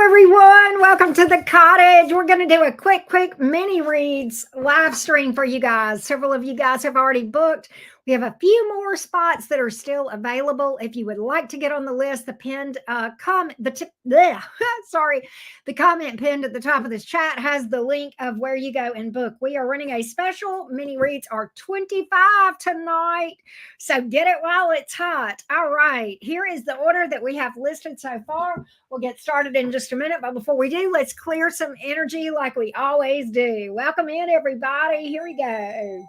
Everyone. Welcome to the cottage. We're going to do a quick mini reads live stream for you guys. Several of you guys have already booked. We have a few more spots that are still available. If you would like to get on the list, the pinned comment, the comment pinned at the top of this chat has the link of where you go and book. We are running a special. Mini reads are 25 tonight, so get it while it's hot. All right, here is the order that we have listed so far. We'll get started in just a minute, but before we do, let's clear some energy like we always do. Welcome in, everybody. Here we go.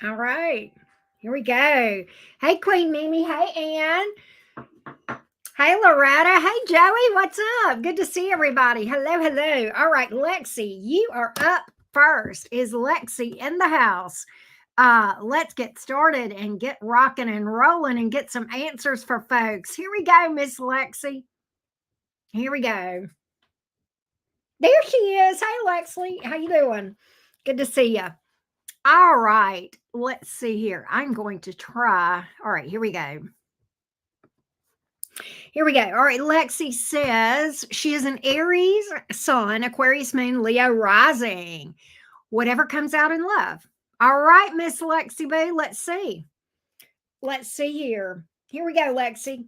All right, here we go. Hey, Queen Mimi. Hey, Ann. Hey, Loretta. Hey, Joey. What's up? Good to see everybody. Hello. All right, Lexi, you are up first. Is Lexi in the house? Let's get started and get rocking and rolling and get some answers for folks. Here we go, Miss Lexi. Here we go. There she is. Hey, Lexi. How you doing? Good to see you. All right, let's see here. I'm going to try. All right, here we go. All right, Lexi says she is an Aries sun, Aquarius moon, Leo rising. Whatever comes out in love. All right, Miss Lexi Boo, let's see. Let's see here. Here we go, Lexi.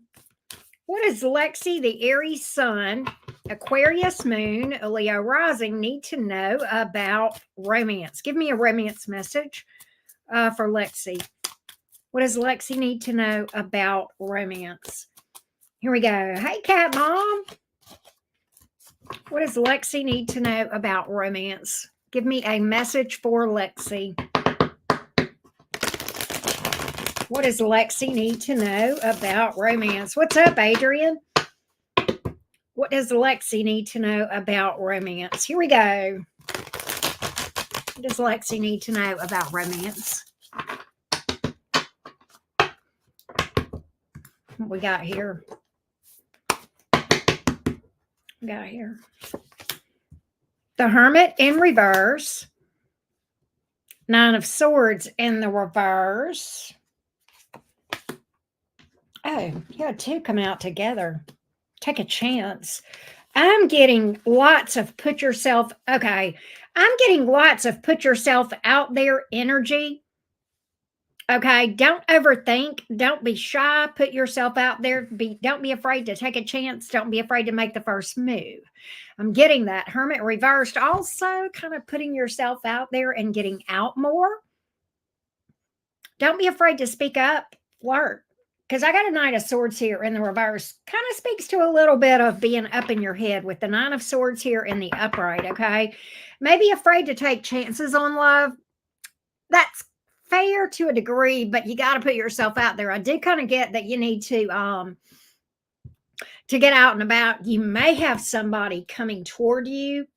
What does Lexi, the Aries sun, Aquarius moon, Leo rising, need to know about romance? Give me a romance message for Lexi. What does Lexi need to know about romance? Here we go. Hey, Cat Mom. What does Lexi need to know about romance? Give me a message for Lexi. What does Lexi need to know about romance? What's up, Adrian? What does Lexi need to know about romance? Here we go. What does Lexi need to know about romance? What we got here? The Hermit in reverse. Nine of Swords in the reverse. Oh, you had two come out together. Take a chance. I'm getting lots of put yourself out there energy. Okay, don't overthink. Don't be shy. Put yourself out there. Don't be afraid to take a chance. Don't be afraid to make the first move. I'm getting that. Hermit reversed. Also kind of putting yourself out there and getting out more. Don't be afraid to speak up. Flirt. Because I got a Knight of Swords here in the reverse. Kind of speaks to a little bit of being up in your head with the Nine of Swords here in the upright, okay? Maybe afraid to take chances on love. That's fair to a degree, but you got to put yourself out there. I do kind of get that you need to get out and about. You may have somebody coming toward you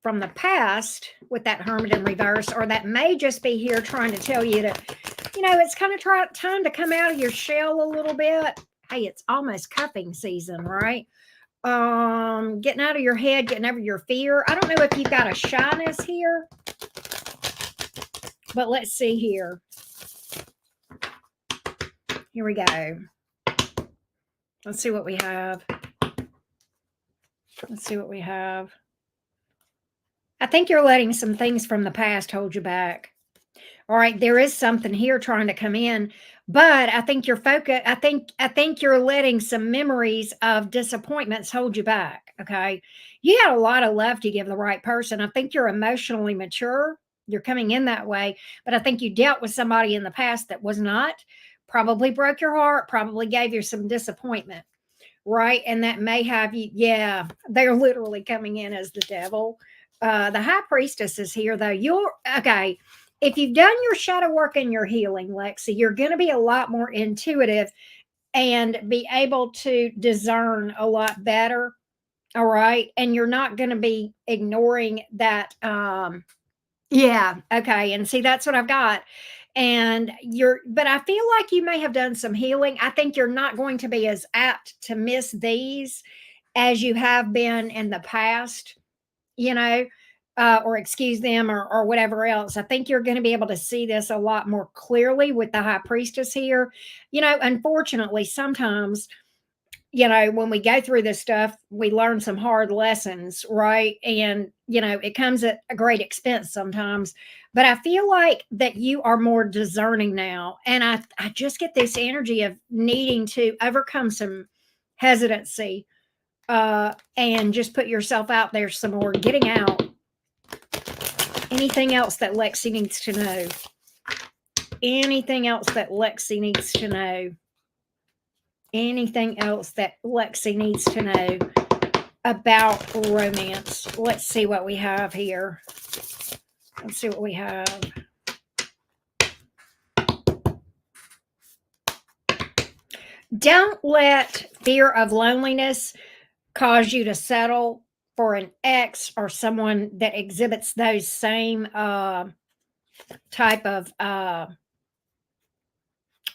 from the past with that Hermit in reverse, or that may just be here trying to tell you to, it's kind of time to come out of your shell a little bit. Hey, it's almost cuffing season, right? Getting out of your head, getting over your fear. I don't know if you've got a shyness here, but let's see here. Here we go. Let's see what we have. I think you're letting some things from the past hold you back. All right, there is something here trying to come in, but I think your focus, I think you're letting some memories of disappointments hold you back, okay? You had a lot of love to give the right person. I think you're emotionally mature. You're coming in that way, but I think you dealt with somebody in the past that was not, probably broke your heart, probably gave you some disappointment, right? And that may have you, they're literally coming in as the devil. The High Priestess is here, though. You're okay. If you've done your shadow work and your healing, Lexi, you're going to be a lot more intuitive and be able to discern a lot better. All right. And you're not going to be ignoring that. Okay. And see, that's what I've got. And but I feel like you may have done some healing. I think you're not going to be as apt to miss these as you have been in the past, you know, or excuse them, or whatever else. I think you're going to be able to see this a lot more clearly with the high priestess here. Unfortunately, sometimes, when we go through this stuff, we learn some hard lessons, right? And, it comes at a great expense sometimes. But I feel like that you are more discerning now. And I just get this energy of needing to overcome some hesitancy, and just put yourself out there some more, getting out. Anything else that Lexi needs to know? Anything else that Lexi needs to know? Anything else that Lexi needs to know about romance? Let's see what we have here. Let's see what we have. Don't let fear of loneliness cause you to settle for an ex or someone that exhibits those same type of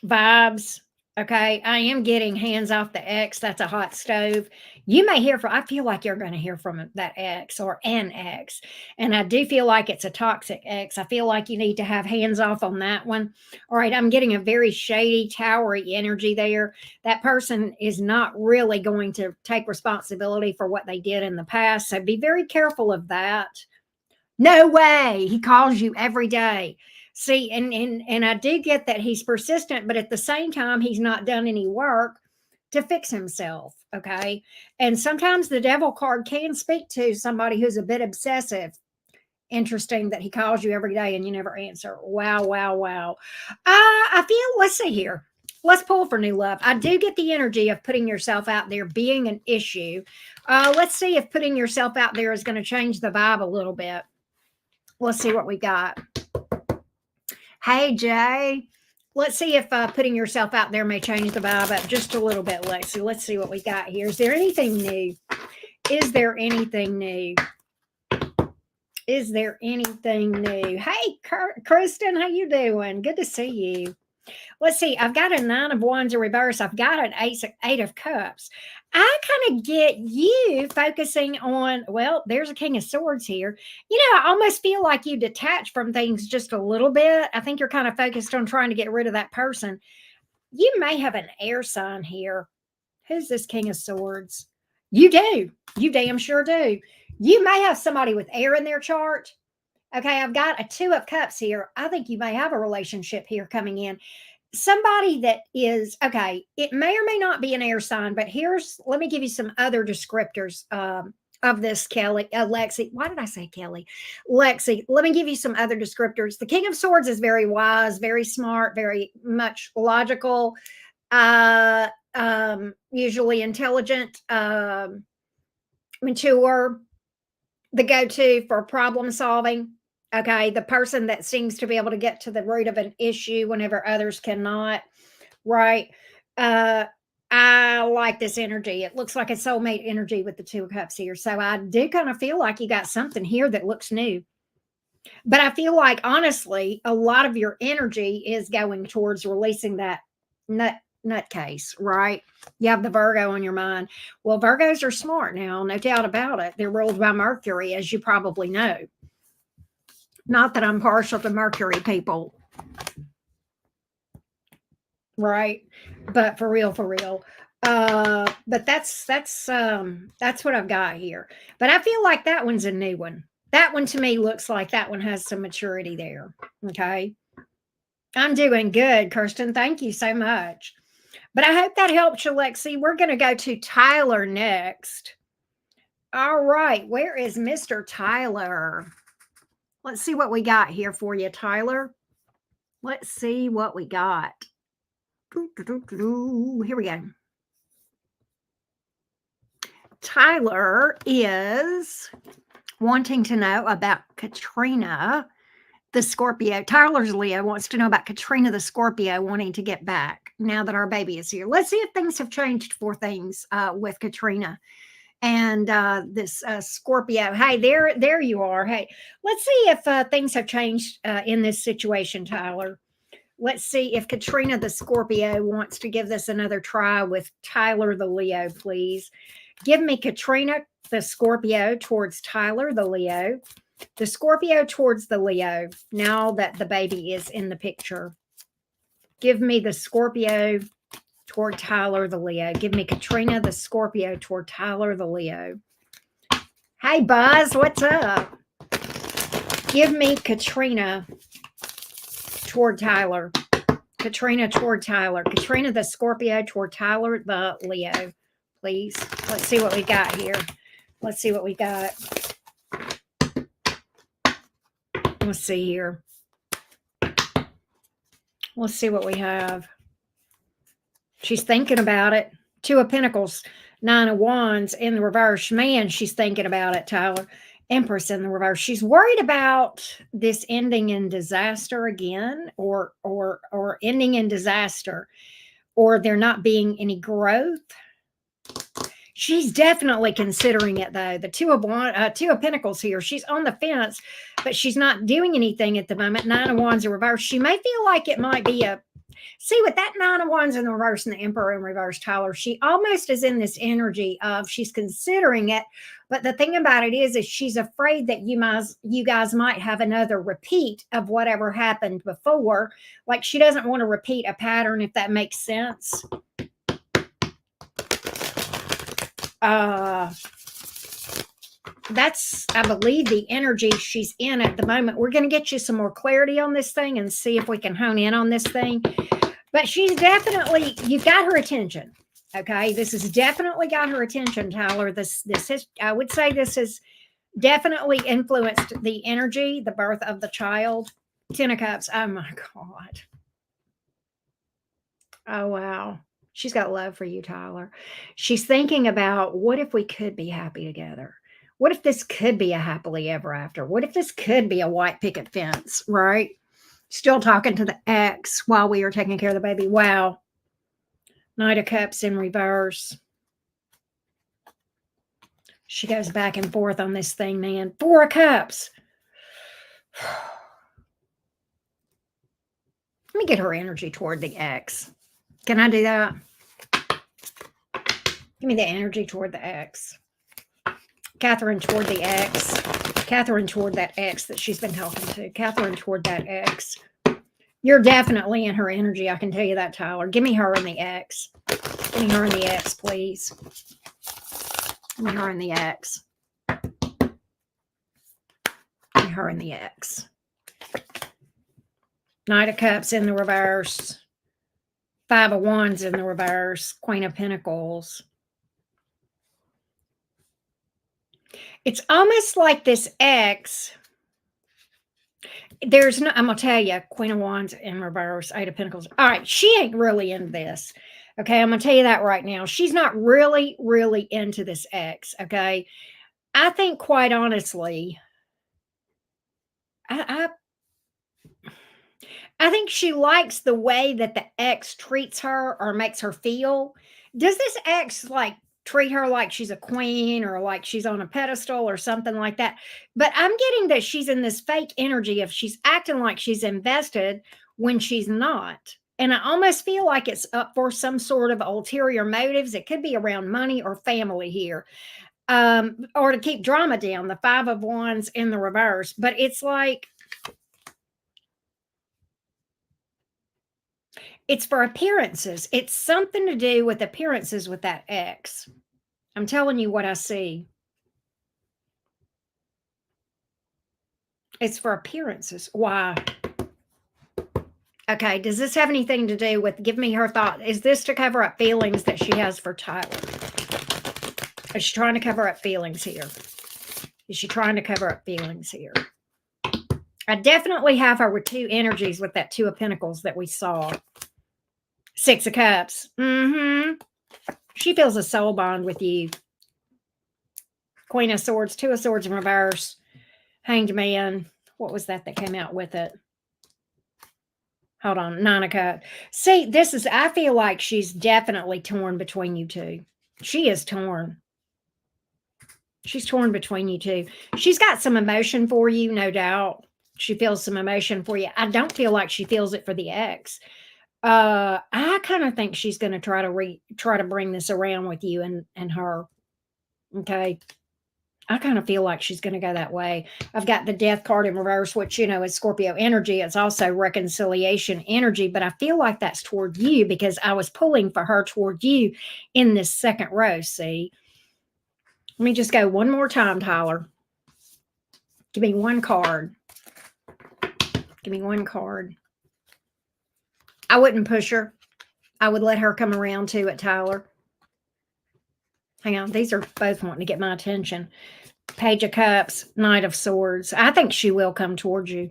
vibes. Okay, I am getting hands off the ex. That's a hot stove. You may hear from, I feel like you're going to hear from that ex or an ex. And I do feel like it's a toxic ex. I feel like you need to have hands off on that one. All right, I'm getting a very shady, towery energy there. That person is not really going to take responsibility for what they did in the past. So be very careful of that. No way. He calls you every day. See, and I do get that he's persistent, but at the same time, he's not done any work to fix himself. Okay. And sometimes the devil card can speak to somebody who's a bit obsessive. Interesting that he calls you every day and you never answer. Wow, wow, wow. I feel, let's see here. Let's pull for new love. I do get the energy of putting yourself out there being an issue. Let's see if putting yourself out there is going to change the vibe a little bit. Let's see what we got. Hey, Jay. Let's see if putting yourself out there may change the vibe up just a little bit, Lexi. Let's see what we got here. Is there anything new? Is there anything new? Is there anything new? Hey, Kristen, how you doing? Good to see you. Let's see. I've got a 9 of Wands in reverse. I've got an eight of Cups. I kind of get you focusing on, well, there's a King of Swords here. I almost feel like you detach from things just a little bit. I think you're kind of focused on trying to get rid of that person. You may have an air sign here. Who's this King of Swords? You do. You damn sure do. You may have somebody with air in their chart. Okay, I've got a 2 of Cups here. I think you may have a relationship here coming in. Somebody that is, okay, it may or may not be an air sign, but let me give you some other descriptors of this, Kelly. Lexi. Why did I say Kelly? Lexi, let me give you some other descriptors. The King of Swords is very wise, very smart, very much logical, usually intelligent, mature, the go-to for problem solving. Okay, the person that seems to be able to get to the root of an issue whenever others cannot, right? I like this energy. It looks like a soulmate energy with the 2 of Cups here. So I do kind of feel like you got something here that looks new. But I feel like, honestly, a lot of your energy is going towards releasing that nutcase, right? You have the Virgo on your mind. Well, Virgos are smart now, no doubt about it. They're ruled by Mercury, as you probably know. Not that I'm partial to Mercury people, right? But for real, for real. But that's what I've got here. But I feel like that one's a new one. That one to me looks like that one has some maturity there. Okay. I'm doing good, Kirsten. Thank you so much. But I hope that helps you, Lexi. We're going to go to Tyler next. All right. Where is Mr. Tyler? Let's see what we got here for you, Tyler. Let's see what we got. Here we go. Tyler is wanting to know about Katrina, the Scorpio. Tyler's Leo wants to know about Katrina, the Scorpio, wanting to get back now that our baby is here. Let's see if things have changed for things with Katrina and this Scorpio. Hey, there you are. Hey, let's see if things have changed in this situation, Tyler. Let's see if Katrina the Scorpio wants to give this another try with Tyler the Leo, please. Give me Katrina the Scorpio towards Tyler the Leo. The Scorpio towards the Leo, now that the baby is in the picture. Give me the Scorpio toward Tyler the Leo. Give me Katrina the Scorpio toward Tyler the Leo. Hey, Buzz, what's up? Give me Katrina toward Tyler. Katrina toward Tyler. Katrina the Scorpio toward Tyler the Leo, please. Let's see what we got here. Let's see what we got. Let's see here. Let's see what we have. She's thinking about it. Two of Pentacles, Nine of Wands in the reverse. Man, she's thinking about it, Tyler. Empress in the reverse. She's worried about this ending in disaster again, or ending in disaster, or there not being any growth. She's definitely considering it, though. The Two of Pentacles here. She's on the fence, but she's not doing anything at the moment. Nine of Wands in reverse. She may feel like it might be a... See, with that Nine of Wands in the reverse and the Emperor in reverse, Tyler, she almost is in this energy of she's considering it. But the thing about it is she's afraid that you guys might have another repeat of whatever happened before. Like, she doesn't want to repeat a pattern, if that makes sense. That's, I believe, the energy she's in at the moment. We're going to get you some more clarity on this thing and see if we can hone in on this thing. But she's definitely, you've got her attention. Okay, this has definitely got her attention, Tyler. This has, I would say, this has definitely influenced the energy, the birth of the child. Ten of Cups. Oh my God. Oh wow. She's got love for you, Tyler. She's thinking about, what if we could be happy together? What if this could be a happily ever after? What if this could be a white picket fence, right? Still talking to the ex while we are taking care of the baby. Wow. Knight of Cups in reverse. She goes back and forth on this thing, man. Four of Cups. Let me get her energy toward the ex. Can I do that? Give me the energy toward the ex. Catherine toward the ex. Catherine toward that ex that she's been talking to. Catherine toward that ex. You're definitely in her energy. I can tell you that, Tyler. Give me her and the ex. Give me her and the ex, please. Give me her and the ex. Give me her and the ex. Knight of Cups in the reverse. Five of Wands in the reverse. Queen of Pentacles. It's almost like this ex, there's no, I'm going to tell you, Queen of Wands in reverse, Eight of Pentacles. All right, she ain't really into this. Okay, I'm going to tell you that right now. She's not really, really into this ex, okay? I think, quite honestly, I think she likes the way that the ex treats her or makes her feel. Does this ex, like, treat her like she's a queen or like she's on a pedestal or something like that? But I'm getting that she's in this fake energy of she's acting like she's invested when she's not. And I almost feel like it's up for some sort of ulterior motives. It could be around money or family here, or to keep drama down. The Five of Wands in the reverse. But it's like, it's for appearances. It's something to do with appearances with that ex. I'm telling you what I see. It's for appearances. Why? Okay, does this have anything to do with, give me her thought. Is this to cover up feelings that she has for Tyler? Is she trying to cover up feelings here? Is she trying to cover up feelings here? I definitely have her with two energies with that Two of Pentacles that we saw. Six of Cups. She feels a soul bond with you. Queen of Swords, Two of Swords in reverse. Hanged Man. What was that came out with it? Hold on. Nine of Cups. See, this is, I feel like she's definitely torn between you two. She is torn. She's torn between you two. She's got some emotion for you, no doubt. She feels some emotion for you. I don't feel like she feels it for the ex. I kind of think she's going to try to bring this around with you and her. Okay. I kind of feel like she's going to go that way. I've got the death card in reverse, which, is Scorpio energy. It's also reconciliation energy, but I feel like that's toward you because I was pulling for her toward you in this second row. See, let me just go one more time, Tyler. Give me one card. Give me one card. I wouldn't push her. I would let her come around to it, Tyler. Hang on. These are both wanting to get my attention. Page of Cups, Knight of Swords. I think she will come towards you.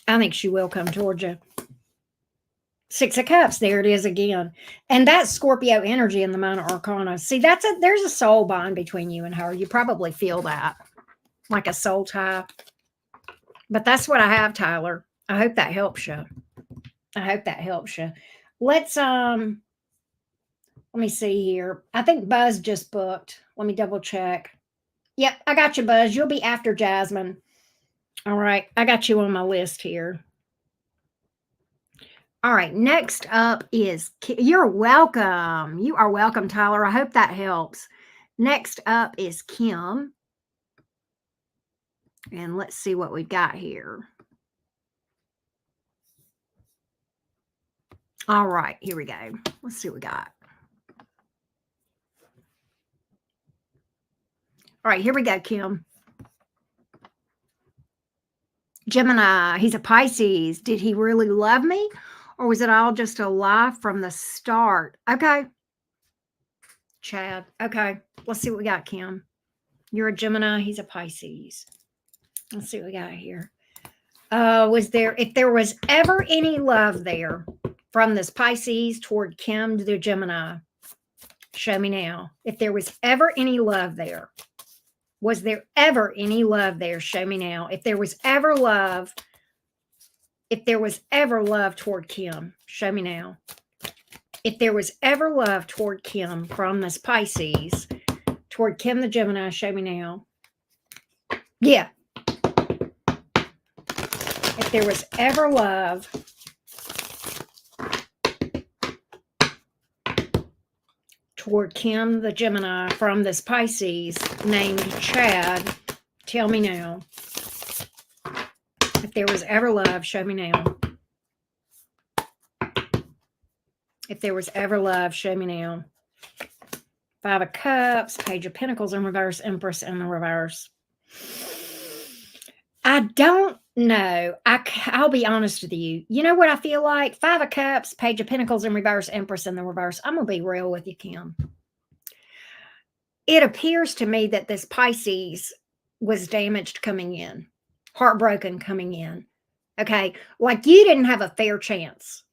I think she will come towards you. Six of Cups. There it is again. And that's Scorpio energy in the Minor Arcana. See, there's a soul bond between you and her. You probably feel that. Like a soul tie. But that's what I have, Tyler. I hope that helps you. I hope that helps you. Let me see here. I think Buzz just booked. Let me double check. Yep, I got you, Buzz. You'll be after Jasmine. All right, I got you on my list here. All right, next up is, you're welcome. You are welcome, Tyler. I hope that helps. Next up is Kim. And let's see what we've got here. All right, here we go. Let's see what we got. All right, here we go, Kim. Gemini, he's a Pisces. Did he really love me? Or was it all just a lie from the start? Okay. Chad. Okay. Let's see what we got, Kim. You're a Gemini. He's a Pisces. Let's see what we got here. If there was ever any love there from this Pisces toward Kim to the Gemini, show me now. If there was ever any love there, was there ever any love there? Show me now. If there was ever love toward Kim, show me now. If there was ever love toward Kim from this Pisces, toward Kim the Gemini, show me now. Yeah. If there was ever love toward Kim the Gemini from this Pisces named Chad, tell me now. If there was ever love, show me now. If there was ever love, show me now. Five of Cups, Page of Pentacles in reverse, Empress in the reverse. I don't know. I'll be honest with you. You know what I feel like? Five of Cups, Page of Pentacles in reverse, Empress in the reverse. I'm going to be real with you, Kim. It appears to me that this Pisces was damaged coming in, heartbroken coming in. Okay. Like you didn't have a fair chance.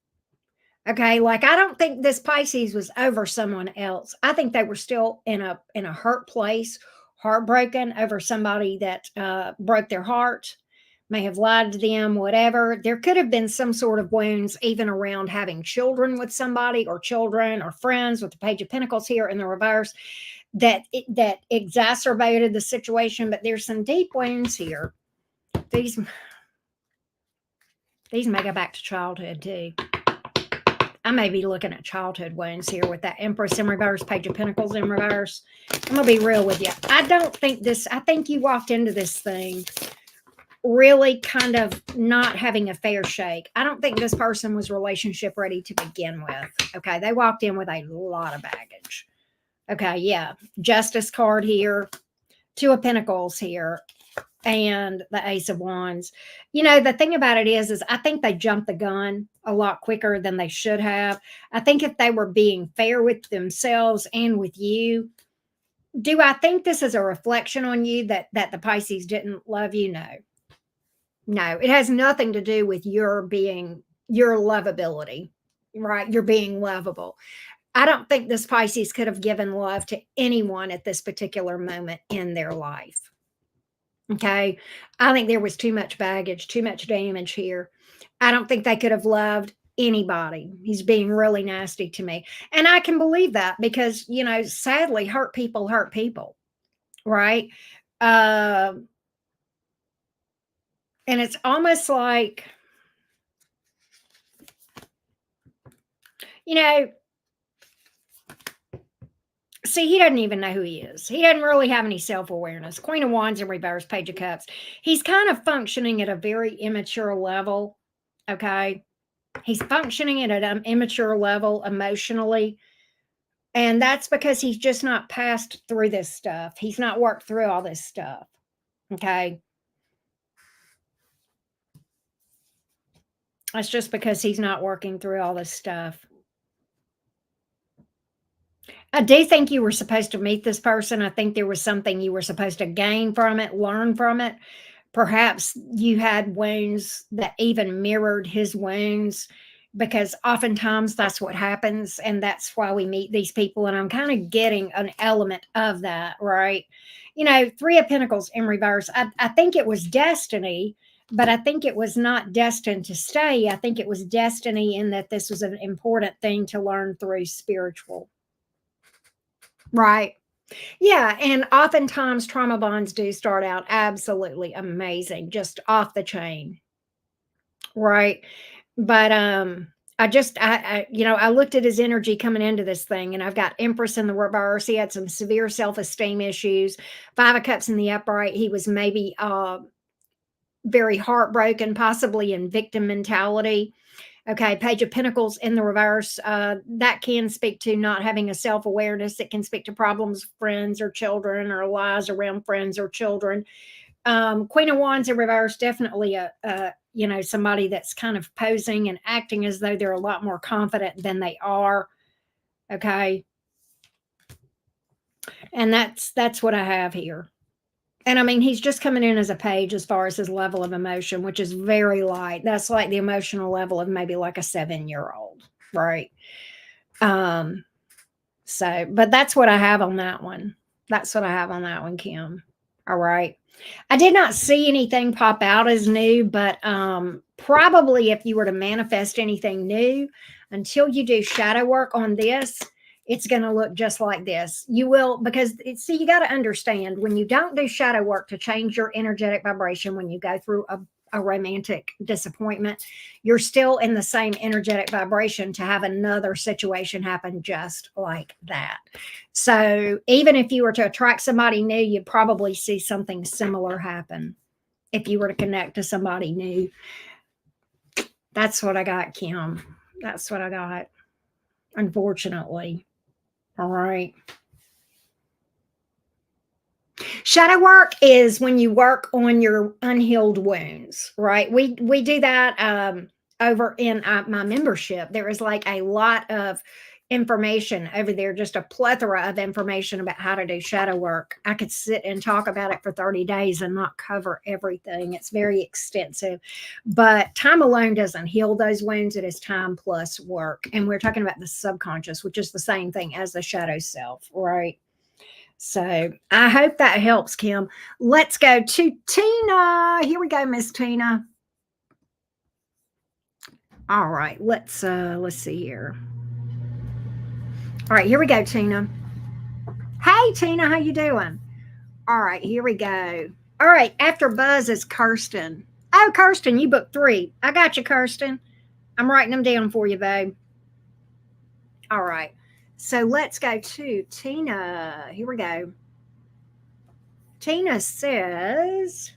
Okay. Like I don't think this Pisces was over someone else. I think they were still in a hurt place, heartbroken over somebody that broke their heart, may have lied to them, whatever. There could have been some sort of wounds even around having children with somebody or children or friends with the Page of Pentacles here in the reverse that exacerbated the situation. But there's some deep wounds here. These may go back to childhood too. I may be looking at childhood wounds here with that Empress in reverse, Page of Pentacles in reverse. I'm going to be real with you. I think you walked into this thing really kind of not having a fair shake. I don't think this person was relationship ready to begin with. Okay. They walked in with a lot of baggage. Okay. Yeah. Justice card here. Two of Pentacles here. And the Ace of Wands. The thing about it is I think they jumped the gun a lot quicker than they should have. I think if they were being fair with themselves and with you, do I think this is a reflection on you that the Pisces didn't love you? No, it has nothing to do with your lovability, right? You're being lovable. I don't think this Pisces could have given love to anyone at this particular moment in their life. Okay. I think there was too much baggage, too much damage here. I don't think they could have loved anybody. He's being really nasty to me. And I can believe that because, sadly, hurt people, right? And it's almost like, you know, see, he doesn't even know who he is. He doesn't really have any self-awareness. Queen of Wands in reverse, Page of Cups. He's kind of functioning at a very immature level. Okay. He's functioning at an immature level emotionally. And that's because he's just not passed through this stuff. He's not worked through all this stuff. Okay. That's just because he's not working through all this stuff. I do think you were supposed to meet this person. I think there was something you were supposed to gain from it, learn from it. Perhaps you had wounds that even mirrored his wounds, because oftentimes that's what happens. And that's why we meet these people. And I'm kind of getting an element of that, right? You know, Three of Pentacles in reverse. I think it was destiny, but I think it was not destined to stay. I think it was destiny in that this was an important thing to learn through spiritual. Right. Yeah, and oftentimes trauma bonds do start out absolutely amazing, just off the chain, right? But I looked at his energy coming into this thing, and I've got Empress in the reverse. He had some severe self-esteem issues. Five of Cups in the upright. He was maybe very heartbroken, possibly in victim mentality. Okay, Page of Pentacles in the reverse. That can speak to not having a self-awareness. It can speak to problems with friends or children, or lies around friends or children. Queen of Wands in reverse, definitely somebody that's kind of posing and acting as though they're a lot more confident than they are. Okay. And that's what I have here. And I mean, he's just coming in as a page as far as his level of emotion, which is very light. That's like the emotional level of maybe like a 7-year-old, right? But that's what I have on that one. That's what I have on that one, Kim. All right. I did not see anything pop out as new, but probably if you were to manifest anything new, until you do shadow work on this, it's going to look just like this. You will, because see, you got to understand, when you don't do shadow work to change your energetic vibration, when you go through a romantic disappointment, you're still in the same energetic vibration to have another situation happen just like that. So even if you were to attract somebody new, you'd probably see something similar happen if you were to connect to somebody new. That's what I got, Kim. That's what I got, unfortunately. All right. Shadow work is when you work on your unhealed wounds, right? We do that over in my membership. There is like a lot of information over there, just a plethora of information about how to do shadow work. I could sit and talk about it for 30 days and not cover everything. It's very extensive, but time alone doesn't heal those wounds. It is time plus work. And we're talking about the subconscious, which is the same thing as the shadow self, right? So I hope that helps, Kim. Let's go to Tina. Here we go, Miss Tina. All right, let's see here. All right, here we go, Tina. Hey, Tina, how you doing? All right, here we go. All right, after Buzz is Kirsten. Oh, Kirsten, you booked 3. I got you, Kirsten. I'm writing them down for you, babe. All right, so let's go to Tina. Here we go. Tina says,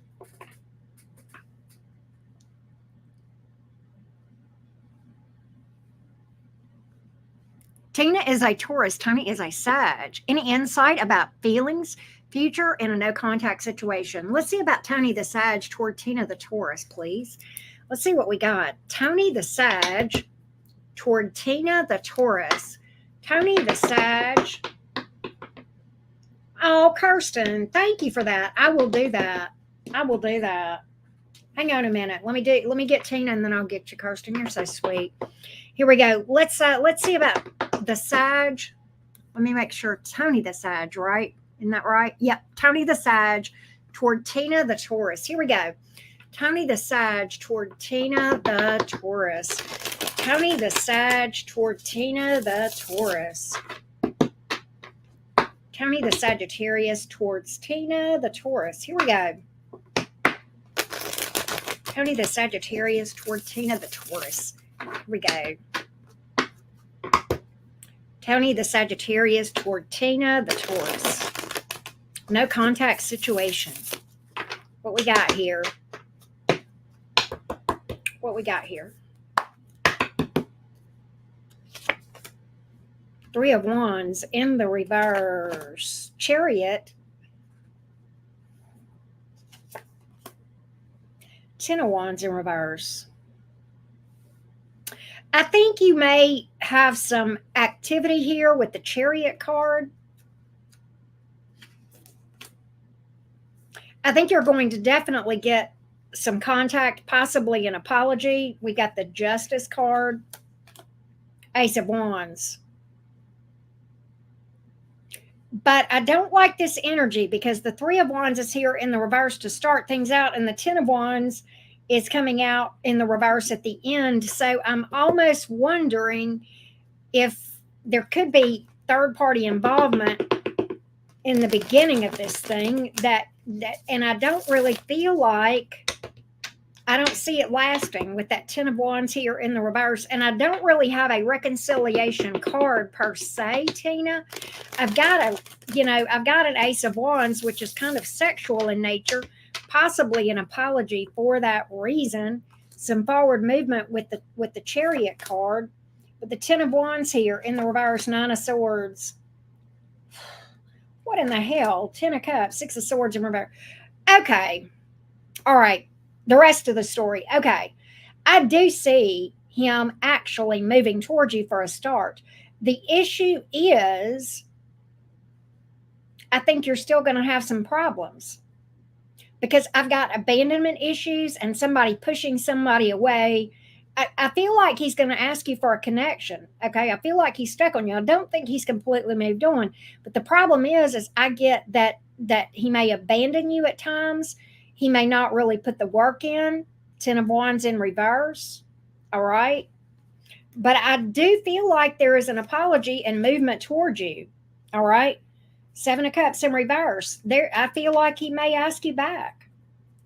Tina is a Taurus. Tony is a Sag. Any insight about feelings, future, in a no contact situation? Let's see about Tony the Sag toward Tina the Taurus, please. Let's see what we got. Tony the Sag toward Tina the Taurus. Tony the Sag. Oh, Kirsten, thank you for that. I will do that. I will do that. Hang on a minute. Let me get Tina, and then I'll get you, Kirsten. You're so sweet. Here we go. Let's see about the Sag. Let me make sure. Tony the Sag, right? Isn't that right? Yep. Tony the Sag toward Tina the Taurus. Here we go. Tony the Sag toward Tina the Taurus. Tony the Sag toward Tina the Taurus. Tony the Sagittarius towards Tina the Taurus. Here we go. Tony the Sagittarius toward Tina the Taurus. Here we go. Tony the Sagittarius toward Tina the Taurus. No contact situation. What we got here? What we got here? Three of Wands in the reverse. Chariot. Ten of Wands in reverse. I think you may have some activity here with the Chariot card. I think you're going to definitely get some contact, possibly an apology. We got the Justice card. Ace of Wands. But I don't like this energy because the Three of Wands is here in the reverse to start things out, and the Ten of Wands is coming out in the reverse at the end. So I'm almost wondering if there could be third-party involvement in the beginning of this thing that and I don't really feel like, I don't see it lasting with that Ten of Wands here in the reverse. And I don't really have a reconciliation card per se, Tina. I've got an Ace of Wands, which is kind of sexual in nature, possibly an apology for that reason, some forward movement with the Chariot card. But the Ten of Wands here in the reverse, Nine of Swords. What in the hell? Ten of Cups, Six of Swords in reverse. Okay. All right. The rest of the story. Okay. I do see him actually moving towards you for a start. The issue is, I think you're still going to have some problems because I've got abandonment issues and somebody pushing somebody away. I feel like he's going to ask you for a connection. Okay. I feel like he's stuck on you. I don't think he's completely moved on. But the problem is I get that he may abandon you at times. He may not really put the work in. Ten of Wands in reverse. All right. But I do feel like there is an apology and movement towards you. All right. Seven of Cups in reverse. There, I feel like he may ask you back.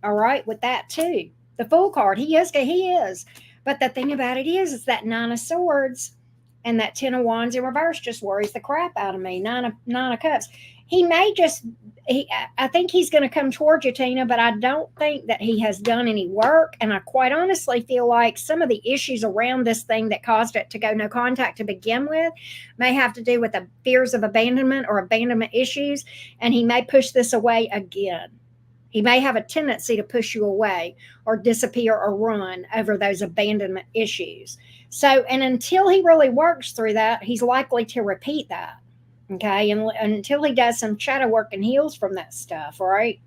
All right. With that too. The Fool card. He is. But the thing about it is that Nine of Swords and that Ten of Wands in reverse just worries the crap out of me. Nine of Cups. He may just, I think he's going to come towards you, Tina, but I don't think that he has done any work. And I quite honestly feel like some of the issues around this thing that caused it to go no contact to begin with may have to do with the fears of abandonment or abandonment issues. And he may push this away again. He may have a tendency to push you away or disappear or run over those abandonment issues. So, and until he really works through that, he's likely to repeat that. Okay. And until he does some shadow work and heals from that stuff. Right.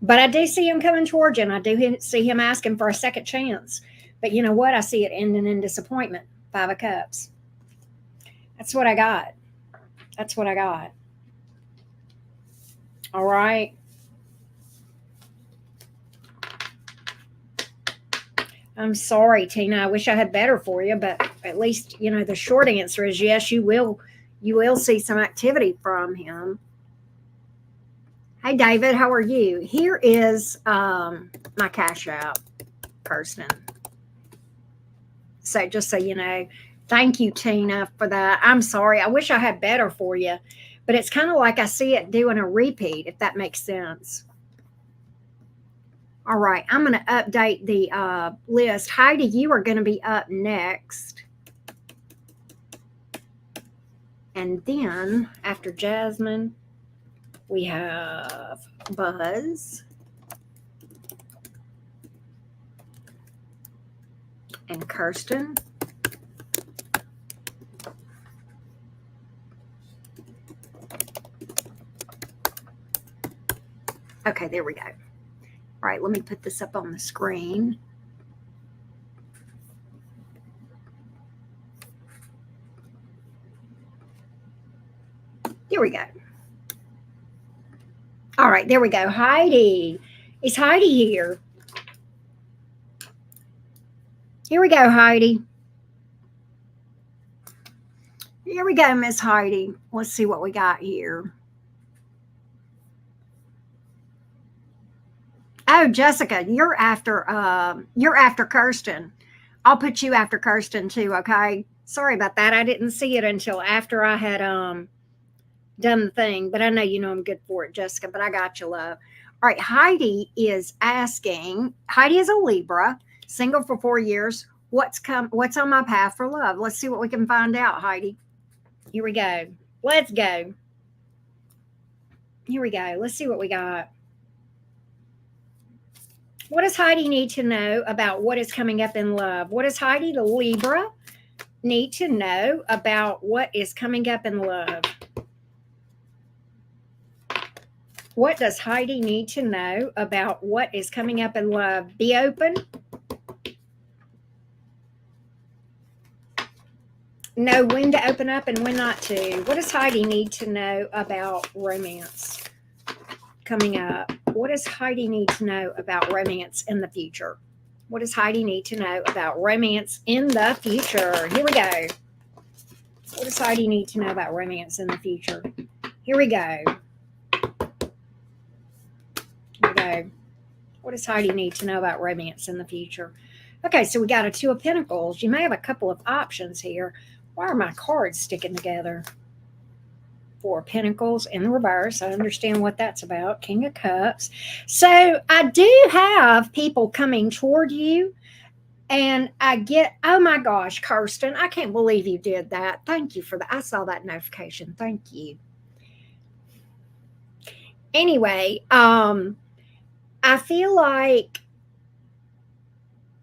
But I do see him coming towards you, and I do see him asking for a second chance. But you know what? I see it ending in disappointment. Five of Cups. That's what I got. That's what I got. All right. I'm sorry, Tina. I wish I had better for you, but at least, the short answer is yes, you will see some activity from him. Hey, David, how are you? Here is my Cash App person. So just so you know, thank you, Tina, for that. I'm sorry. I wish I had better for you, but it's kind of like I see it doing a repeat, if that makes sense. All right, I'm going to update the list. Heidi, you are going to be up next. And then after Jasmine, we have Buzz and Kirsten. Okay, there we go. All right, let me put this up on the screen. Here we go. All right, there we go. Heidi. Is Heidi here? Here we go, Heidi. Here we go, Miss Heidi. Let's see what we got here. Oh, Jessica, you're after Kirsten. I'll put you after Kirsten too, okay? Sorry about that. I didn't see it until after I had done the thing, but I know you know I'm good for it, Jessica, but I got you, love. All right, Heidi is asking, Heidi is a Libra, single for 4 years. What's on my path for love? Let's see what we can find out, Heidi. Here we go. Let's go. Here we go. Let's see what we got. What does Heidi need to know about what is coming up in love? What does Heidi, the Libra, need to know about what is coming up in love? What does Heidi need to know about what is coming up in love? Be open. Know when to open up and when not to. What does Heidi need to know about romance coming up? What does Heidi need to know about romance in the future? What does Heidi need to know about romance in the future? Here we go. What does Heidi need to know about romance in the future? Here we go. Here we go. What does Heidi need to know about romance in the future? Okay, so we got a Two of Pentacles. You may have a couple of options here. Why are my cards sticking together? Four of Pentacles in the reverse. I understand what that's about. King of Cups. So I do have people coming toward you, and I get, oh my gosh, Kirsten, I can't believe you did that. Thank you for that. I saw that notification. Thank you. Anyway, I feel like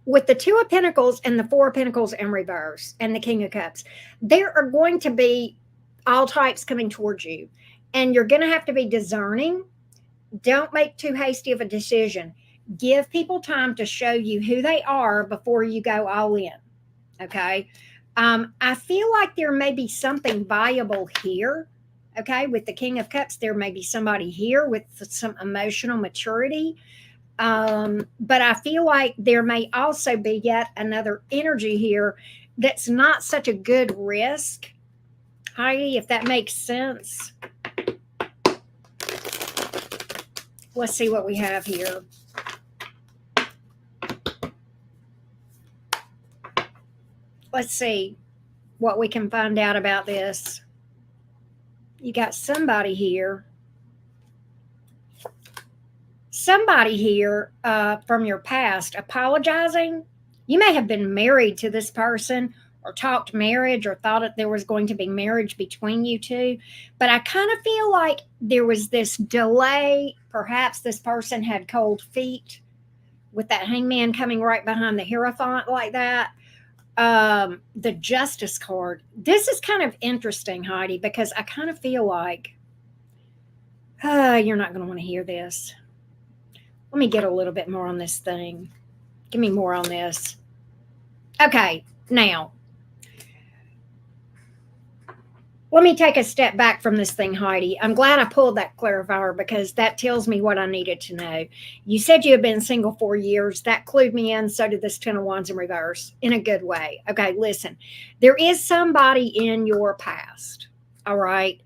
with the Two of Pentacles and the Four of Pentacles in reverse and the King of Cups, there are going to be all types coming towards you, and you're going to have to be discerning. Don't make too hasty of a decision. Give people time to show you who they are before you go all in. Okay. I feel like there may be something viable here. Okay. With the King of Cups, there may be somebody here with some emotional maturity. But I feel like there may also be yet another energy here that's not such a good risk. Heidi, if that makes sense. Let's see what we have here. Let's see what we can find out about this. You got somebody here from your past apologizing. You may have been married to this person or talked marriage or thought that there was going to be marriage between you two. But I kind of feel like there was this delay. Perhaps this person had cold feet with that hangman coming right behind the Hierophant like that. The Justice card. This is kind of interesting, Heidi, because I kind of feel like you're not going to want to hear this. Let me get a little bit more on this thing. Give me more on this. Okay, now, let me take a step back from this thing, Heidi. I'm glad I pulled that clarifier because that tells me what I needed to know. You said you have been single 4 years. That clued me in. So did this Ten of Wands in reverse in a good way. Okay, listen. There is somebody in your past, all right?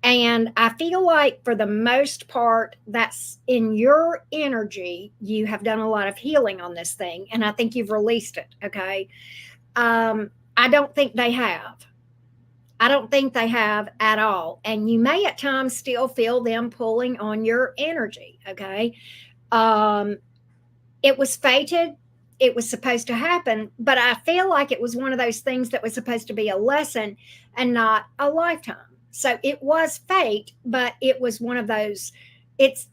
And I feel like for the most part, that's in your energy. You have done a lot of healing on this thing, and I think you've released it. Okay. I don't think they have. I don't think they have at all. And you may at times still feel them pulling on your energy. Okay. It was fated. It was supposed to happen, but I feel like it was one of those things that was supposed to be a lesson and not a lifetime. So it was fate, but it was one of those.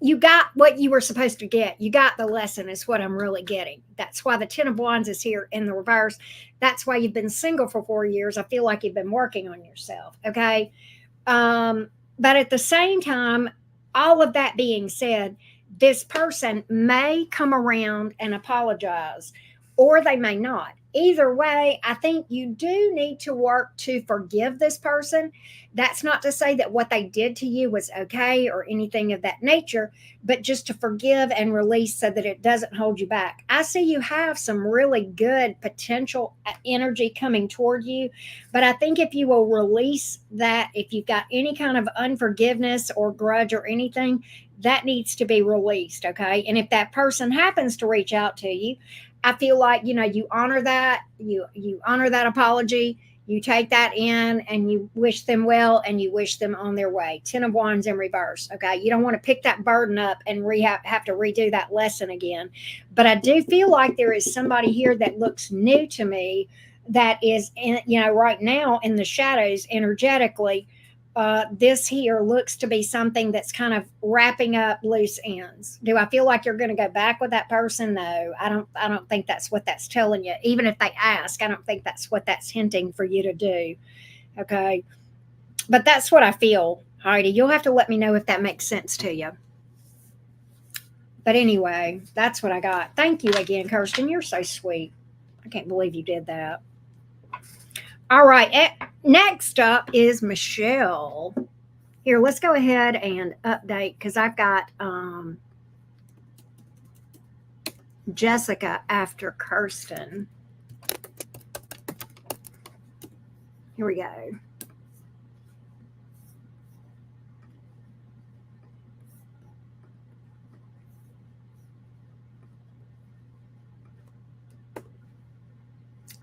You got what you were supposed to get. You got the lesson, is what I'm really getting. That's why the Ten of Wands is here in the reverse. That's why you've been single for 4 years. I feel like you've been working on yourself. Okay. But at the same time, all of that being said, this person may come around and apologize, or they may not. Either way, I think you do need to work to forgive this person. That's not to say that what they did to you was okay or anything of that nature, but just to forgive and release so that it doesn't hold you back. I see you have some really good potential energy coming toward you, but I think if you will release that, if you've got any kind of unforgiveness or grudge or anything, that needs to be released, okay? And if that person happens to reach out to you, I feel like, you honor that, you honor that apology, you take that in and you wish them well and you wish them on their way. 10 of Wands in reverse, okay? You don't want to pick that burden up and have to redo that lesson again. But I do feel like there is somebody here that looks new to me that is in, right now in the shadows energetically. This here looks to be something that's kind of wrapping up loose ends. Do I feel like you're going to go back with that person? No, I don't. I don't think that's what that's telling you. Even if they ask, I don't think that's what that's hinting for you to do. Okay, but that's what I feel, Heidi. You'll have to let me know if that makes sense to you. But anyway, that's what I got. Thank you again, Kirsten. You're so sweet. I can't believe you did that. All right. Next up is Michelle. Here, let's go ahead and update because I've got Jessica after Kirsten. Here we go.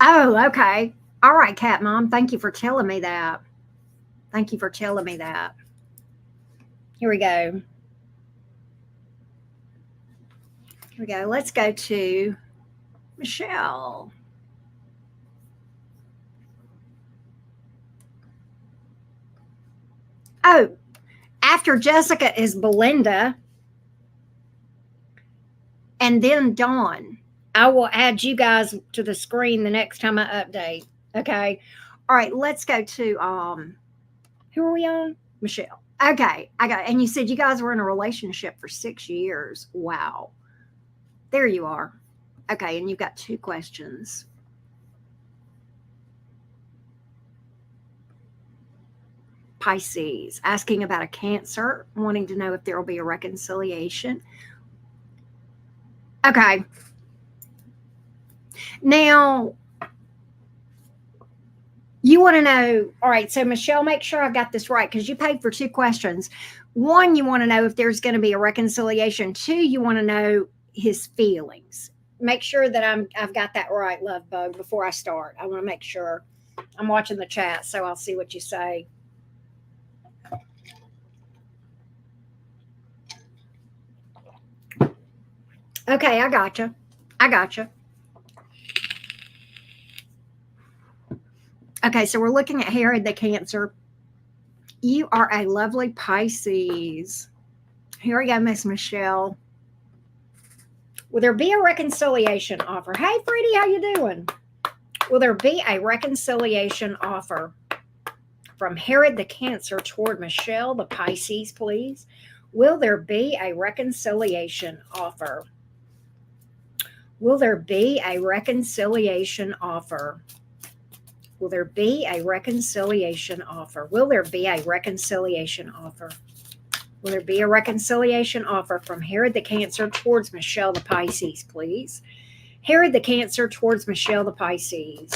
Oh, okay. All right, Cat Mom. Thank you for telling me that. Thank you for telling me that. Here we go. Here we go. Let's go to Michelle. Oh, after Jessica is Belinda and then Dawn. I will add you guys to the screen the next time I update. Okay. All right, let's go to who are we on? Michelle. Okay, I got it. And you said you guys were in a relationship for 6 years. Wow. There you are. Okay, and you've got two questions. Pisces, asking about a Cancer, wanting to know if there will be a reconciliation. Okay. Now, you want to know, all right, so Michelle, make sure I've got this right because you paid for two questions. One, you want to know if there's going to be a reconciliation. Two, you want to know his feelings. Make sure that I've got that right, love bug, before I start. I want to make sure. I'm watching the chat, so I'll see what you say. Okay, I gotcha. I gotcha. Okay, so we're looking at Herod the Cancer. You are a lovely Pisces. Here we go, Miss Michelle. Will there be a reconciliation offer? Hey, Freddie, how you doing? Will there be a reconciliation offer from Herod the Cancer toward Michelle the Pisces, please? Will there be a reconciliation offer? Will there be a reconciliation offer? Will there be a reconciliation offer? Will there be a reconciliation offer? Will there be a reconciliation offer from Herod the Cancer towards Michelle the Pisces, please? Herod the Cancer towards Michelle the Pisces.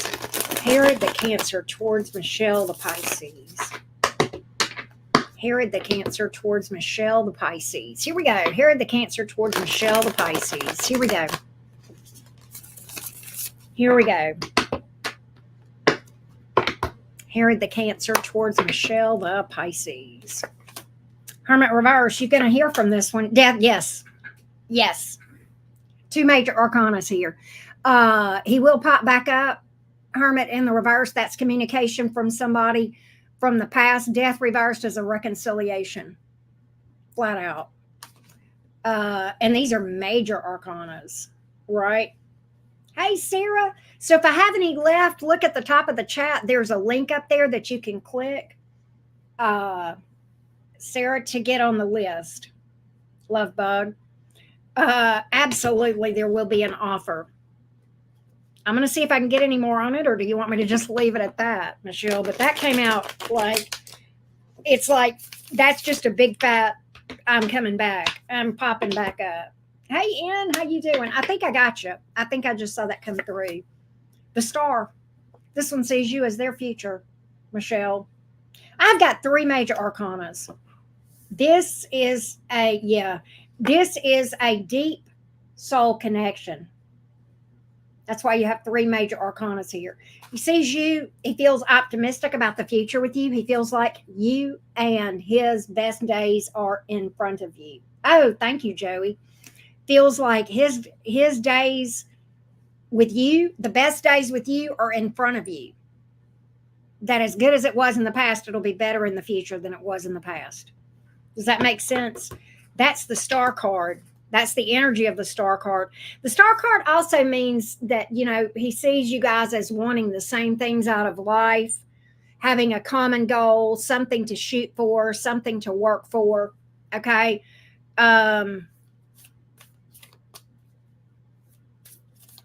Herod the Cancer towards Michelle the Pisces. Herod the Cancer towards Michelle the Pisces. Here we go. Herod the Cancer towards Michelle the Pisces. Here we go. Here we go. Herod the Cancer towards Michelle the Pisces. Hermit reverse, you're going to hear from this one. Death, yes. Yes. Two major arcanas here. He will pop back up. Hermit in the reverse, that's communication from somebody from the past. Death reversed is a reconciliation. Flat out. And these are major arcanas, right? Hey, Sarah. So if I have any left, look at the top of the chat. There's a link up there that you can click. Sarah, to get on the list. Love bug. Absolutely, there will be an offer. I'm going to see if I can get any more on it, or do you want me to just leave it at that, Michelle? But that came out like, it's like, that's just a big fat, I'm coming back. I'm popping back up. Hey, Ann, how you doing? I think I got you. I think I just saw that come through. The star. This one sees you as their future, Michelle. I've got three major arcanas. This is a, yeah, this is a deep soul connection. That's why you have three major arcanas here. He sees you, he feels optimistic about the future with you. He feels like you and his best days are in front of you. Oh, thank you, Joey. Feels like his days with you, the best days with you are in front of you. That as good as it was in the past, it'll be better in the future than it was in the past. Does that make sense? That's the star card. That's the energy of the star card. The star card also means that, he sees you guys as wanting the same things out of life, having a common goal, something to shoot for, something to work for. Okay.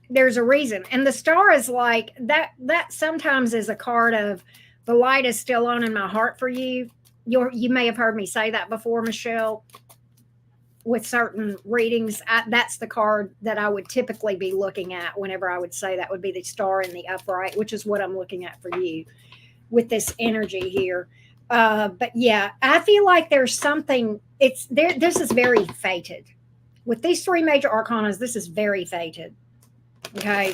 There's a reason. And the star is like that sometimes is a card of the light is still on in my heart for you. You may have heard me say that before, Michelle, with certain readings. That's the card that I would typically be looking at whenever I would say that would be the star in the upright, which is what I'm looking at for you with this energy here. But yeah, I feel like there's something, it's there. This is very fated. With these three major arcanas, this is very fated. Okay.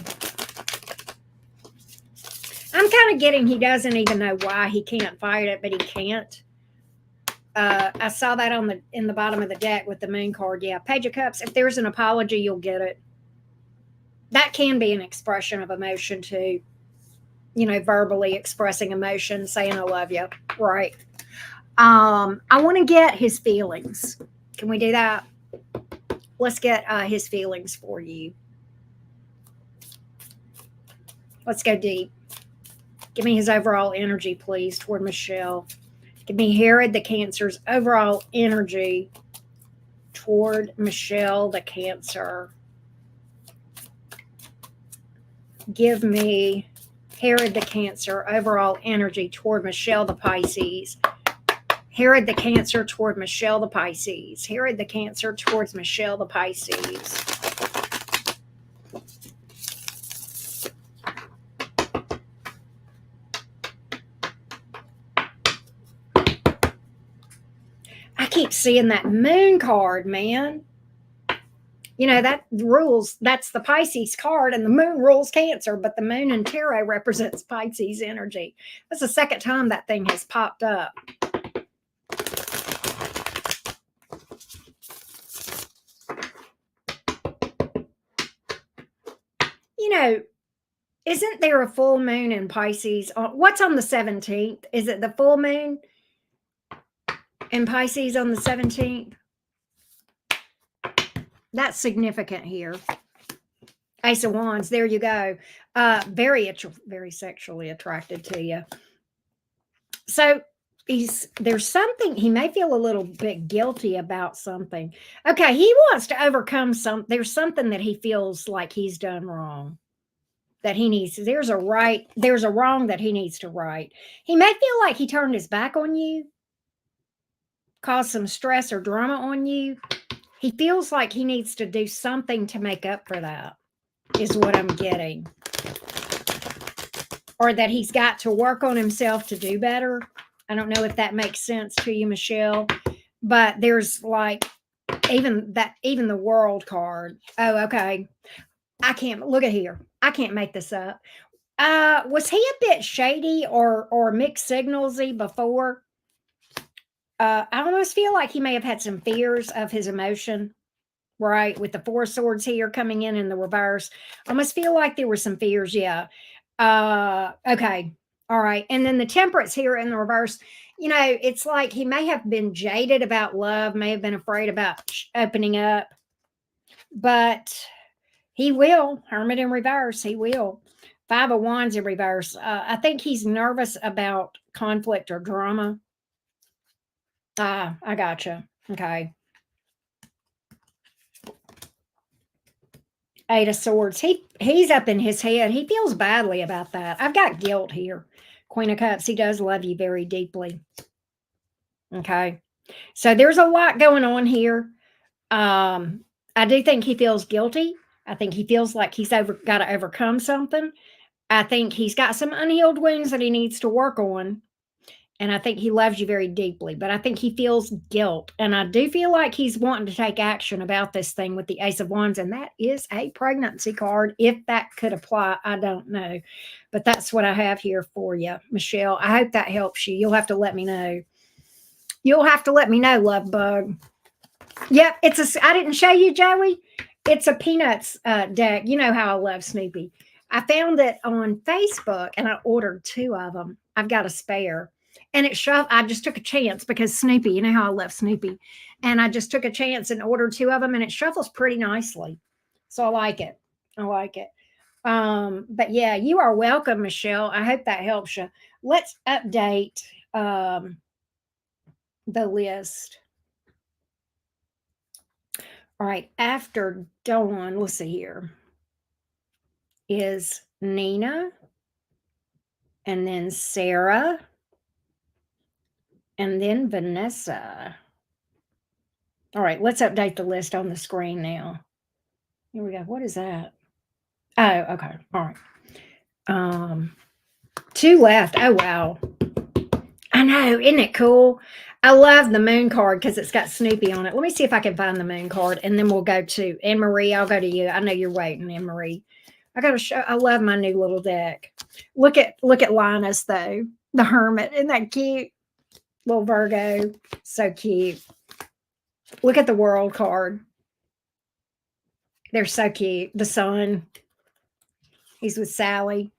I'm kind of getting he doesn't even know why he can't fight it, but he can't. I saw that in the bottom of the deck with the moon card. Yeah, Page of Cups. If there's an apology, you'll get it. That can be an expression of emotion too. Verbally expressing emotion, saying I love you. Right. I want to get his feelings. Can we do that? Let's get his feelings for you. Let's go deep. Give me his overall energy, please, toward Michelle. Give me Herod the Cancer's overall energy toward Michelle the Cancer. Give me Herod the Cancer overall energy toward Michelle the Pisces. Herod the Cancer toward Michelle the Pisces. Herod the Cancer towards Michelle the Pisces. I keep seeing that moon card, man. That rules, that's the Pisces card, and the moon rules Cancer, but the moon in tarot represents Pisces energy. That's the second time that thing has popped up. Isn't there a full moon in Pisces? What's on the 17th? Is it the full moon in Pisces on the 17th? That's significant here. Ace of Wands, there you go. Very sexually attracted to you. So there's something, he may feel a little bit guilty about something. Okay, he wants to overcome there's something that he feels like he's done wrong. That he needs, there's a wrong that he needs to right. He may feel like he turned his back on you, caused some stress or drama on you. He feels like he needs to do something to make up for that, is what I'm getting. Or that he's got to work on himself to do better. I don't know if that makes sense to you, Michelle, but there's like even the World card. Oh, okay. I can't look at here. I can't make this up. Was he a bit shady or mixed signalsy before? I almost feel like he may have had some fears of his emotion, right? With the Four of Swords here coming in the reverse. I almost feel like there were some fears, yeah. Okay. All right. And then the Temperance here in the reverse, it's like he may have been jaded about love, may have been afraid about opening up, but he will. Hermit in reverse, he will. Five of Wands in reverse. I think he's nervous about conflict or drama. I gotcha. Okay. Eight of Swords. He's up in his head. He feels badly about that. I've got guilt here. Queen of Cups. He does love you very deeply. Okay. So there's a lot going on here. I do think he feels guilty. I think he feels like he's got to overcome something. I think he's got some unhealed wounds that he needs to work on. And I think he loves you very deeply, but I think he feels guilt. And I do feel like he's wanting to take action about this thing with the Ace of Wands. And that is a pregnancy card. If that could apply, I don't know. But that's what I have here for you, Michelle. I hope that helps you. You'll have to let me know. You'll have to let me know, love bug. Yep, I didn't show you, Joey. It's a Peanuts deck. You know how I love Snoopy. I found it on Facebook and I ordered 2 of them. I've got a spare. And I just took a chance because Snoopy, you know how I love Snoopy. And I just took a chance and ordered 2 of them and it shuffles pretty nicely. So I like it. I like it. But yeah, you are welcome, Michelle. I hope that helps you. Let's update the list. All right, after Dawn, let's see here, is Nina, and then Sarah, and then Vanessa. All right, let's update the list on the screen now. Here we go. What is that? Oh, okay. All right. 2 left. Oh, wow. I know. Isn't it cool? I love the moon card because it's got Snoopy on it. Let me see if I can find the moon card, and then we'll go to Anne-Marie. I'll go to you. I know you're waiting, Anne-Marie. I got to show. I love my new little deck. Look at Linus though, the Hermit. Isn't that cute? Little Virgo, so cute. Look at the World card. They're so cute. The Sun. He's with Sally.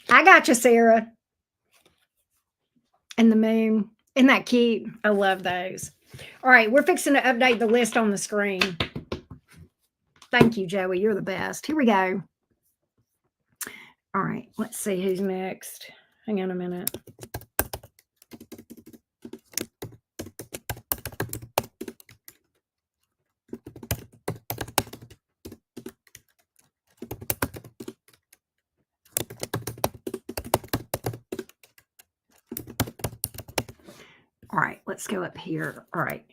I got you, Sarah. And the Moon. Isn't that cute? I love those. All right, we're fixing to update the list on the screen. Thank you, Joey. You're the best. Here we go. All right, let's see who's next. Hang on a minute. All right, let's go up here. All right.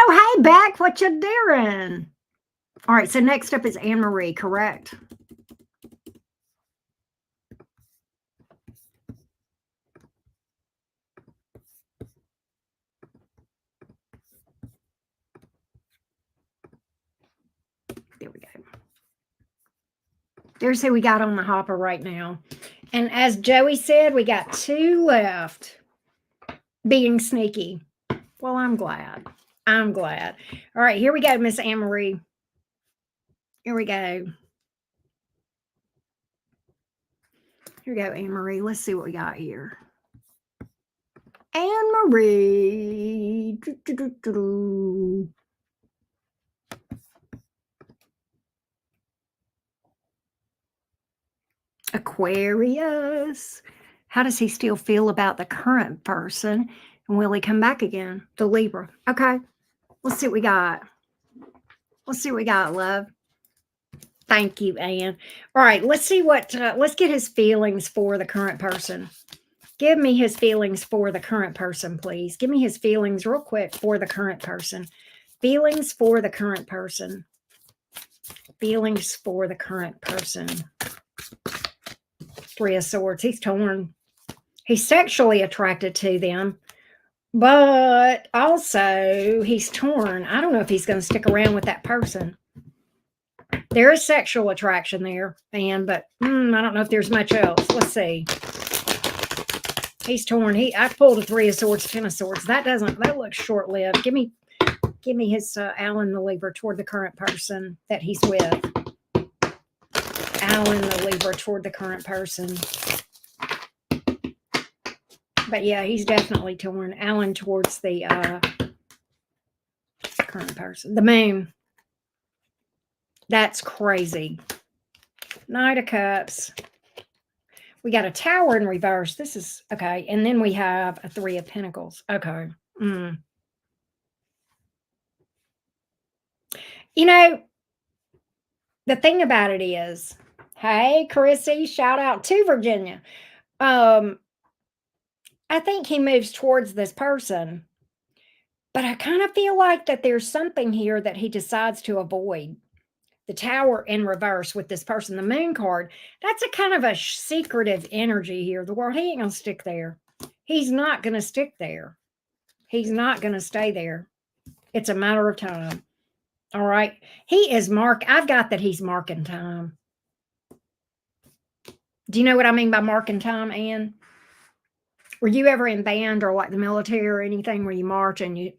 Oh, hey, Beck, what you doing? All right, so next up is Anne-Marie, correct? There we go. There's who we got on the hopper right now. And as Joey said, we got 2 left. Being sneaky. Well, I'm glad. I'm glad. All right, here we go, Miss Anne-Marie. Here we go. Here we go, Anne-Marie. Let's see what we got here. Anne-Marie. Aquarius. How does he still feel about the current person? And will he come back again? The Libra. Okay. Let's see what we got. Let's see what we got, love. Thank you, Anne. All right. Let's see what, let's get his feelings for the current person. Give me his feelings for the current person, please. Give me his feelings real quick for the current person. Feelings for the current person. Feelings for the current person. 3 of Swords. He's torn. He's sexually attracted to them, but also he's torn. I don't know if he's going to stick around with that person. There is sexual attraction there, Anne, but I don't know if there's much else. Let's see. He's torn. I pulled a 3 of Swords, 10 of Swords. That looks short-lived. Give me his Alan the Libra toward the current person that he's with. Alan the Libra toward the current person. But yeah, he's definitely torn. Alan towards the current person. The Moon. That's crazy. Knight of Cups. We got a Tower in reverse. This is okay. And then we have a Three of Pentacles. Okay. Mm. You know, the thing about it is, hey, Chrissy, shout out to Virginia. Um, I think he moves towards this person, but I kind of feel like that there's something here that he decides to avoid. The Tower in reverse with this person, the Moon card, that's a kind of a secretive energy here. The world, he ain't gonna stick there. He's not gonna stick there. He's not gonna stay there. It's a matter of time. All right. He is I've got that he's marking time. Do you know what I mean by marking time, Ann? Were you ever in band or like the military or anything where you march and you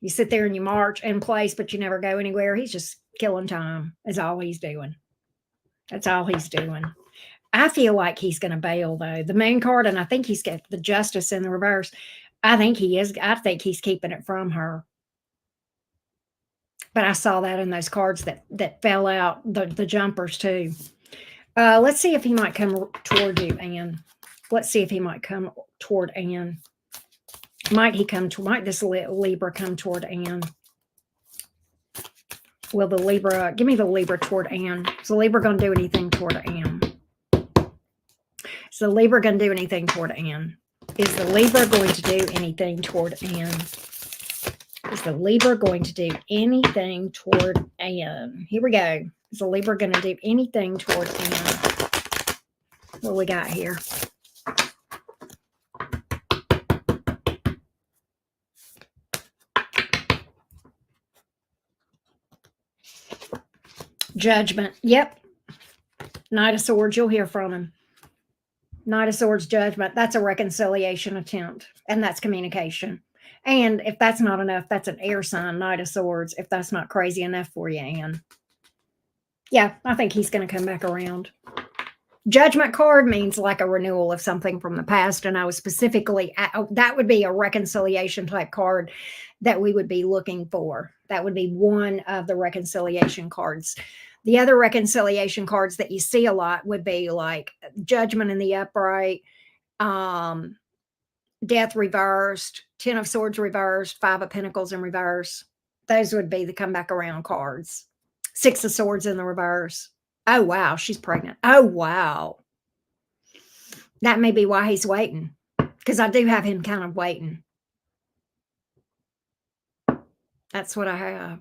sit there and you march in place, but you never go anywhere? He's just killing time. Is all he's doing. That's all he's doing. I feel like he's going to bail though. The Moon card, and I think he's got the Justice in the reverse. I think he is. I think he's keeping it from her. But I saw that in those cards that fell out, the jumpers too. Let's see if he might come toward you, Anne. Let's see if he might come toward Anne. Might this Libra come toward Anne? Will the Libra, give me the Libra toward Anne. Is the Libra going to do anything toward Anne? Is the Libra going to do anything toward Anne? Is the Libra going to do anything toward Anne? Is the Libra going to do anything toward Anne? Here we go. Is the Libra going to do anything toward Anne? What we got here? Judgment. Yep. Knight of Swords. You'll hear from him. Knight of Swords, Judgment. That's a reconciliation attempt, and that's communication. And if that's not enough, that's an air sign, Knight of Swords, if that's not crazy enough for you, Anne. Yeah, I think he's going to come back around. Judgment card means like a renewal of something from the past. And I was specifically, that would be a reconciliation type card that we would be looking for. That would be one of the reconciliation cards. The other reconciliation cards that you see a lot would be like Judgment in the upright, Death reversed, Ten of Swords reversed, Five of Pentacles in reverse. Those would be the come back around cards. Six of Swords in the reverse. Oh, wow, she's pregnant. Oh, wow. That may be why he's waiting, because I do have him kind of waiting. That's what I have.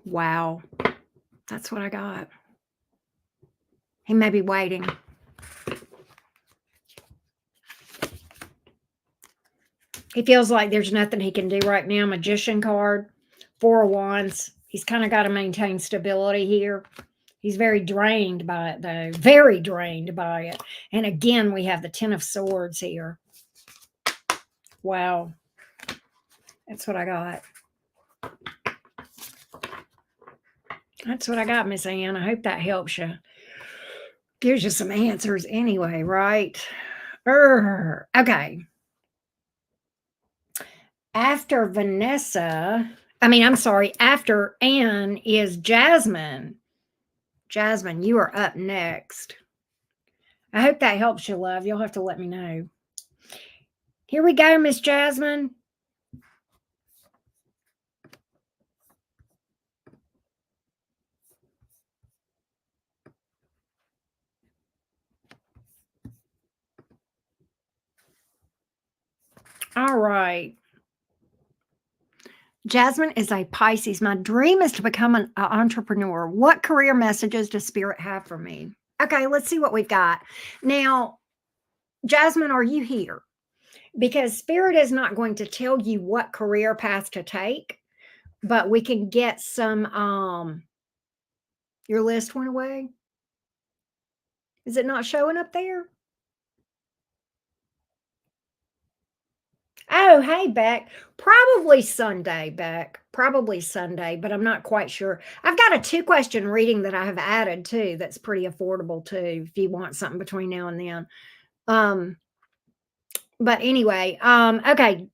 Wow. That's what I got. He may be waiting. He feels like there's nothing he can do right now. Magician card, Four of Wands. He's kind of got to maintain stability here. He's very drained by it, though. Very drained by it. And again, we have the Ten of Swords here. Wow. That's what I got. That's what I got, Miss Ann. I hope that helps you. Gives you some answers anyway, right? Okay. After after Anne is Jasmine. Jasmine, you are up next. I hope that helps you, love. You'll have to let me know. Here we go, Miss Jasmine. All right. Jasmine is a Pisces. My dream is to become an entrepreneur. What career messages does Spirit have for me? Okay, let's see what we've got. Now, Jasmine, are you here? Because Spirit is not going to tell you what career path to take, but we can get some, your list went away. Is it not showing up there? Oh, hey, Beck. Probably Sunday, Beck. Probably Sunday, but I'm not quite sure. I've got a 2-question reading that I have added too. That's pretty affordable too, if you want something between now and then. But anyway, okay.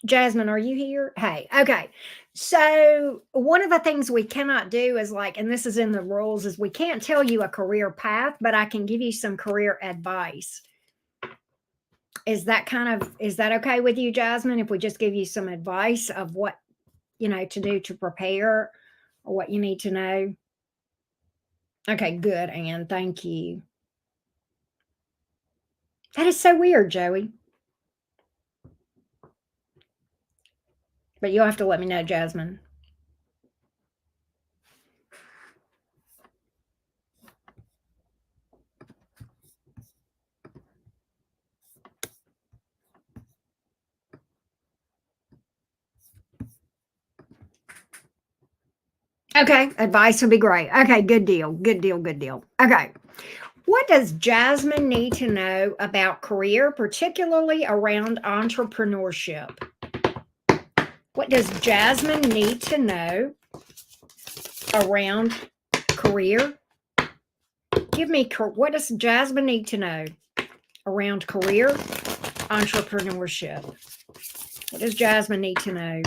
Jasmine, are you here? Hey, okay. So one of the things we cannot do is like, and this is in the rules, is we can't tell you a career path, but I can give you some career advice. Is that okay with you, Jasmine? If we just give you some advice of what, to do to prepare or what you need to know? Okay, good, Anne. Thank you. That is so weird, Joey. But you'll have to let me know, Jasmine. Okay, advice would be great. Okay, good deal. Good deal. Good deal. Okay. What does Jasmine need to know about career, particularly around entrepreneurship? What does Jasmine need to know around career? What does Jasmine need to know around career, entrepreneurship? What does Jasmine need to know?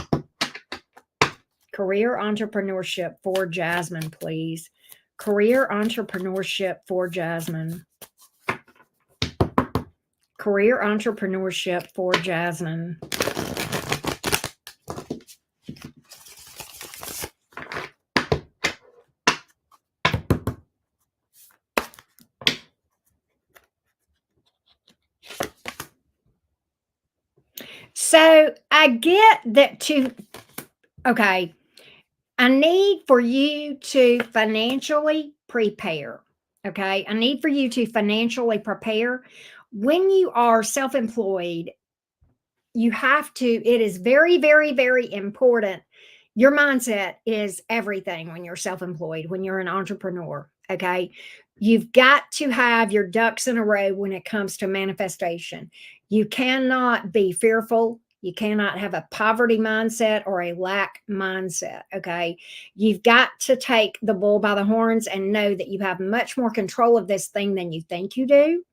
Career entrepreneurship for Jasmine, please. Career entrepreneurship for Jasmine. Career entrepreneurship for Jasmine. So I get that okay, I need for you to financially prepare. Okay. I need for you to financially prepare. When you are self employed, you have to, it is very, very, very important. Your mindset is everything when you're self employed, when you're an entrepreneur. Okay. You've got to have your ducks in a row when it comes to manifestation. You cannot be fearful. You cannot have a poverty mindset or a lack mindset. Okay. You've got to take the bull by the horns and know that you have much more control of this thing than you think you do.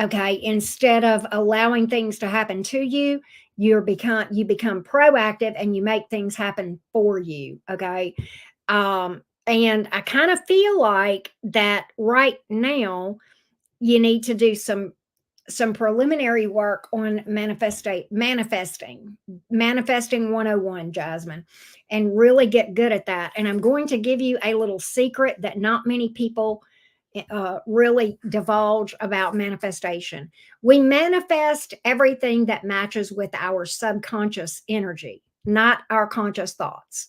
Okay, instead of allowing things to happen to you, you become proactive and you make things happen for you. Okay. And I kind of feel like that right now you need to do some preliminary work on manifesting 101, Jasmine, and really get good at that. And I'm going to give you a little secret that not many people really divulge about manifestation. We manifest everything that matches with our subconscious energy, not our conscious thoughts.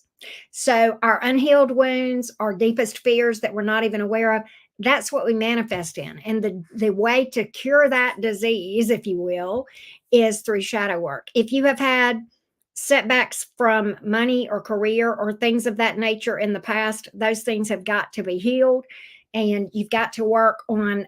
So, our unhealed wounds, our deepest fears that we're not even aware of, that's what we manifest in. And the way to cure that disease, if you will, is through shadow work. If you have had setbacks from money or career or things of that nature in the past, those things have got to be healed. And you've got to work on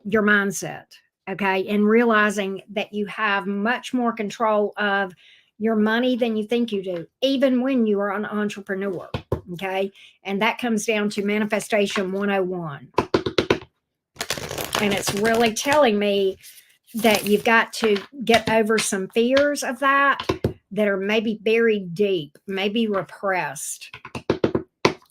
your mindset, okay? And realizing that you have much more control of your money than you think you do, even when you are an entrepreneur, okay? And that comes down to manifestation 101. And it's really telling me that you've got to get over some fears of that are maybe buried deep, maybe repressed.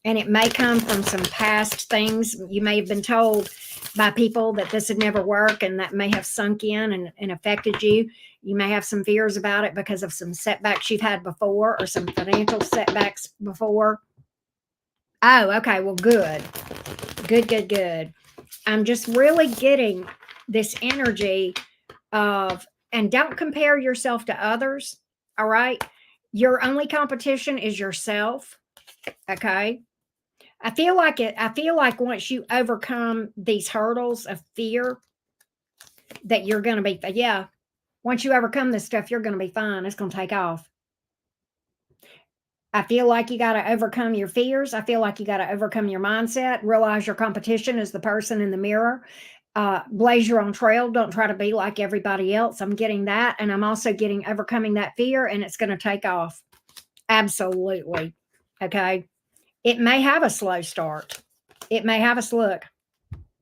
And it may come from some past things. You may have been told by people that this would never work, and that may have sunk in and affected you. You may have some fears about it because of some setbacks you've had before or some financial setbacks before. Oh, okay. Well, good. Good, good, good. I'm just really getting this energy of, and don't compare yourself to others. All right. Your only competition is yourself. Okay. I feel like once you overcome these hurdles of fear, that you're going to be, yeah, once you overcome this stuff, you're going to be fine. It's going to take off. I feel like you got to overcome your fears. I feel like you got to overcome your mindset, realize your competition is the person in the mirror. Blaze your own trail. Don't try to be like everybody else. I'm getting that. And I'm also getting overcoming that fear, and it's going to take off. Absolutely. Okay. It may have a slow start. It may have a slug.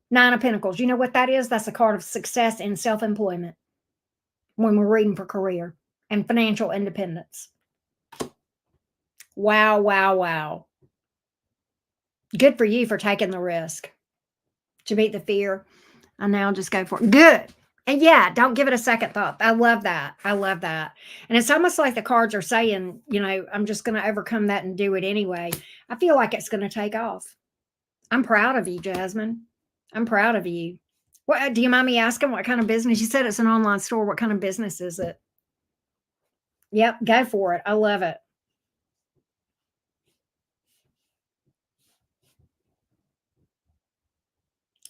Nine of Pentacles. You know what that is? That's a card of success in self employment. when we're reading for career and financial independence. Wow, wow, wow. Good for you for taking the risk to beat the fear. And now just go for it. Good. And yeah, don't give it a second thought. I love that. I love that. And it's almost like the cards are saying, I'm just going to overcome that and do it anyway. I feel like it's going to take off. I'm proud of you, Jasmine. I'm proud of you. What do you mind me asking what kind of business? You said it's an online store. What kind of business is it? Yep, go for it. I love it.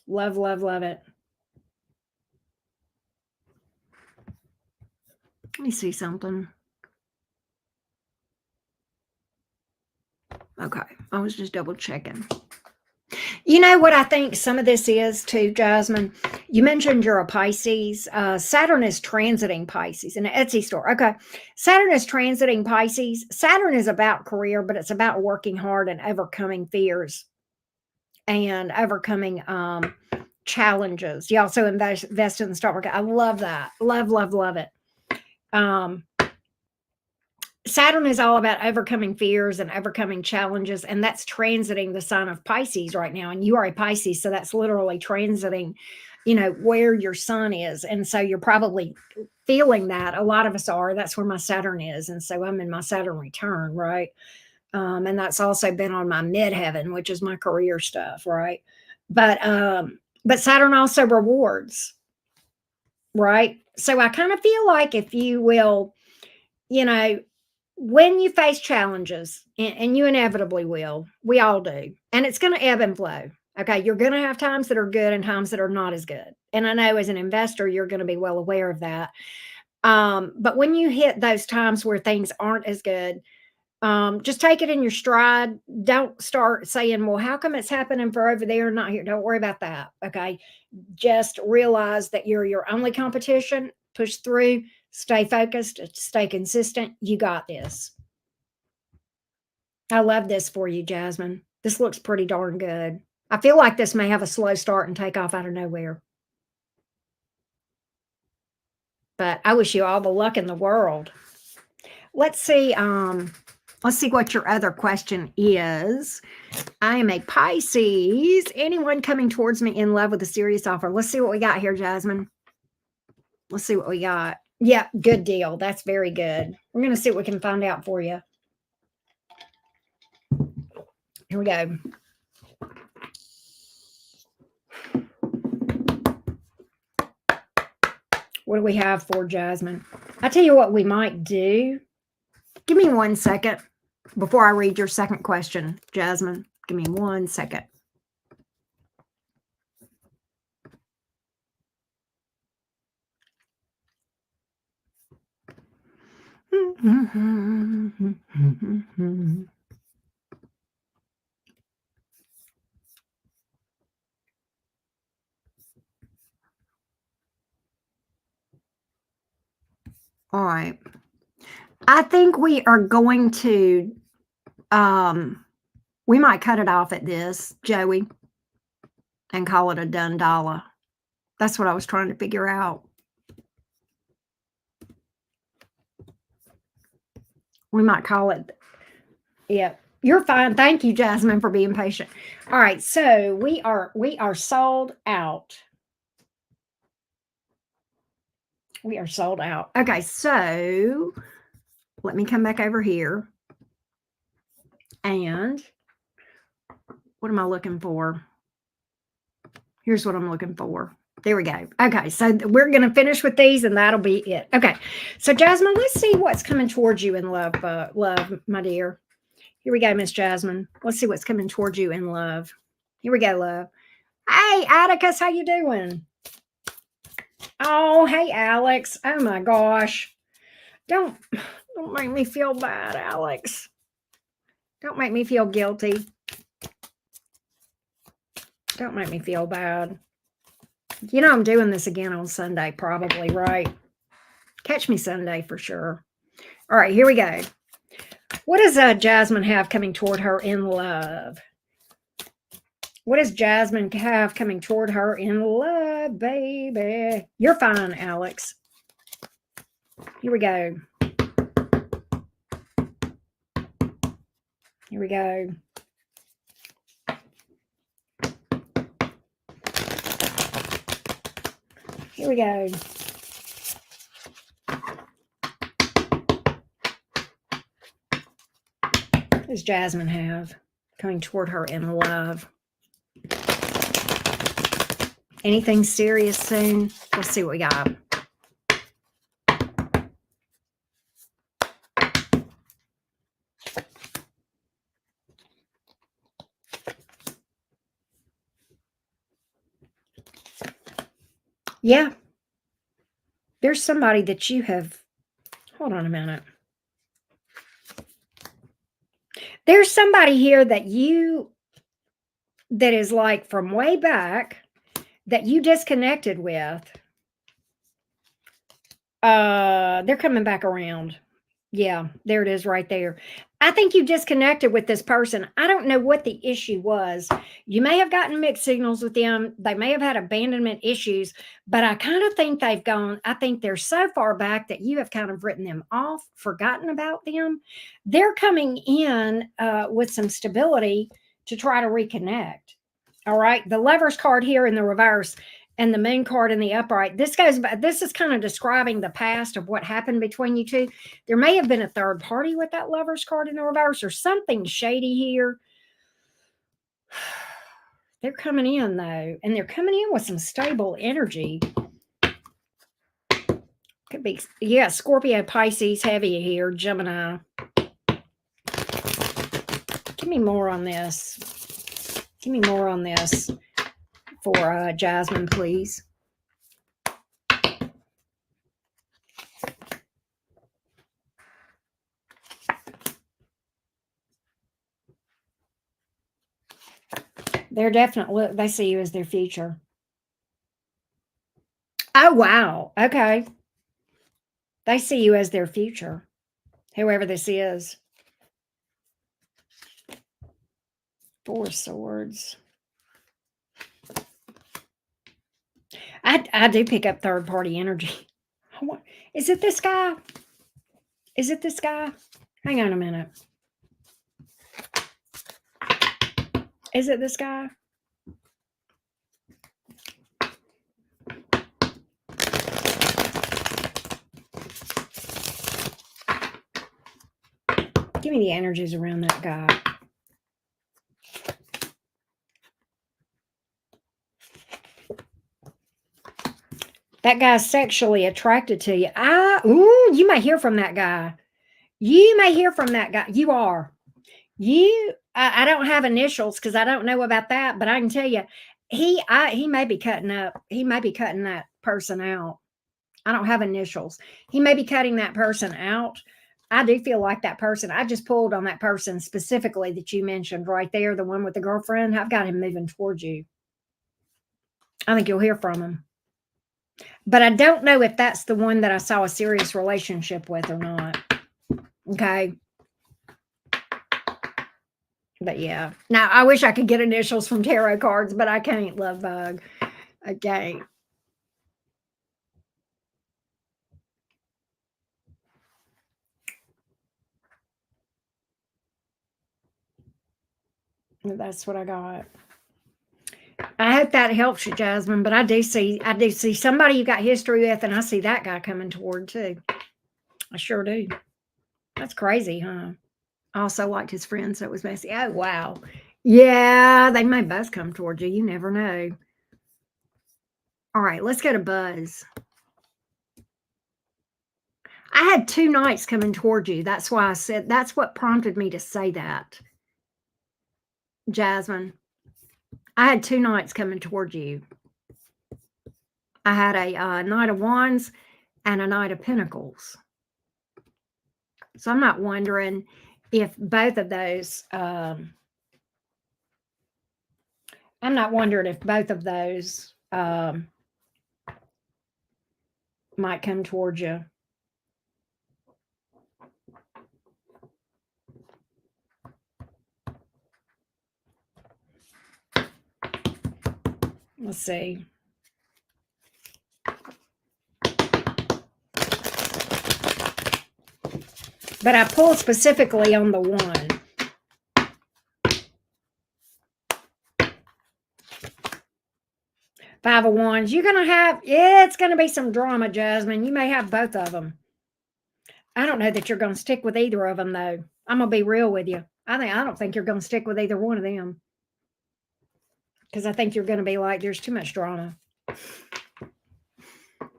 Love, love, love it. Let me see something. Okay, I was just double checking. You know what I think some of this is too, Jasmine? You mentioned you're a Pisces. Saturn is transiting Pisces in an Etsy store. Okay. Saturn is transiting Pisces. Saturn is about career, but it's about working hard and overcoming fears and overcoming challenges. You also invest in the stock market. I love that. Love, love, love it. Saturn is all about overcoming fears and overcoming challenges, and that's transiting the sign of Pisces right now. And you are a Pisces, so that's literally transiting, where your sun is. And so you're probably feeling that. A lot of us are. That's where my Saturn is. And so I'm in my Saturn return, right? And that's also been on my midheaven, which is my career stuff, right? But Saturn also rewards, right? So I kind of feel like if you will, you know, when you face challenges, and you inevitably will, we all do, and it's going to ebb and flow. Okay. You're going to have times that are good and times that are not as good. And I know as an investor, you're going to be well aware of that. But when you hit those times where things aren't as good, just take it in your stride. Don't start saying, well, how come it's happening for over there and not here? Don't worry about that. Okay. Just realize that you're your only competition. Push through, stay focused, stay consistent. You got this. I love this for you, Jasmine. This looks pretty darn good. I feel like this may have a slow start and take off out of nowhere. But I wish you all the luck in the world. Let's see what your other question is. I am a Pisces. Anyone coming towards me in love with a serious offer? Let's see what we got here, Jasmine. Let's see what we got. Yeah, good deal. That's very good. We're going to see what we can find out for you. Here we go. What do we have for Jasmine? I tell you what we might do. Give me 1 second before I read your second question, Jasmine. Give me 1 second. All right. I think we are going to, we might cut it off at this, Joey, and call it a done dollar. That's what I was trying to figure out. We might call it, yeah. You're fine. Thank you, Jasmine, for being patient. All right, so we are sold out. We are sold out. Okay, so let me come back over here. And what am I looking for? Here's what I'm looking for. There we go. Okay, so we're going to finish with these, and that'll be it. Okay, so Jasmine, let's see what's coming towards you in love, my dear. Here we go, Miss Jasmine. Let's see what's coming towards you in love. Here we go, love. Hey, Atticus, how you doing? Oh, hey, Alex. Oh, my gosh. Don't make me feel bad, Alex. Don't make me feel guilty. Don't make me feel bad. You know I'm doing this again on Sunday, probably, right? Catch me Sunday for sure. All right, here we go. What does Jasmine have coming toward her in love? What does Jasmine have coming toward her in love, baby? You're fine, Alex. Here we go. Here we go. Here we go. What does Jasmine have coming toward her in love? Anything serious soon? Let's see what we got. Yeah. There's somebody that you have. Hold on a minute. There's somebody here that is like from way back that you disconnected with. They're coming back around. Yeah, there it is right there. I think you disconnected with this person. I don't know what the issue was. You may have gotten mixed signals with them. They may have had abandonment issues, but I kind of think I think they're so far back that you have kind of written them off, forgotten about them. They're coming in with some stability to try to reconnect. All right. The Lover's card here in the reverse and the Moon card in the upright. This is kind of describing the past of what happened between you two. There may have been a third party with that Lover's card in the reverse or something shady here. They're coming in though, and they're coming in with some stable energy. Could be, yeah, Scorpio, Pisces, heavy here, Gemini. Give me more on this. Give me more on this for Jasmine, please. They're definitely, they see you as their future. Oh, wow. Okay. They see you as their future, whoever this is. Four Swords. I do pick up third party energy. Is it this guy? Is it this guy? Hang on a minute. Is it this guy? Give me the energies around that guy. That guy's sexually attracted to you. You may hear from that guy. You may hear from that guy. You are. I don't have initials because I don't know about that, but I can tell you, he may be cutting up. He may be cutting that person out. I don't have initials. He may be cutting that person out. I do feel like that person. I just pulled on that person specifically that you mentioned right there, the one with the girlfriend. I've got him moving towards you. I think you'll hear from him. But I don't know if that's the one that I saw a serious relationship with or not. Okay. But yeah. Now, I wish I could get initials from tarot cards, but I can't, love bug. I can't. That's what I got. I hope that helps you, Jasmine. But I do see somebody you got history with, and I see that guy coming toward too. I sure do. That's crazy, huh? I also liked his friend, so it was messy. Oh wow. Yeah, they may both come towards you. You never know. All right, let's go to Buzz. I had two knights coming toward you. That's why I said, that's what prompted me to say that. Jasmine, I had two knights coming toward you. I had a Knight of Wands and a Knight of Pentacles. So I'm not wondering if both of those, I'm not wondering if both of those might come towards you. Let's see. but I pulled specifically on the one. Five of Wands. You're going to have, yeah, it's going to be some drama, Jasmine. You may have both of them. I don't know that you're going to stick with either of them, though. I'm going to be real with you. I don't think you're going to stick with either one of them. Because I think you're going to be like, there's too much drama.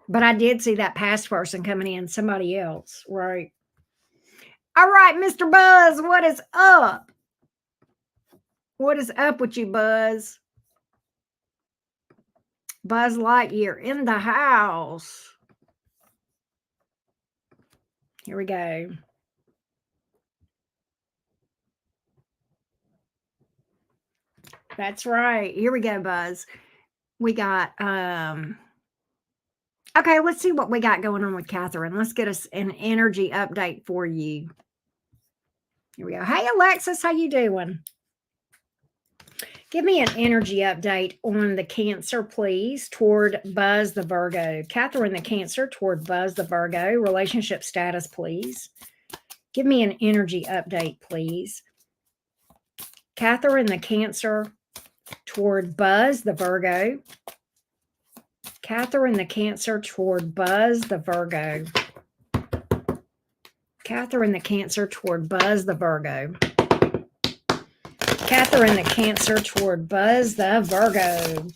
But I did see that past person coming in, somebody else, right? All right, Mr. Buzz, what is up? What is up with you, Buzz? Buzz Lightyear in the house. Here we go. That's right. Here we go, Buzz. We got okay, let's see what we got going on with Catherine. Let's get us an energy update for you. Here we go. Hey, Alexis, how you doing? Give me an energy update on the Cancer, please, toward Buzz the Virgo. Catherine the Cancer toward Buzz the Virgo. Relationship status, please. Give me an energy update, please. Catherine the Cancer toward Buzz the Virgo. Catherine the Cancer toward Buzz the Virgo. Catherine the Cancer toward Buzz the Virgo. Catherine the Cancer toward Buzz the Virgo.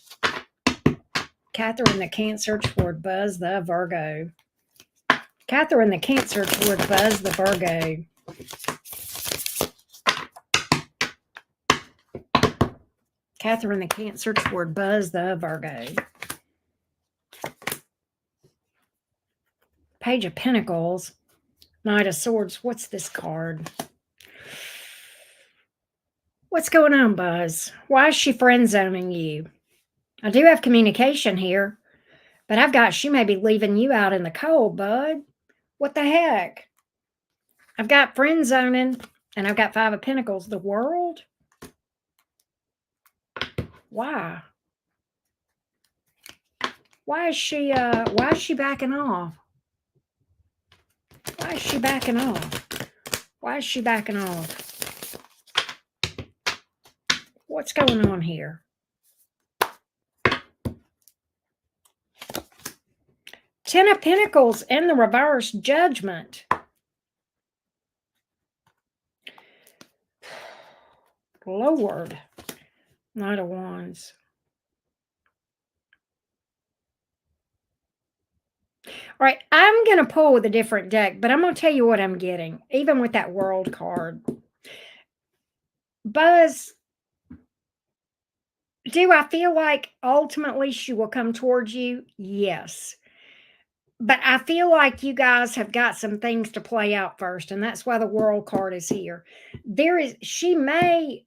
Catherine the Cancer toward Buzz the Virgo. Catherine the Cancer toward Buzz the Virgo. Catherine the Cancer toward Buzz the Virgo. Page of Pentacles. Knight of Swords. What's this card? What's going on, Buzz? Why is she friend zoning you? I do have communication here, but I've got she may be leaving you out in the cold, bud. What the heck? I've got friend zoning and I've got Five of Pentacles. The World? Why? Why is she backing off? Why is she backing off? Why is she backing off? What's going on here? Ten of Pentacles in the reverse, Judgment. Lord. Knight of Wands. All right, I'm going to pull with a different deck, but I'm going to tell you what I'm getting, even with that World card. Buzz, do I feel like ultimately she will come towards you? Yes. But I feel like you guys have got some things to play out first, and that's why the World card is here. She may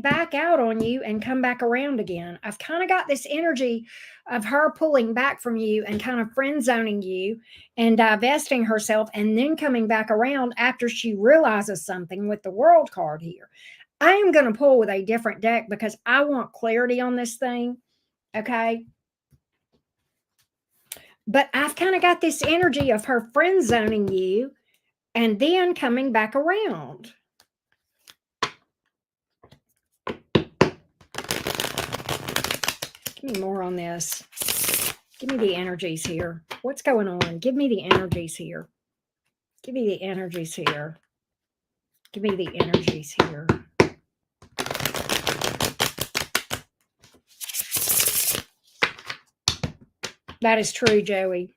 back out on you and come back around again. I've kind of got this energy of her pulling back from you and kind of friend zoning you and divesting herself and then coming back around after she realizes something with the World card here. I am going to pull with a different deck because I want clarity on this thing. Okay. But I've kind of got this energy of her friend zoning you and then coming back around. Give me more on this. Give me the energies here. What's going on? Give me the energies here. Give me the energies here. Give me the energies here. That is true, Joey.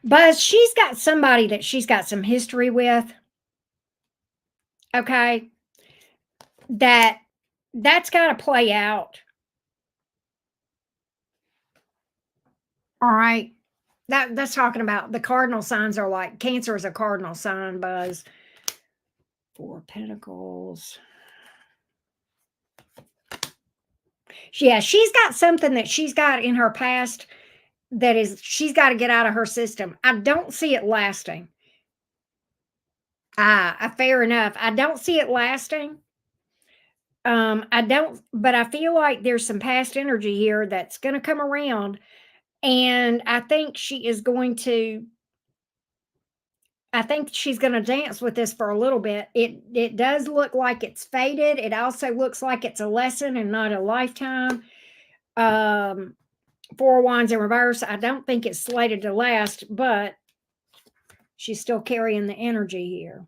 Buzz, she's got somebody that she's got some history with. Okay. That's got to play out. All right. That's talking about the cardinal signs are like Cancer is a cardinal sign, Buzz. Four of Pentacles. Yeah, she's got something that she's got in her past that is she's got to get out of her system. I don't see it lasting. Fair enough. I don't see it lasting. I don't, but I feel like there's some past energy here that's going to come around, and I think she's going to dance with this for a little bit. It does look like it's faded. It also looks like it's a lesson and not a lifetime. Um, Four of Wands in reverse. I don't think it's slated to last, but she's still carrying the energy here.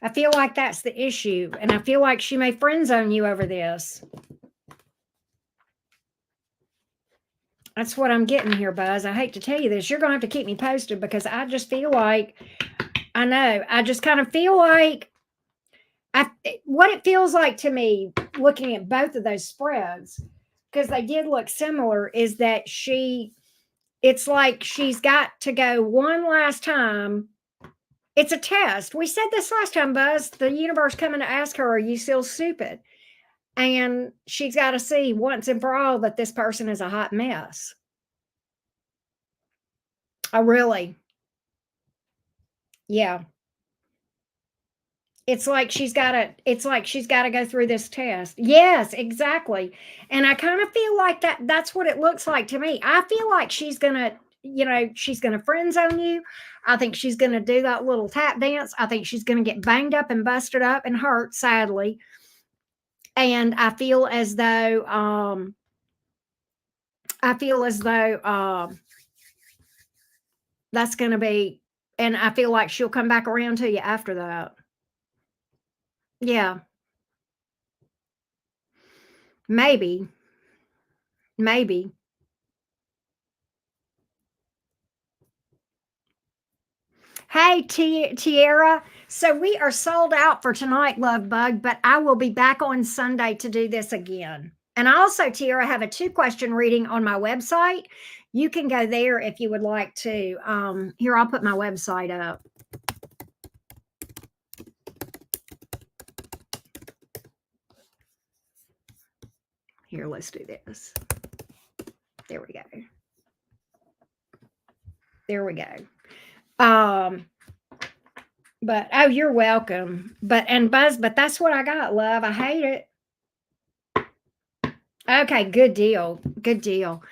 I feel like that's the issue, and I feel like she may friend zone you over this. That's what I'm getting here, Buzz. I hate to tell you this. You're going to have to keep me posted, because I just feel like, I know, I just kind of feel like, what it feels like to me, looking at both of those spreads, because they did look similar, is that it's like she's got to go one last time. It's a test. We said this last time, Buzz. The universe coming to ask her, are you still stupid? And she's got to see once and for all that this person is a hot mess. Oh, really? Yeah. It's like she's got to go through this test. Yes, exactly. And I kind of feel like that's what it looks like to me. I feel like she's gonna friend zone you. I think she's gonna do that little tap dance. I think she's gonna get banged up and busted up and hurt, sadly. And I feel as though that's gonna be, and I feel like she'll come back around to you after that. Yeah, maybe, maybe. Hey, Tiara. So we are sold out for tonight, Love Bug, but I will be back on Sunday to do this again. And I also, Tiara, have a 2-question reading on my website. You can go there if you would like to. Here, I'll put my website up. Here, let's do this. There we go. There we go. But oh, you're welcome. But that's what I got, love. I hate it. Okay, good deal. Good deal.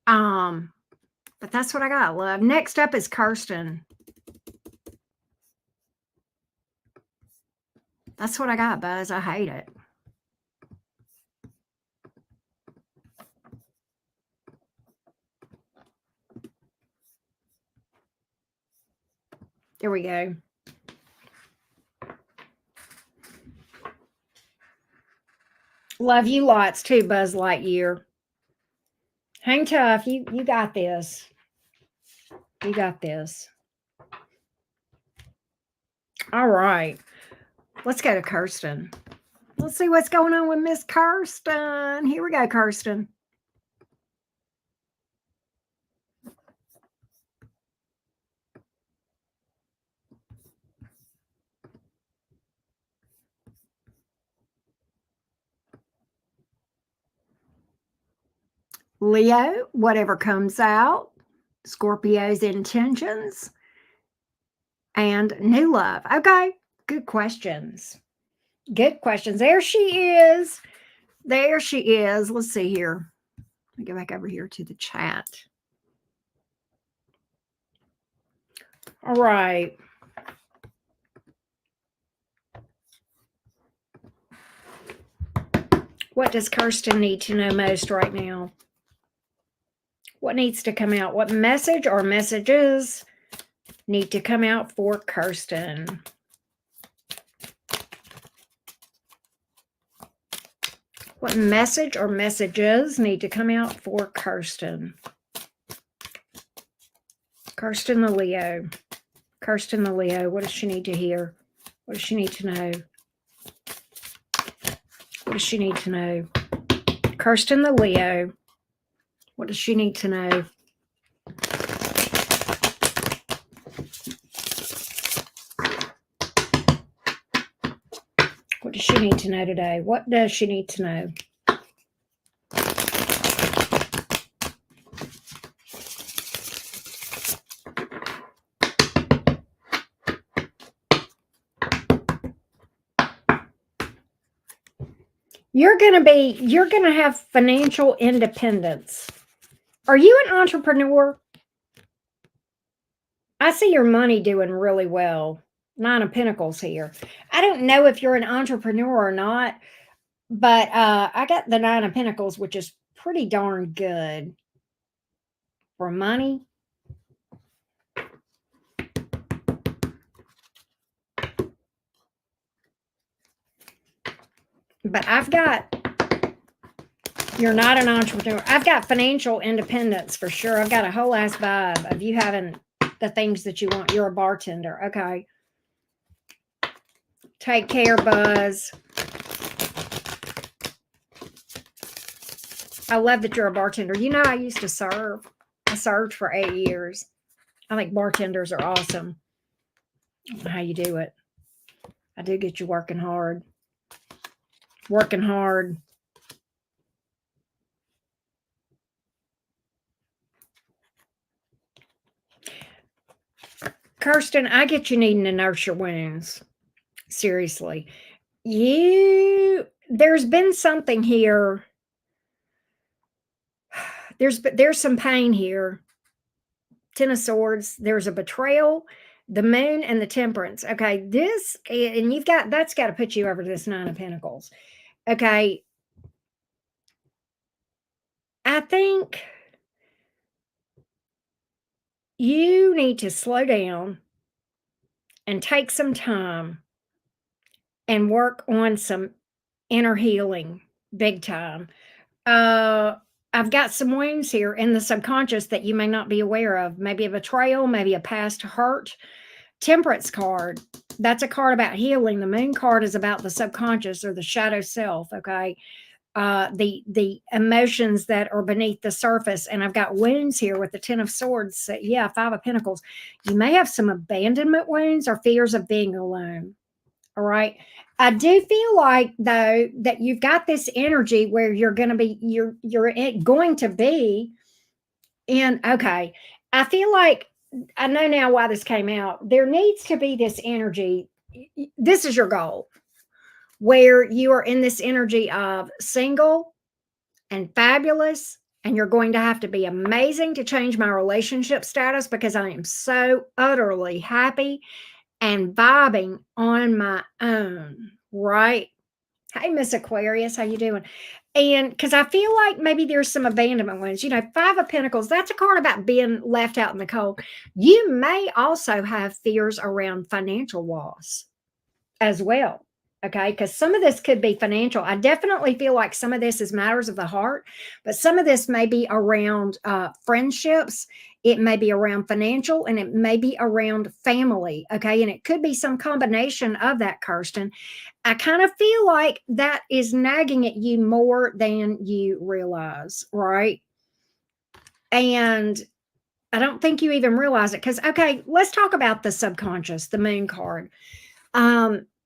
But that's what I got, love. Next up is Kirsten. That's what I got, Buzz. I hate it. There we go. Love you lots too, Buzz Lightyear. Hang tough. You got this. You got this. All right. Let's go to Kirsten. Let's see what's going on with Miss Kirsten. Here we go, Kirsten. Leo, whatever comes out. Scorpio's intentions. And new love. Okay. Good questions. Good questions. There she is. There she is. Let's see here. Let me go back over here to the chat. All right. What does Kirsten need to know most right now? What needs to come out? What message or messages need to come out for Kirsten? What message or messages need to come out for Kirsten? Kirsten the Leo. Kirsten the Leo. What does she need to hear? What does she need to know? What does she need to know? Kirsten the Leo. What does she need to know? What does she need to know today? What does she need to know? You're going to have financial independence. Are you an entrepreneur? I see your money doing really well. Nine of Pentacles here. I don't know if you're an entrepreneur or not, but I got the Nine of Pentacles, which is pretty darn good for money. But you're not an entrepreneur. I've got financial independence for sure. I've got a whole ass vibe of you having the things that you want. You're a bartender. Okay. Take care, Buzz. I love that you're a bartender. You know, I used to serve. I served for 8 years. I think bartenders are awesome. I don't know how you do it. I do get you working hard. Working hard. Kirsten, I get you needing to nurse your wounds. Seriously. There's been something here. There's some pain here. Ten of Swords. There's a betrayal, the Moon, and the Temperance. Okay, that's got to put you over to this Nine of Pentacles. Okay, I think you need to slow down and take some time and work on some inner healing, big time. I've got some wounds here in the subconscious that you may not be aware of. Maybe a betrayal, maybe a past hurt. Temperance card. That's a card about healing. The Moon card is about the subconscious or the shadow self. Okay. The emotions that are beneath the surface. And I've got wounds here with the Ten of Swords. So yeah, Five of Pentacles. You may have some abandonment wounds or fears of being alone. All right. I do feel like though that you've got this energy where you're going to be going to be in. Okay. I feel like I know now why this came out. There needs to be this energy. This is your goal where you are in this energy of single and fabulous, and you're going to have to be amazing to change my relationship status because I am so utterly happy and vibing on my own, right? Hey, Miss Aquarius, how you doing? And because I feel like maybe there's some abandonment ones. Five of Pentacles, that's a card about being left out in the cold. You may also have fears around financial loss as well. Okay, because some of this could be financial. I definitely feel like some of this is matters of the heart, but some of this may be around friendships. It may be around financial, and it may be around family. Okay, and it could be some combination of that, Kirsten. I kind of feel like that is nagging at you more than you realize, right? And I don't think you even realize it because, okay, let's talk about the subconscious, the Moon card.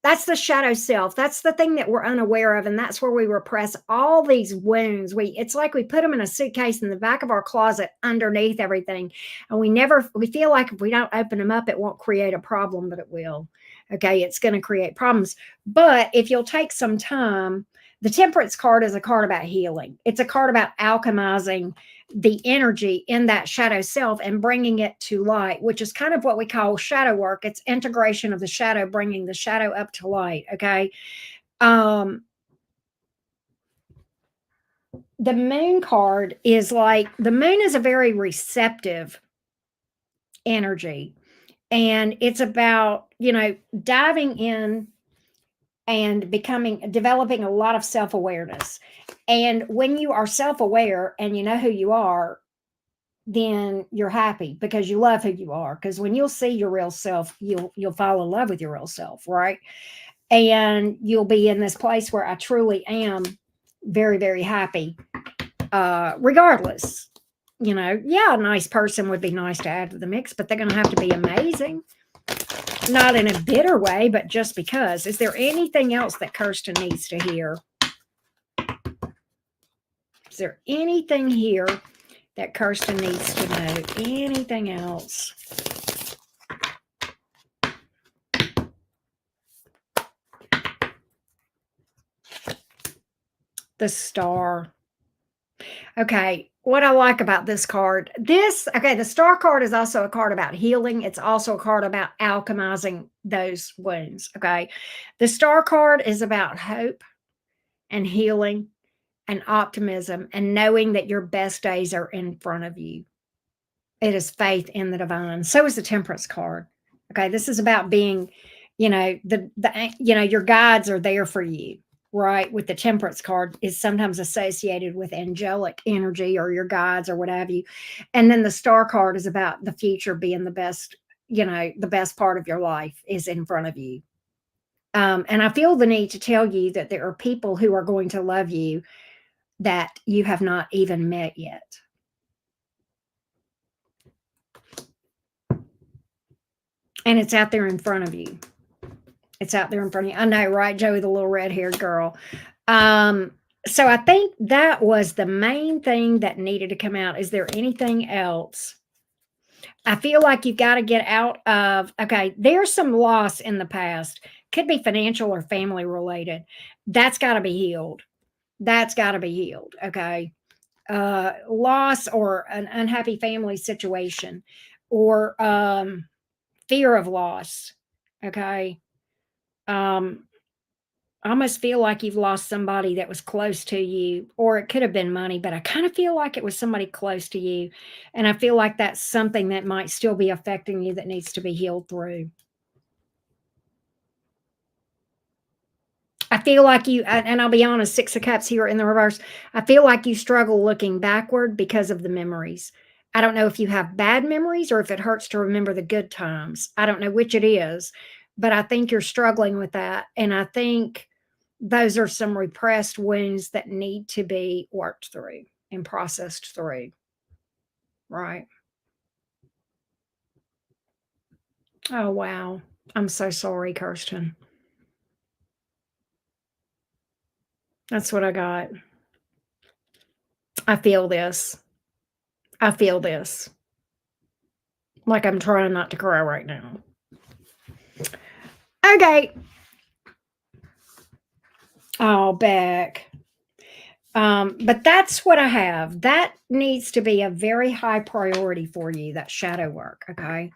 That's the shadow self. That's the thing that we're unaware of, and that's where we repress all these wounds. It's like we put them in a suitcase in the back of our closet underneath everything, and we feel like if we don't open them up, it won't create a problem, but it will. Okay, it's going to create problems. But if you'll take some time, the Temperance card is a card about healing. It's a card about alchemizing the energy in that shadow self and bringing it to light, which is kind of what we call shadow work. It's integration of the shadow, bringing the shadow up to light. Okay. The Moon card is like the Moon is a very receptive energy, and it's about, diving in and developing a lot of self-awareness. And when you are self-aware and you know who you are, then you're happy because you love who you are. Because when you'll see your real self, you'll fall in love with your real self, right? And you'll be in this place where I truly am very, very happy, regardless. Yeah, a nice person would be nice to add to the mix, but they're going to have to be amazing. Not in a bitter way, but just because. Is there anything else that Kirsten needs to hear? Is there anything here that Kirsten needs to know? Anything else? The Star. Okay, what I like about this card, okay, the Star card is also a card about healing. It's also a card about alchemizing those wounds, okay? The Star card is about hope and healing and optimism and knowing that your best days are in front of you. It is faith in the divine. So is the Temperance card. Okay, this is about being, your guides are there for you, right? With the Temperance card is sometimes associated with angelic energy or your guides or what have you. And then the Star card is about the future being the best, the best part of your life is in front of you. And I feel the need to tell you that there are people who are going to love you that you have not even met yet. And it's out there in front of you. It's out there in front of you. I know, right, Joey, the little red-haired girl. So I think that was the main thing that needed to come out. Is there anything else? I feel like you've got to get out of, okay, there's some loss in the past. Could be financial or family related. That's got to be healed. That's got to be healed, okay? Loss or an unhappy family situation or fear of loss, okay? Um, I almost feel like you've lost somebody that was close to you, or it could have been money, but I kind of feel like it was somebody close to you. And I feel like that's something that might still be affecting you that needs to be healed through. I feel like and I'll be honest, Six of Cups here in the reverse. I feel like you struggle looking backward because of the memories. I don't know if you have bad memories or if it hurts to remember the good times. I don't know which it is, but I think you're struggling with that. And I think those are some repressed wounds that need to be worked through and processed through. Right. Oh, wow. I'm so sorry, Kirsten. That's what I got. I feel this. I feel this. Like I'm trying not to cry right now. Okay. Oh, Beck. But that's what I have. That needs to be a very high priority for you, that shadow work. Okay.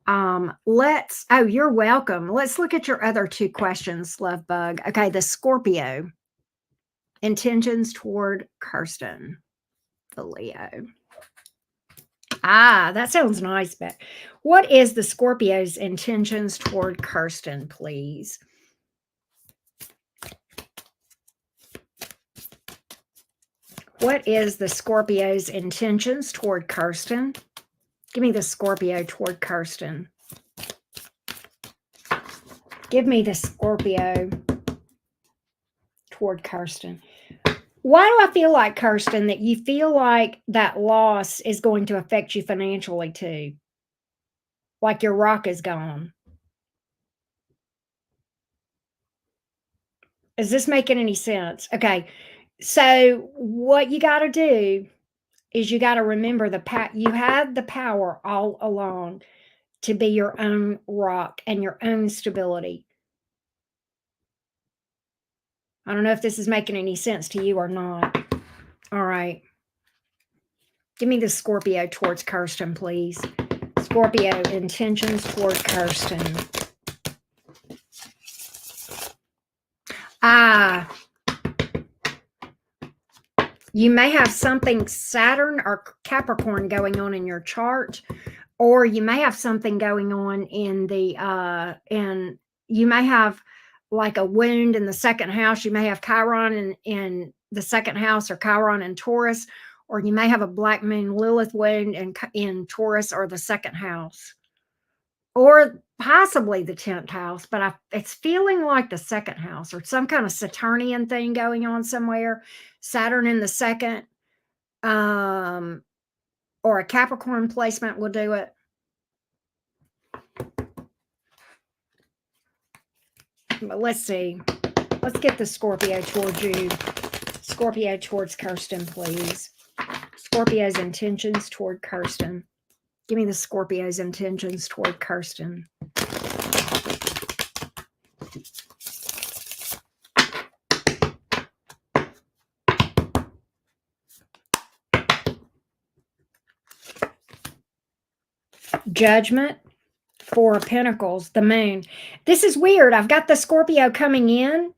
You're welcome. Let's look at your other two questions, love bug. Okay, the Scorpio. Intentions toward Kirsten, the Leo. That sounds nice, Beck. What is the Scorpio's intentions toward Kirsten, please? What is the Scorpio's intentions toward Kirsten? Give me the Scorpio toward Kirsten. Give me the Scorpio toward Kirsten. Why do I feel like, Kirsten, that you feel like that loss is going to affect you financially too? Like your rock is gone. Is this making any sense? Okay. So what you got to do is you got to remember you had the power all along to be your own rock and your own stability. I don't know if this is making any sense to you or not. All right. Give me the Scorpio towards Kirsten, please. Scorpio intentions toward Kirsten. You may have something Saturn or Capricorn going on in your chart, or you may have something going on you may have like a wound in the second house. You may have Chiron in the second house or Chiron in Taurus, or you may have a Black Moon Lilith wound in Taurus or the second house, or possibly the 10th house, but it's feeling like the second house or some kind of Saturnian thing going on somewhere. Saturn in the second, or a Capricorn placement will do it. But let's see. Let's get the Scorpio towards you. Scorpio towards Kirsten, please. Scorpio's intentions toward Kirsten. Give me the Scorpio's intentions toward Kirsten. Judgment, Four of Pentacles, the Moon. This is weird. I've got the Scorpio coming in,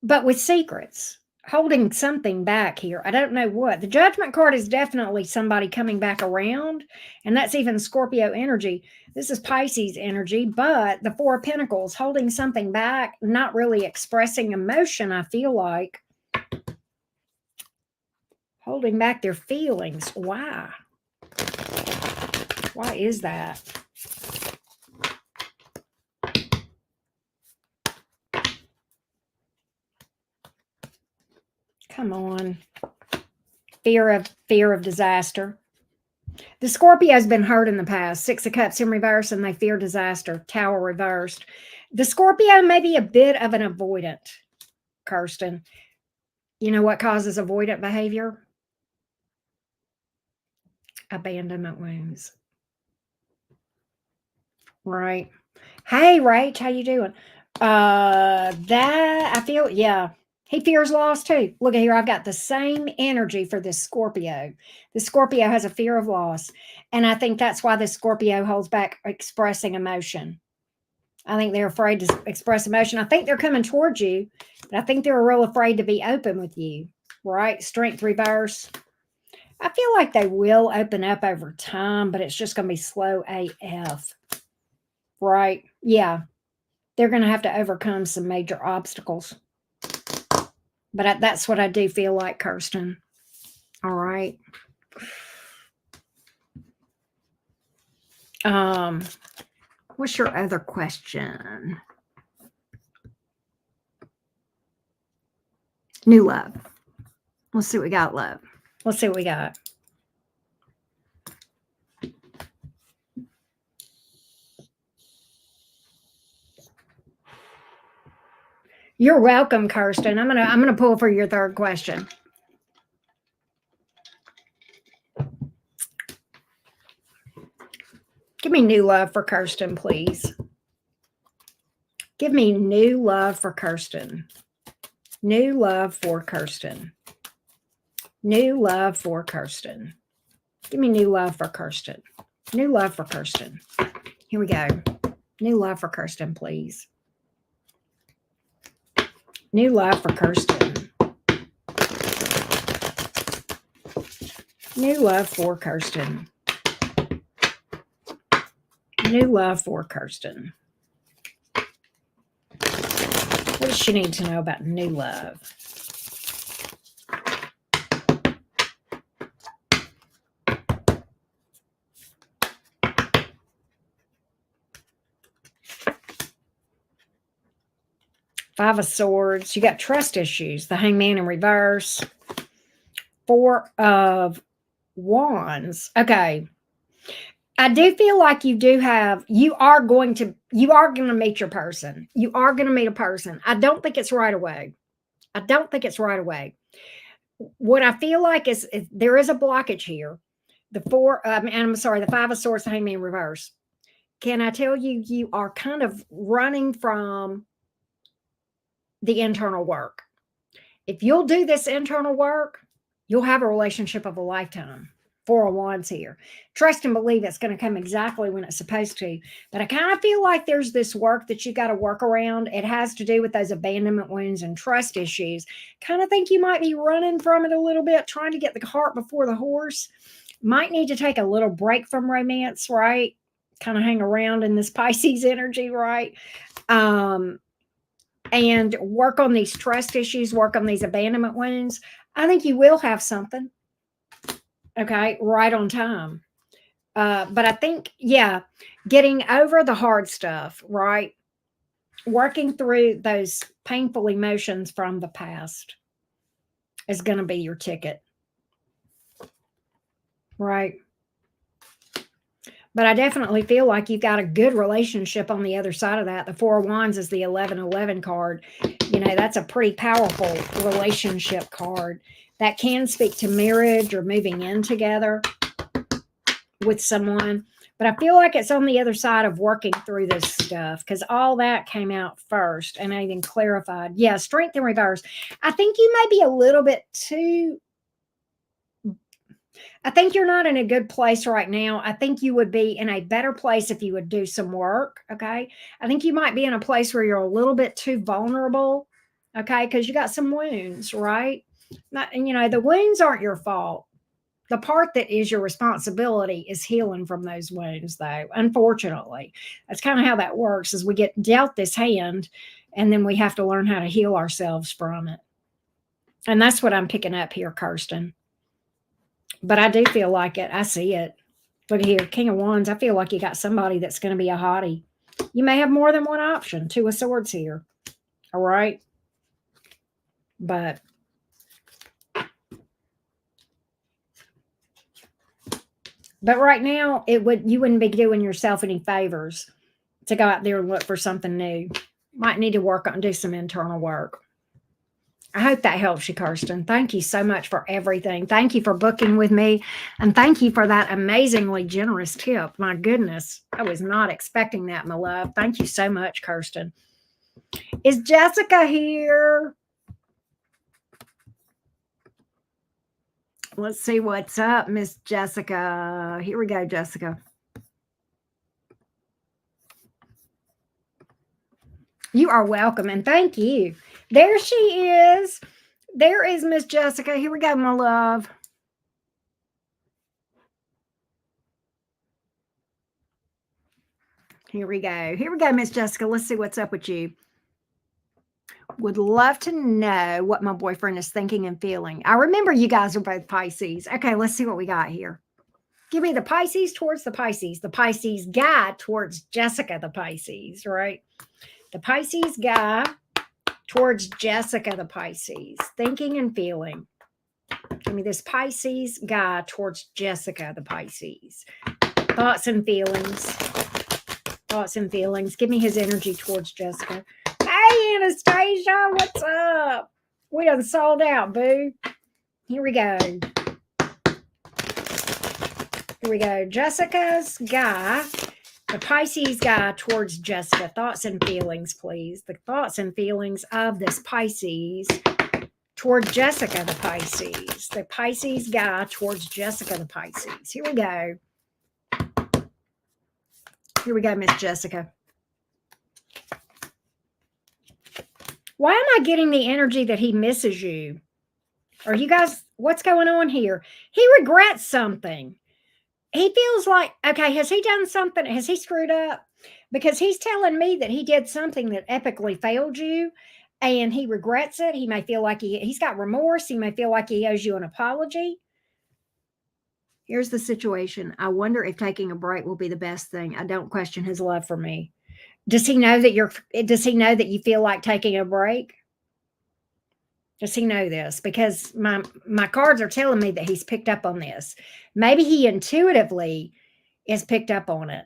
but with secrets, holding something back here. I don't know what. The Judgment card is definitely somebody coming back around, and that's even Scorpio energy. This is Pisces energy, but the Four of Pentacles, holding something back, not really expressing emotion, I feel like. Holding back their feelings. Why? Why is that? Come on. Fear of disaster. The Scorpio's been hurt in the past. Six of Cups in reverse, and they fear disaster. Tower reversed. The Scorpio may be a bit of an avoidant, Kirsten. You know what causes avoidant behavior? Abandonment wounds. Right. Hey, Rach, how you doing? That I feel, yeah. He fears loss too. Look at here, I've got the same energy for this Scorpio. The Scorpio has a fear of loss, and I think that's why the Scorpio holds back expressing emotion. I think they're afraid to express emotion. I think they're coming towards you, but I think they're real afraid to be open with you, right? Strength reverse. I feel like they will open up over time, but it's just going to be slow AF, right? Yeah. They're going to have to overcome some major obstacles. But that's what I do feel like, Kirsten. All right. What's your other question? New love. Let's see what we got, love. Let's see what we got. You're welcome, Kirsten. I'm gonna pull for your third question. Give me new love for Kirsten, please. Give me new love for Kirsten. New love for Kirsten. New love for Kirsten. Give me new love for Kirsten. New love for Kirsten. Here we go. New love for Kirsten, please. New love for Kirsten. New love for Kirsten. New love for Kirsten. What does she need to know about new love? Five of Swords. You got trust issues. The Hangman in reverse. Four of Wands. Okay. I do feel like you are going to meet your person. You are going to meet a person. I don't think it's right away. What I feel like is there is a blockage here. The Five of Swords, the Hangman in reverse. Can I tell you, you are kind of running from the internal work. If you'll do this internal work, you'll have a relationship of a lifetime. Four of Wands here. Trust and believe it's going to come exactly when it's supposed to. But I kind of feel like there's this work that you got to work around. It has to do with those abandonment wounds and trust issues. Kind of think you might be running from it a little bit, trying to get the cart before the horse. Might need to take a little break from romance, right? Kind of hang around in this Pisces energy, right? And work on these trust issues, work on these abandonment wounds. I think you will have something. Okay, right on time. But I think, yeah, getting over the hard stuff, right? Working through those painful emotions from the past is going to be your ticket. Right. But I definitely feel like you've got a good relationship on the other side of that. The Four of Wands is the 1111 card. You know, that's a pretty powerful relationship card that can speak to marriage or moving in together with someone. But I feel like it's on the other side of working through this stuff because all that came out first and I even clarified. Yeah, strength in reverse. I think you may be a little bit too I think you're not in a good place right now. I think you would be in a better place if you would do some work. Okay. I think you might be in a place where you're a little bit too vulnerable. Okay. Because you got some wounds, right? Not, and the wounds aren't your fault. The part that is your responsibility is healing from those wounds, though. Unfortunately, that's kind of how that works. Is we get dealt this hand, and then we have to learn how to heal ourselves from it. And that's what I'm picking up here, Kirsten. But I do feel like it. I see it. Look here, King of Wands. I feel like you got somebody that's going to be a hottie. You may have more than one option. Two of Swords here. All right. But right now, you wouldn't be doing yourself any favors to go out there and look for something new. Might need to work on do some internal work. I hope that helps you, Kirsten. Thank you so much for everything. Thank you for booking with me. And thank you for that amazingly generous tip. My goodness, I was not expecting that, my love. Thank you so much, Kirsten. Is Jessica here? Let's see what's up, Miss Jessica. Here we go, Jessica. You are welcome, and thank you. There she is. There is Miss Jessica. Here we go, my love. Here we go. Here we go, Miss Jessica. Let's see what's up with you. Would love to know what my boyfriend is thinking and feeling. I remember you guys are both Pisces. Okay, let's see what we got here. Give me the Pisces towards the Pisces guy towards Jessica, the Pisces, right? The Pisces guy towards Jessica, the Pisces, thinking and feeling. Give me this Pisces guy towards Jessica, the Pisces. Thoughts and feelings. Thoughts and feelings. Give me his energy towards Jessica. Hey, Anastasia, what's up? We done sold out, boo. Here we go. Here we go. Jessica's guy, the Pisces guy towards Jessica. Thoughts and feelings, please. The thoughts and feelings of this Pisces toward Jessica, the Pisces. The Pisces guy towards Jessica, the Pisces. Here we go. Here we go, Miss Jessica. Why am I getting the energy that he misses you? Are you guys, what's going on here? He regrets something. He feels like, okay, has he done something? Has he screwed up? Because he's telling me that he did something that epically failed you and he regrets it. He may feel like he's got remorse. He may feel like he owes you an apology. Here's the situation. I wonder if taking a break will be the best thing. I don't question his love for me. Does he know that you feel like taking a break? Does he know this? Because my cards are telling me that he's picked up on this. Maybe he intuitively is picked up on it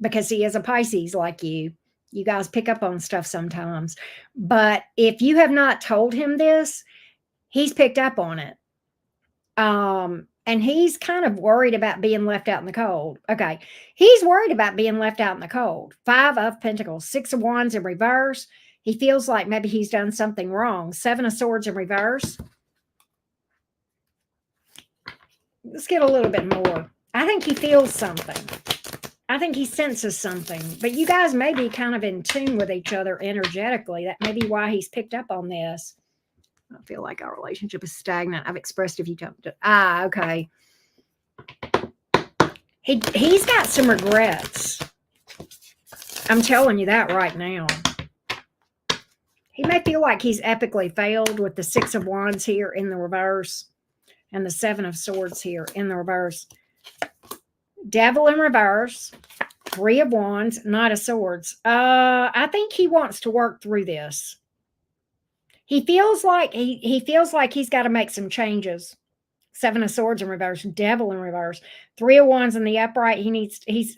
because he is a Pisces like you. You guys pick up on stuff sometimes. But if you have not told him this, he's picked up on it. And he's kind of worried about being left out in the cold. Okay. He's worried about being left out in the cold. 5 of Pentacles, 6 of Wands in reverse. He feels like maybe he's done something wrong. 7 of Swords in reverse. Let's get a little bit more. I think he feels something. I think he senses something. But you guys may be kind of in tune with each other energetically. That may be why he's picked up on this. I feel like our relationship is stagnant. I've expressed if you don't. Okay. He's got some regrets. I'm telling you that right now. He may feel like he's epically failed with the 6 of Wands here in the reverse and the 7 of Swords here in the reverse. Devil in reverse, 3 of Wands, Knight of Swords. I think he wants to work through this. He feels like he's got to make some changes. 7 of Swords in reverse, Devil in reverse, 3 of Wands in the upright.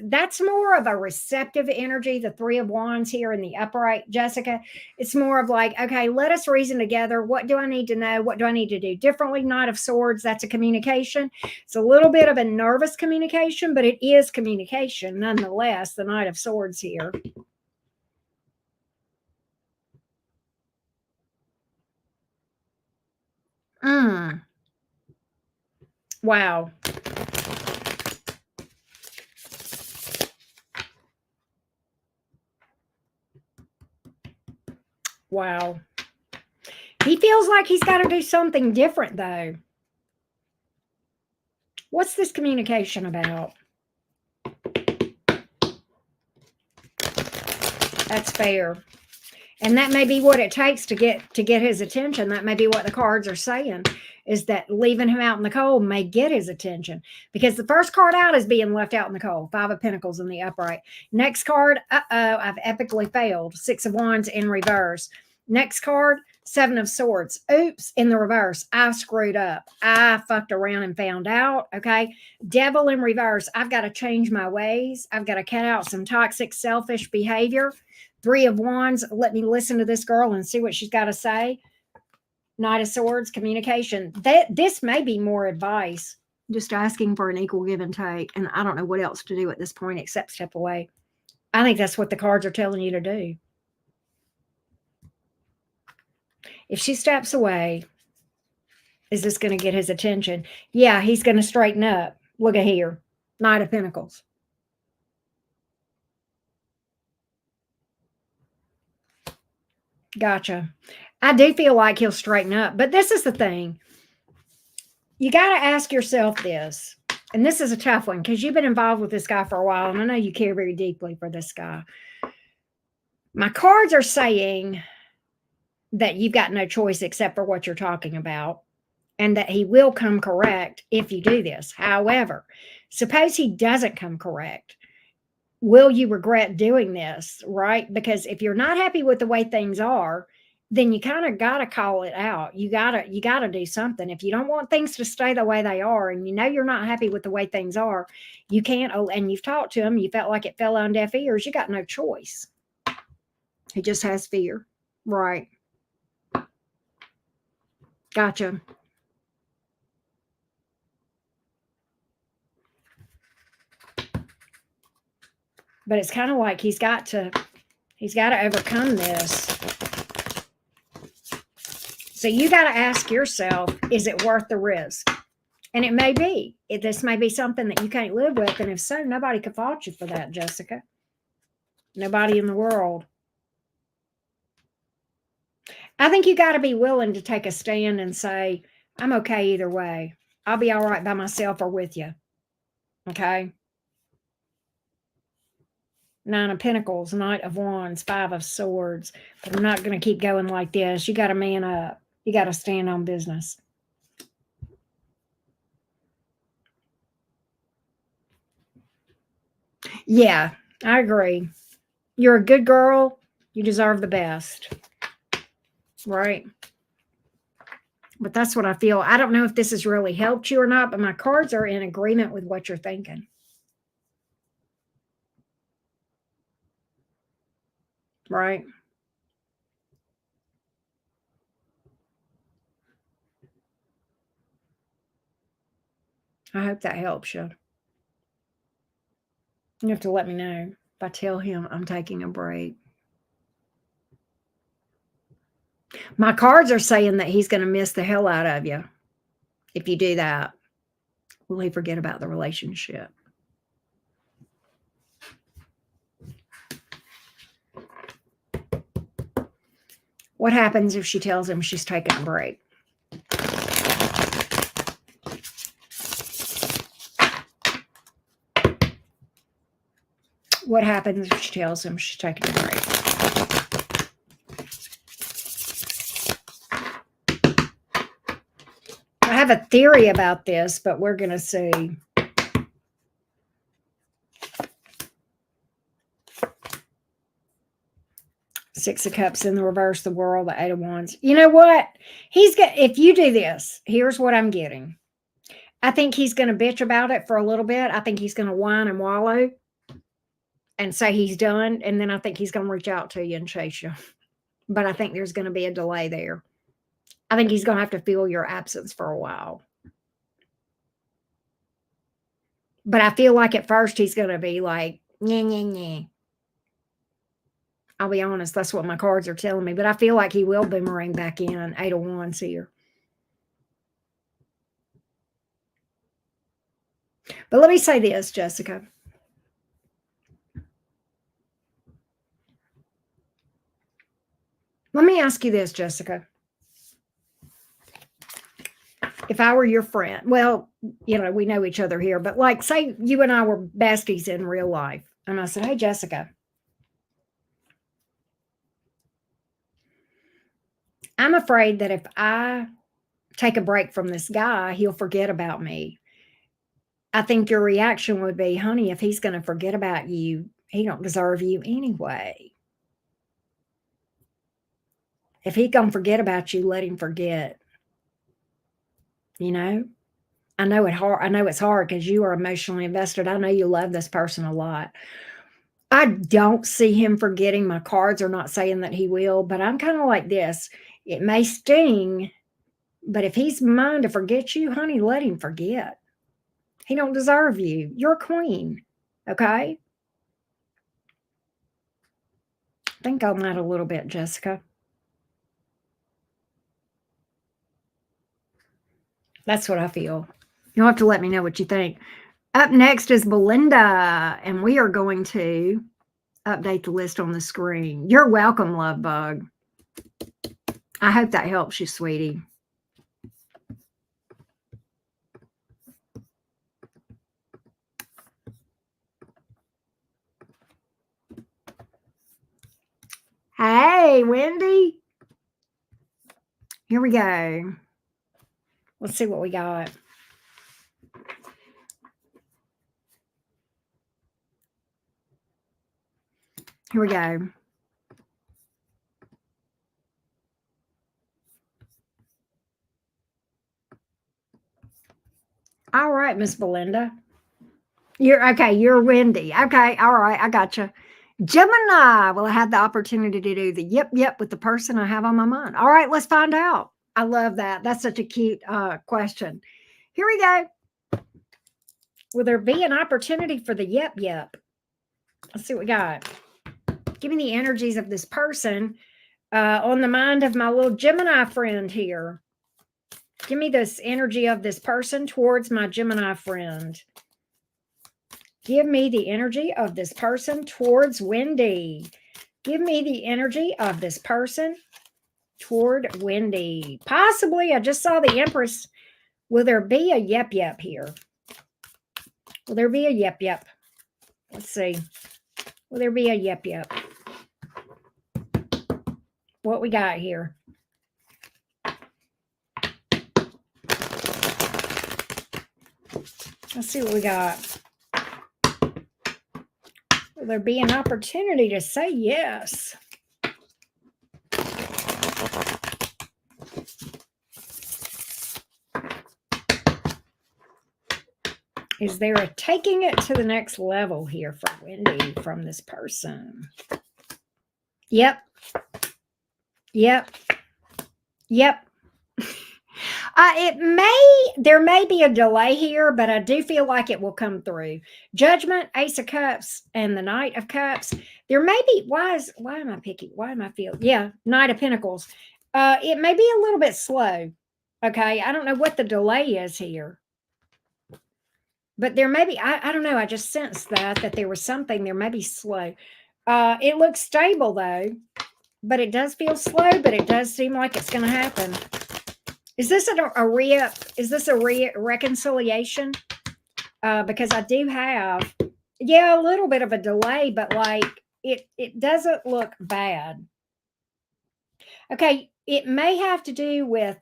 That's more of a receptive energy. The 3 of Wands here in the upright, Jessica. It's more of like, okay, let us reason together. What do I need to know? What do I need to do differently? Knight of Swords, that's a communication. It's a little bit of a nervous communication, but it is communication nonetheless. The Knight of Swords here. Wow. Wow. He feels like he's got to do something different, though. What's this communication about? That's fair. And that may be what it takes to get his attention. That may be what the cards are saying, is that leaving him out in the cold may get his attention. Because the first card out is being left out in the cold. 5 of Pentacles in the upright. Next card, I've epically failed. 6 of Wands in reverse. Next card, 7 of Swords. Oops, in the reverse. I screwed up. I fucked around and found out. Okay. Devil in reverse. I've got to change my ways. I've got to cut out some toxic, selfish behavior. 3 of Wands. Let me listen to this girl and see what she's got to say. Knight of Swords, communication. This may be more advice. Just asking for an equal give and take. And I don't know what else to do at this point except step away. I think that's what the cards are telling you to do. If she steps away, is this going to get his attention? Yeah, he's going to straighten up. Look at here. Knight of Pentacles. Gotcha. I do feel like he'll straighten up. But this is the thing. You got to ask yourself this. And this is a tough one because you've been involved with this guy for a while. And I know you care very deeply for this guy. My cards are saying that you've got no choice except for what you're talking about. And that he will come correct if you do this. However, suppose he doesn't come correct. Will you regret doing this, right? Because if you're not happy with the way things are, then you kind of got to call it out. You got to do something. If you don't want things to stay the way they are and you know you're not happy with the way things are, you can't, and you've talked to him, you felt like it fell on deaf ears, you got no choice. He just has fear. Right. Gotcha. But it's kind of like he's got to overcome this. So you got to ask yourself, is it worth the risk? And it may be. This may be something that you can't live with. And if so, nobody could fault you for that, Jessica. Nobody in the world. I think you got to be willing to take a stand and say, I'm okay either way. I'll be all right by myself or with you. Okay? 9 of Pentacles, Knight of Wands, 5 of Swords. But I'm not going to keep going like this. You got to man up. You got to stand on business. Yeah, I agree. You're a good girl. You deserve the best. Right? But that's what I feel. I don't know if this has really helped you or not, but my cards are in agreement with what you're thinking. Right? I hope that helps you. You have to let me know if I tell him I'm taking a break. My cards are saying that he's going to miss the hell out of you if you do that. Will he forget about the relationship? What happens if she tells him she's taking a break? What happens if she tells him she's taking a break? I have a theory about this, but we're going to see. Six of Cups in the reverse, the World, the 8 of Wands. You know what? If you do this, here's what I'm getting. I think he's going to bitch about it for a little bit. I think he's going to whine and wallow and say he's done. And then I think he's going to reach out to you and chase you. But I think there's going to be a delay there. I think he's going to have to feel your absence for a while. But I feel like at first he's going to be like, nyeh, nyeh, nyeh. I'll be honest, that's what my cards are telling me. But I feel like he will boomerang back in. 8 of Wands here. But let me say this, Jessica. Let me ask you this, Jessica. If I were your friend, well, we know each other here, but like, say you and I were besties in real life, and I said, "Hey, Jessica, I'm afraid that if I take a break from this guy, he'll forget about me." I think your reaction would be, "Honey, if he's going to forget about you, he don't deserve you anyway. If he going to forget about you, let him forget." You know, I know it hard. I know it's hard because you are emotionally invested. I know you love this person a lot. I don't see him forgetting. My cards are not saying that he will, but I'm kind of like this. It may sting, but if he's mine to forget you, honey, let him forget. He don't deserve you. You're a queen. Okay? Think on that a little bit, Jessica. That's what I feel. You'll have to let me know what you think. Up next is Belinda, and we are going to update the list on the screen. You're welcome, love bug. I hope that helps you, sweetie. Hey, Wendy. Here we go. Let's see what we got. Here we go. All right, Miss Belinda. You're okay. You're Wendy. Okay. All right. I got you. Gemini. Well, I had the opportunity to do the yep with the person I have on my mind. All right. Let's find out. I love that. That's such a cute question. Here we go. Will there be an opportunity for the yep? Let's see what we got. Give me the energies of this person on the mind of my little Gemini friend here. Give me this energy of this person towards my Gemini friend. Give me the energy of this person towards Wendy. Give me the energy of this person toward Wendy. Possibly, I just saw the Empress. Will there be a yep here? Will there be a yep? Let's see. Will there be a yep? What we got here? Let's see what we got. Will there be an opportunity to say yes? Is there a taking it to the next level here for Wendy from this person? Yep. There may be a delay here, but I do feel like it will come through. Judgment, Ace of Cups, and the Knight of Cups. There may be, why am I picky? Why am I feeling? Yeah, Knight of Pentacles. It may be a little bit slow. Okay, I don't know what the delay is here. But there may be, I don't know, I just sensed that there was something, there may be slow. It looks stable though, but it does feel slow, but it does seem like it's going to happen. Is this a reconciliation? Because I do have, a little bit of a delay, but like it doesn't look bad. Okay, it may have to do with,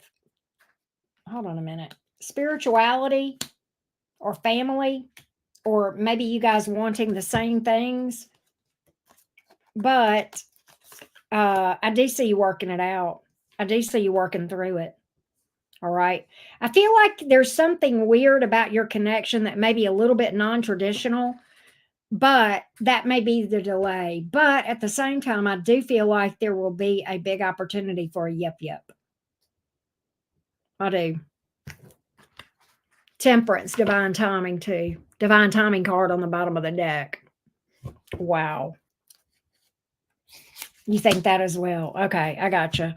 hold on a minute, spirituality or family, or maybe you guys wanting the same things. But I do see you working it out. I do see you working through it. All right. I feel like there's something weird about your connection that may be a little bit non-traditional, but that may be the delay. But at the same time, I do feel like there will be a big opportunity for a yep. I do. Temperance, divine timing too. Divine timing card on the bottom of the deck. Wow. You think that as well? Okay, I gotcha.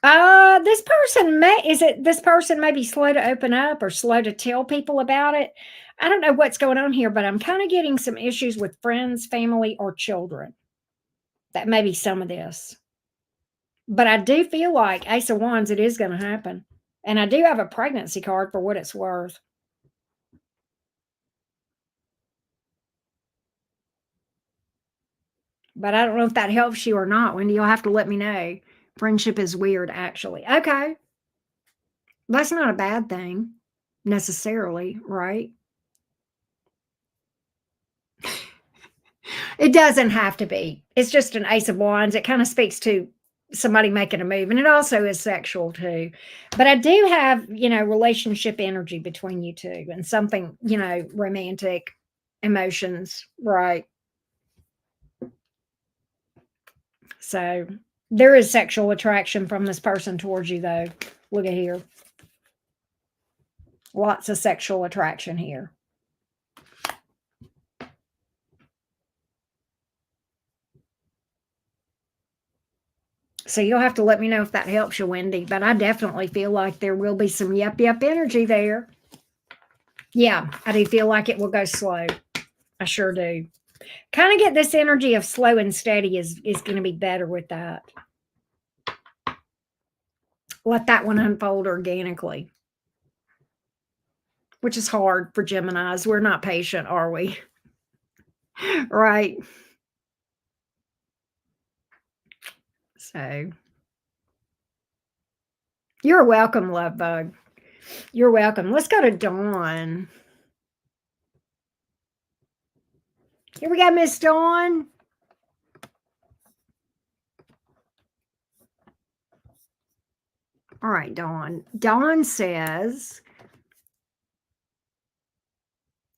This person may be slow to open up or slow to tell people about it? I don't know what's going on here, but I'm kind of getting some issues with friends, family, or children. That may be some of this. But I do feel like Ace of Wands, it is going to happen. And I do have a pregnancy card for what it's worth. But I don't know if that helps you or not. Wendy, you'll have to let me know. Friendship is weird, actually. Okay. That's not a bad thing necessarily, right? It doesn't have to be. It's just an Ace of Wands. It kind of speaks to somebody making a move, and it also is sexual too. But I do have, relationship energy between you two and something, romantic emotions, right? So there is sexual attraction from this person towards you, though. Look at here. Lots of sexual attraction here. So you'll have to let me know if that helps you, Wendy. But I definitely feel like there will be some yep energy there. Yeah, I do feel like it will go slow. I sure do. Kind of get this energy of slow and steady is going to be better with that. Let that one unfold organically, which is hard for Geminis. We're not patient, are we? Right. So you're welcome, love bug. You're welcome. Let's go to Dawn. Here we go, Miss Dawn. All right, Dawn. Dawn says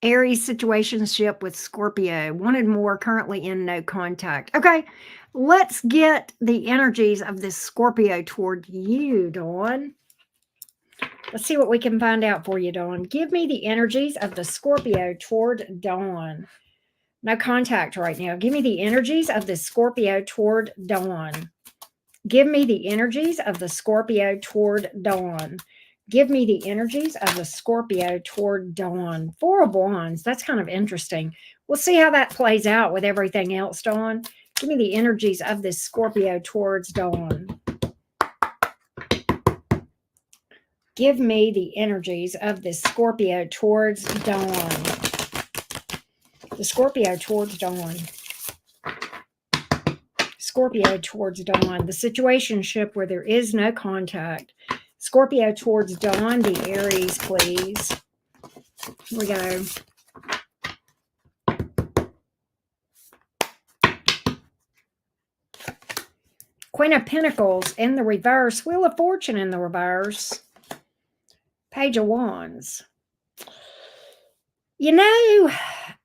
Aries situationship with Scorpio. Wanted more, currently in no contact. Okay, let's get the energies of this Scorpio toward you, Dawn. Let's see what we can find out for you, Dawn. Give me the energies of the Scorpio toward Dawn. No contact right now. Give me the energies of the Scorpio toward Dawn. Give me the energies of the Scorpio toward Dawn. Give me the energies of the Scorpio toward Dawn. Four of Wands. That's kind of interesting. We'll see how that plays out with everything else, Dawn. Give me the energies of this Scorpio towards Dawn. Give me the energies of this Scorpio towards Dawn. The Scorpio towards Dawn. Scorpio towards Dawn. The situationship where there is no contact. Scorpio towards Dawn. The Aries, please. Here we go. Queen of Pentacles in the reverse. Wheel of Fortune in the reverse. Page of Wands.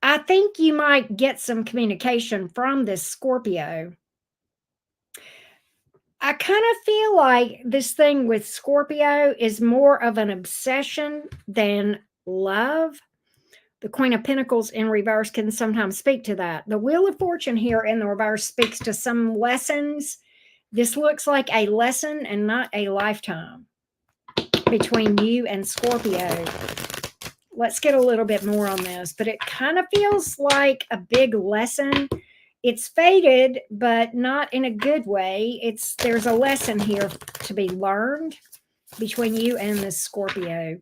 I think you might get some communication from this Scorpio. I kind of feel like this thing with Scorpio is more of an obsession than love. The Queen of Pentacles in reverse can sometimes speak to that. The Wheel of Fortune here in the reverse speaks to some lessons. This looks like a lesson and not a lifetime between you and Scorpio. Let's get a little bit more on this, but it kind of feels like a big lesson. It's faded, but not in a good way. There's a lesson here to be learned between you and this Scorpio.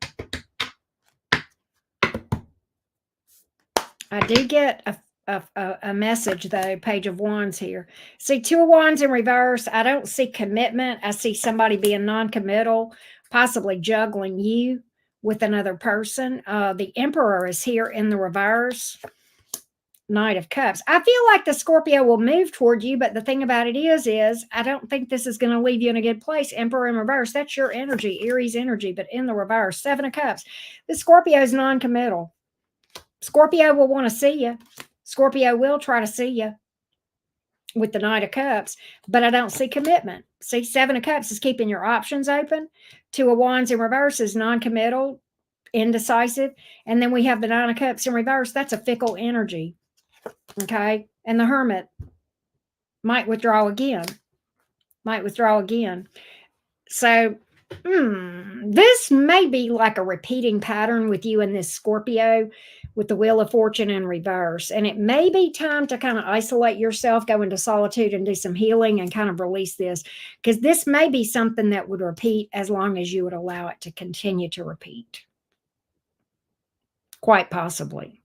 I do get a message, though, Page of Wands here. See, Two of Wands in reverse. I don't see commitment. I see somebody being non-committal, possibly juggling you with another person. The Emperor is here in the reverse. Knight of Cups. I feel like the Scorpio will move toward you, but the thing about it is I don't think this is going to leave you in a good place. Emperor in reverse. That's your energy, Aries energy, but in the reverse. Seven of Cups. The Scorpio is non-committal. Scorpio will want to see you. Scorpio will try to see you with the Knight of Cups, but I don't see commitment. See, Seven of Cups is keeping your options open. Two of Wands in reverse is non-committal, indecisive. And then we have the Nine of Cups in reverse. That's a fickle energy. Okay. And the Hermit might withdraw again. So, this may be like a repeating pattern with you and this Scorpio with the Wheel of Fortune in reverse. And it may be time to kind of isolate yourself, go into solitude and do some healing and kind of release this, because this may be something that would repeat as long as you would allow it to continue to repeat. Quite possibly.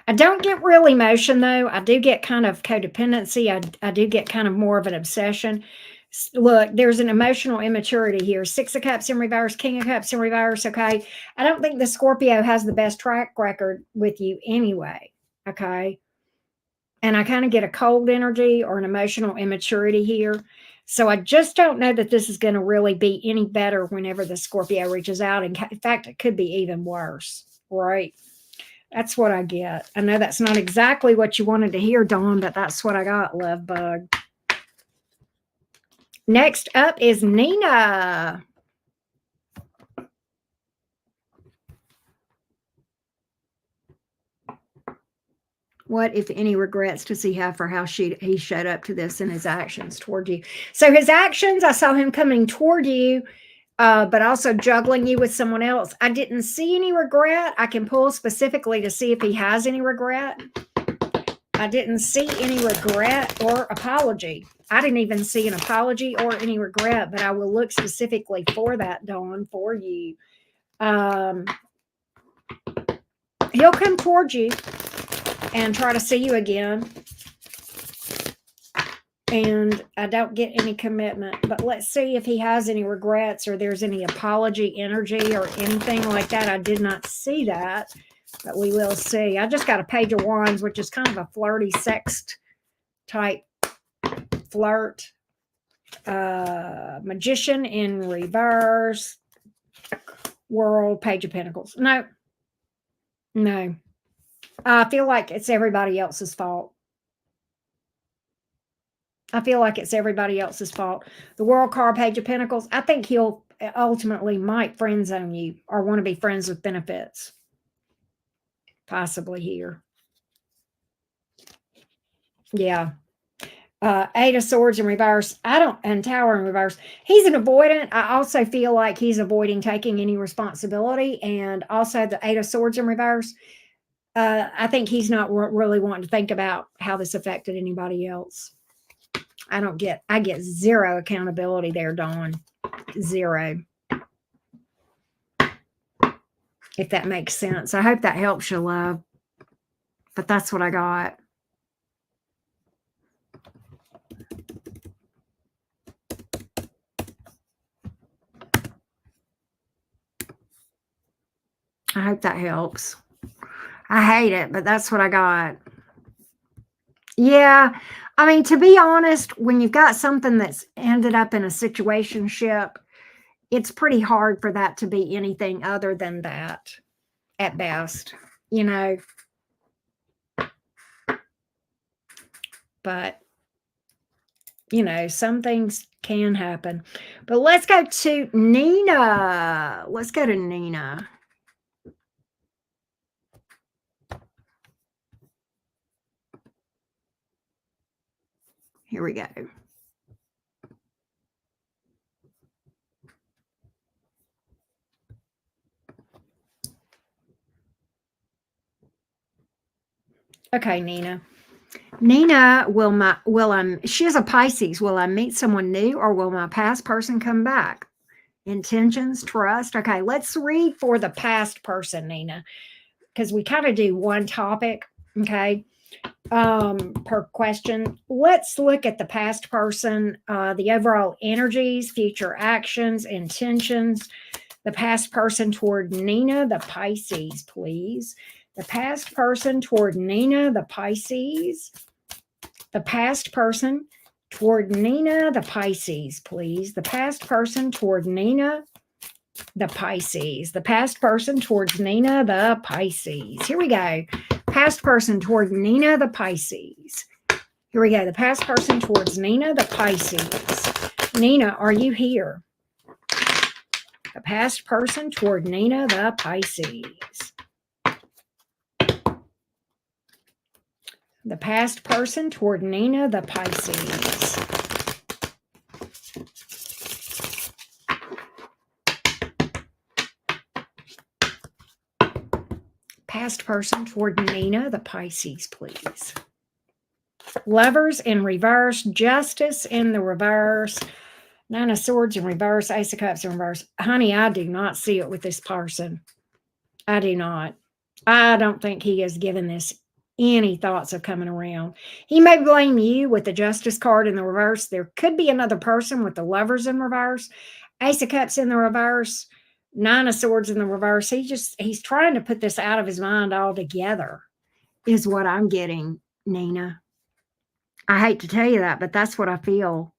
I don't get real emotion though. I do get kind of codependency. I do get kind of more of an obsession. Look, there's an emotional immaturity here. Six of Cups in reverse, King of Cups in reverse. Okay. I don't think the Scorpio has the best track record with you anyway. Okay. And I kind of get a cold energy or an emotional immaturity here. So I just don't know that this is going to really be any better whenever the Scorpio reaches out. In fact, it could be even worse. Right. That's what I get. I know that's not exactly what you wanted to hear, Dawn, but that's what I got, love bug. Next up is Nina. What, if any, regrets does he have for how he showed up to this and his actions toward you? So his actions, I saw him coming toward you, but also juggling you with someone else. I didn't see any regret. I can pull specifically to see if he has any regret. I didn't see any regret or apology. I didn't even see an apology or any regret, but I will look specifically for that, Dawn, for you. He'll come towards you and try to see you again. And I don't get any commitment, but let's see if he has any regrets or there's any apology energy or anything like that. I did not see that, but we will see. I just got a Page of Wands, which is kind of a flirty sext type flirt. Magician in reverse. World, Page of Pentacles. No. I feel like it's everybody else's fault. The World card, Page of Pentacles. I think he'll ultimately might friend zone you or want to be friends with benefits. Possibly here. Yeah. Eight of Swords in reverse. And Tower in reverse. He's an avoidant. I also feel like he's avoiding taking any responsibility. And also the Eight of Swords in reverse. I think he's not really wanting to think about how this affected anybody else. I get zero accountability there, Dawn. Zero. If that makes sense. I hope that helps you, love. But that's what I got. I hope that helps. I hate it, but that's what I got. Yeah. I mean, to be honest, when you've got something that's ended up in a situationship, it's pretty hard for that to be anything other than that at best, you know. But, you know, some things can happen. But let's go to Nina. Here we go. Okay, Nina. She is a Pisces. Will I meet someone new or will my past person come back? Intentions, trust. Okay, let's read for the past person, Nina, because we kind of do one topic, okay, per question. Let's look at the past person, the overall energies, future actions, intentions. The past person toward Nina, the Pisces, please. The past person toward Nina, the Pisces. The past person toward Nina, the Pisces, please. The past person toward Nina, the Pisces. The past person towards Nina, the Pisces. Here we go. Past person toward Nina, the Pisces. Here we go. The past person towards Nina, the Pisces. Nina, are you here? The past person toward Nina, the Pisces. The past person toward Nina, the Pisces. past person toward Nina, the Pisces, please. Lovers in reverse, Justice in the reverse, Nine of Swords in reverse, Ace of Cups in reverse. Honey, I do not see it with this person. I do not. I don't think he has given this any thoughts of coming around. He may blame you with the Justice card in the reverse. There could be another person with the Lovers in reverse, Ace of Cups in the reverse, Nine of Swords in the reverse. He's trying to put this out of his mind altogether, is what I'm getting, Nina. I hate to tell you that, but that's what I feel.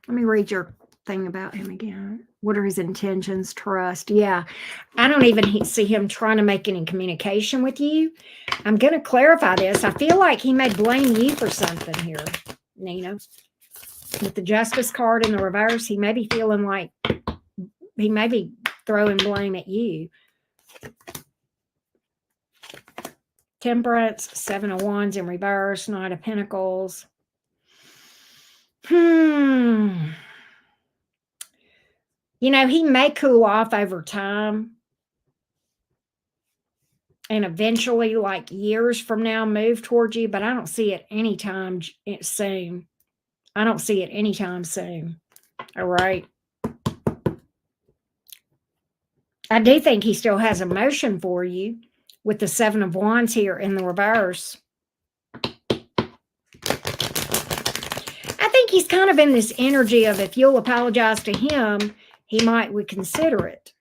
Let me read your thing about him again. What are his intentions? Trust. Yeah. I don't even see him trying to make any communication with you. I'm going to clarify this. I feel like he may blame you for something here, Nina. With the Justice card in the reverse, he may be feeling like he may be throwing blame at you. Temperance, Seven of Wands in reverse, Knight of Pentacles. You know, he may cool off over time and eventually, like years from now, move towards you, but I don't see it anytime soon. I don't see it anytime soon. All right. I do think he still has emotion for you with the Seven of Wands here in the reverse. I think he's kind of in this energy of if you'll apologize to him, he might reconsider it.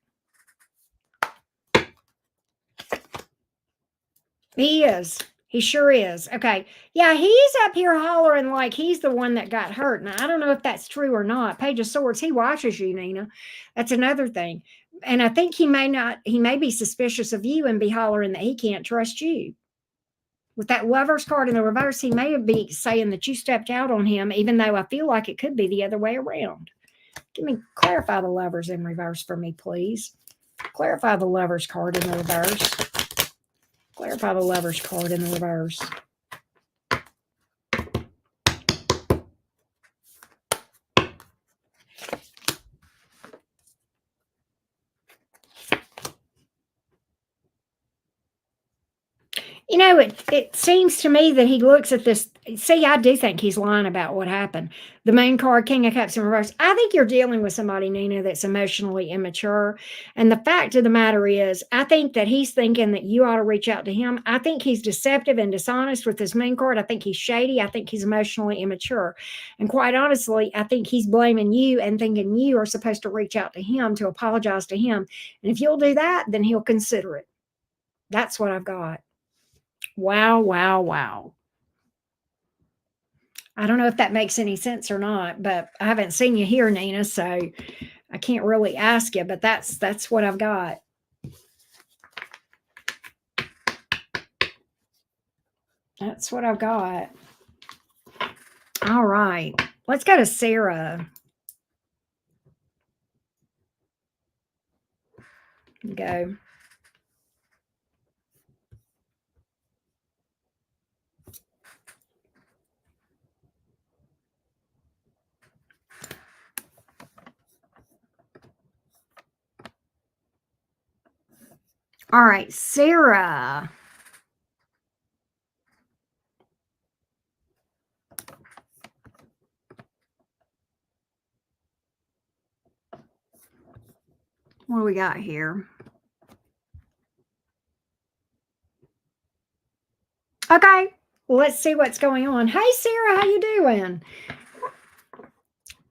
He is. He sure is. Okay. Yeah, he's up here hollering like he's the one that got hurt. Now, I don't know if that's true or not. Page of Swords, he watches you, Nina. That's another thing. And I think he may be suspicious of you and be hollering that he can't trust you. With that Lovers card in the reverse, he may be saying that you stepped out on him, even though I feel like it could be the other way around. Clarify the Lovers in reverse for me, please. Clarify the Lovers card in the reverse. Clarify the Lovers card in the reverse. You know, it seems to me that he looks at this. See, I do think he's lying about what happened. The main card, King of Cups in reverse. I think you're dealing with somebody, Nina, that's emotionally immature. And the fact of the matter is, I think that he's thinking that you ought to reach out to him. I think he's deceptive and dishonest with this main card. I think he's shady. I think he's emotionally immature. And quite honestly, I think he's blaming you and thinking you are supposed to reach out to him to apologize to him. And if you'll do that, then he'll consider it. That's what I've got. Wow, wow, wow. I don't know if that makes any sense or not, but I haven't seen you here, Nina, so I can't really ask you, but that's what I've got. That's what I've got. All right. Let's go to Sarah. Go. All right, Sarah. What do we got here? Okay, well, let's see what's going on. Hey, Sarah, how you doing?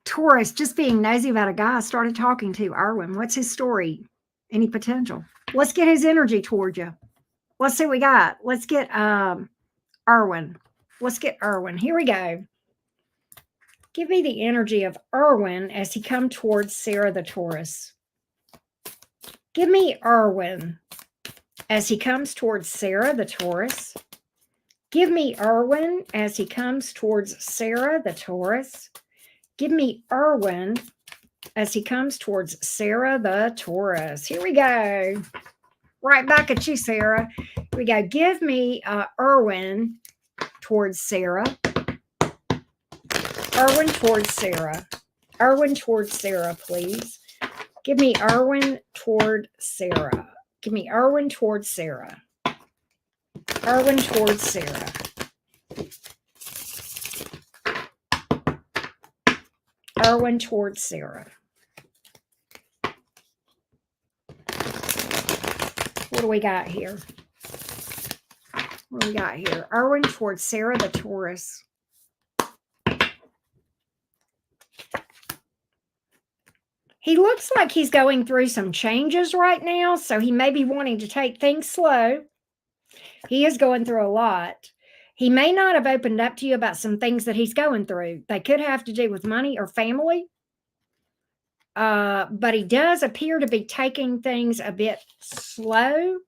Taurus, just being nosy about a guy I started talking to, Erwin. What's his story? Any potential? Let's get his energy toward you. Let's see what we got. Let's get Erwin. Let's get Erwin. Here we go. Give me the energy of Erwin as he comes towards Sarah the Taurus. Give me Erwin as he comes towards Sarah the Taurus. Give me Erwin as he comes towards Sarah the Taurus. Give me Erwin as he comes towards Sarah the Taurus. Here we go. Right back at you, Sarah. Here we go. Give me Erwin towards Sarah. Erwin towards Sarah. Irwin toward Sarah, please. Give me Irwin toward Sarah. Give me Irwin toward Sarah. Irwin toward Sarah. Irwin toward Sarah. What do we got here? What do we got here? Irwin toward Sarah the Taurus. He looks like he's going through some changes right now, so he may be wanting to take things slow. He is going through a lot. He may not have opened up to you about some things that he's going through. They could have to do with money or family. But he does appear to be taking things a bit slow.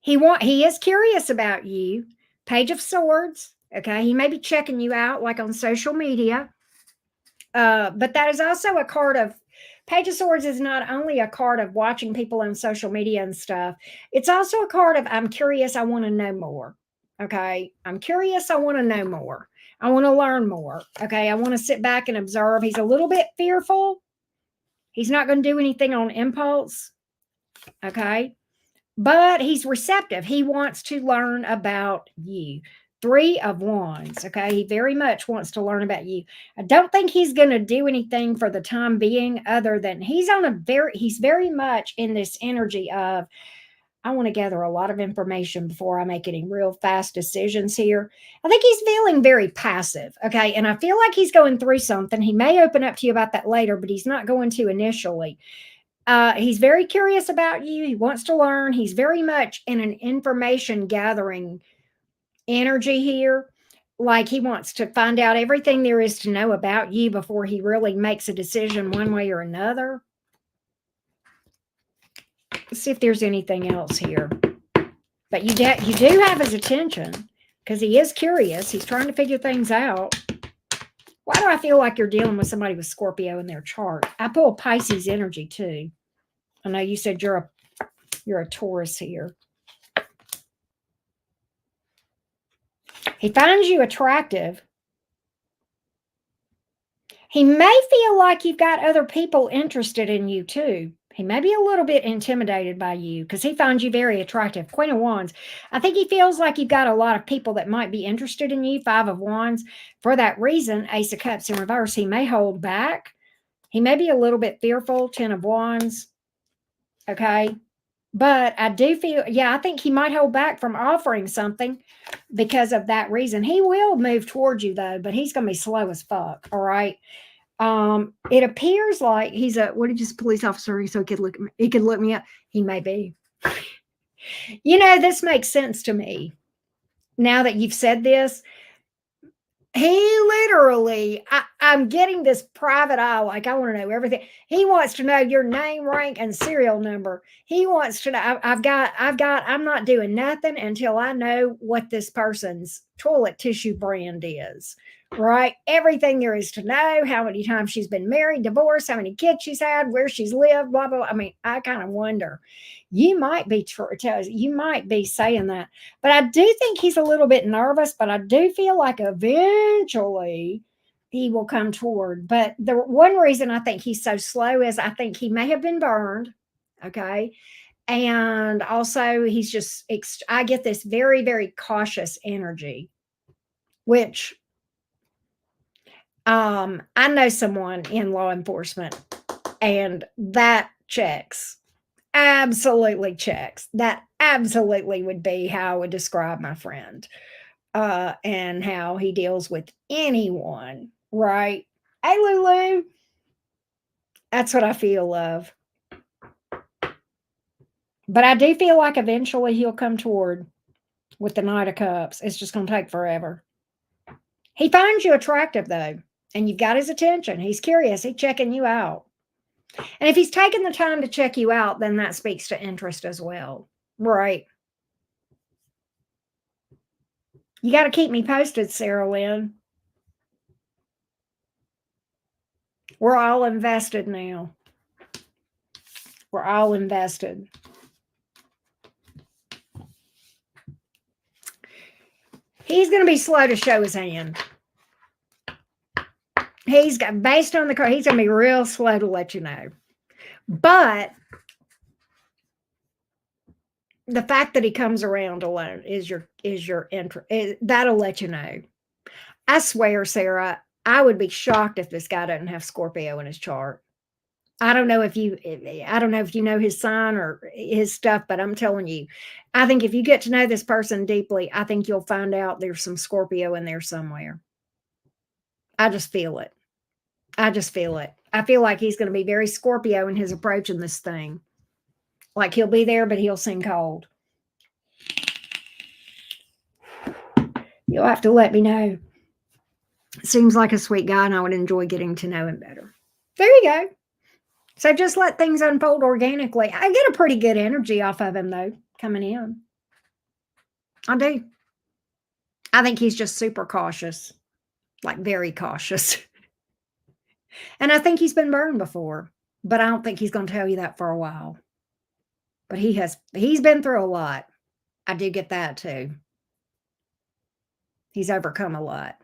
He is curious about you. Page of Swords. Okay. He may be checking you out like on social media. But that is also a card of Page of Swords is not only a card of watching people on social media and stuff. It's also a card of I'm curious. I want to know more. Okay. I'm curious. I want to know more. I want to learn more. Okay. I want to sit back and observe. He's a little bit fearful. He's not going to do anything on impulse. Okay. But he's receptive. He wants to learn about you. 3 of Wands. Okay. He very much wants to learn about you. I don't think he's going to do anything for the time being other than he's very much in this energy of, I want to gather a lot of information before I make any real fast decisions here. I think he's feeling very passive. Okay. And I feel like he's going through something. He may open up to you about that later, but he's not going to initially. He's very curious about you. He wants to learn. He's very much in an information gathering energy here. Like he wants to find out everything there is to know about you before he really makes a decision one way or another. Let's see if there's anything else here. But you do have his attention because he is curious. He's trying to figure things out. Why do I feel like you're dealing with somebody with Scorpio in their chart? I pull Pisces energy too. I know you said you're a Taurus here. He finds you attractive. He may feel like you've got other people interested in you too. He may be a little bit intimidated by you because he finds you very attractive. Queen of Wands. I think he feels like you've got a lot of people that might be interested in you. 5 of Wands. For that reason, Ace of Cups in reverse. He may hold back. He may be a little bit fearful. 10 of Wands. Okay. But I do feel, I think he might hold back from offering something because of that reason. He will move towards you though, but he's going to be slow as fuck. All right. It appears like he's a police officer, so he could look me up. He may be. This makes sense to me. Now that you've said this, he literally, I'm getting this private eye, like I want to know everything. He wants to know your name, rank, and serial number. He wants to know, I'm not doing nothing until I know what this person's toilet tissue brand is, right? Everything there is to know, how many times she's been married, divorced, how many kids she's had, where she's lived, blah, blah, blah. I mean, I kind of wonder. You might be saying that, but I do think he's a little bit nervous, but I do feel like eventually he will come toward. But the one reason I think he's so slow is I think he may have been burned. Okay. And also he's just, I get this very, very cautious energy, which I know someone in law enforcement and that checks. Absolutely checks. That absolutely would be how I would describe my friend, and how he deals with anyone, right? Hey, Lulu. That's what I feel of. But I do feel like eventually he'll come toward with the Knight of Cups. It's just going to take forever. He finds you attractive, though, and you've got his attention. He's curious. He's checking you out. And if he's taking the time to check you out, then that speaks to interest as well. Right. You got to keep me posted, Sarah Lynn. We're all invested now. We're all invested. He's going to be slow to show his hand. based on the card, he's going to be real slow to let you know. But the fact that he comes around alone is your interest. That'll let you know. I swear, Sarah, I would be shocked if this guy doesn't have Scorpio in his chart. I don't know if you know his sign or his stuff, but I'm telling you, I think if you get to know this person deeply, I think you'll find out there's some Scorpio in there somewhere. I just feel it. I just feel it. I feel like he's going to be very Scorpio in his approach in this thing. Like he'll be there, but he'll seem cold. You'll have to let me know. Seems like a sweet guy, and I would enjoy getting to know him better. There you go. So just let things unfold organically. I get a pretty good energy off of him, though, coming in. I do. I think he's just super cautious, like very cautious. And I think he's been burned before, but I don't think he's going to tell you that for a while. But he's been through a lot. I do get that too. He's overcome a lot.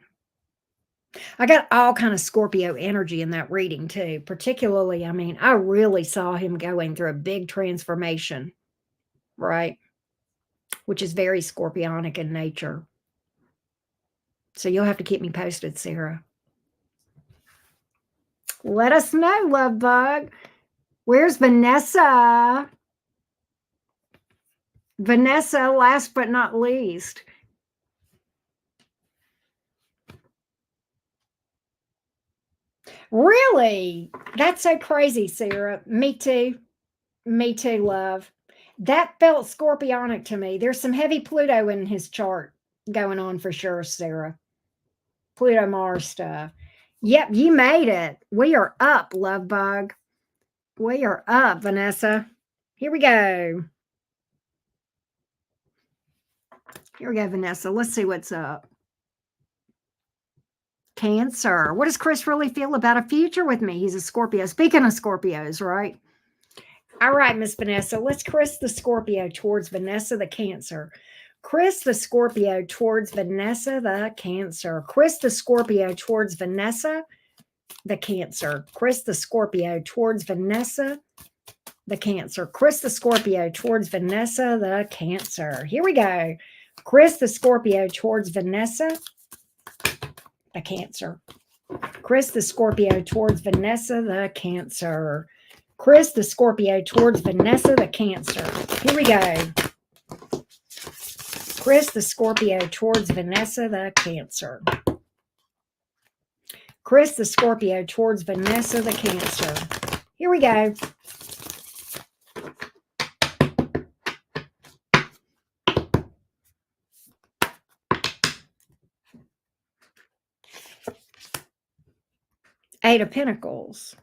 I got all kind of Scorpio energy in that reading too. Particularly, I mean, I really saw him going through a big transformation, right? Which is very Scorpionic in nature. So you'll have to keep me posted, Sarah. Let us know, love bug. Where's Vanessa? Vanessa, last but not least. Really? That's so crazy, Sarah. Me too. Me too, love. That felt Scorpionic to me. There's some heavy Pluto in his chart going on for sure, Sarah. Pluto Mars stuff. Yep, you made it. We are up, love bug. We are up, Vanessa. Here we go. Here we go, Vanessa. Let's see what's up. Cancer. What does Chris really feel about a future with me? He's a Scorpio. Speaking of Scorpios, right? All right, Miss Vanessa. Let's Chris the Scorpio towards Vanessa the Cancer. Chris the Scorpio towards Vanessa the Cancer. Chris the Scorpio towards Vanessa the Cancer. Chris the Scorpio towards Vanessa the Cancer. Chris the Scorpio towards Vanessa the Cancer. Here we go. Chris the Scorpio towards Vanessa the Cancer. Chris the Scorpio towards Vanessa the Cancer. Chris the Scorpio towards Vanessa the Cancer. Here we go. Chris the Scorpio towards Vanessa the Cancer. Chris the Scorpio towards Vanessa the Cancer. Here we go. Eight of Pentacles.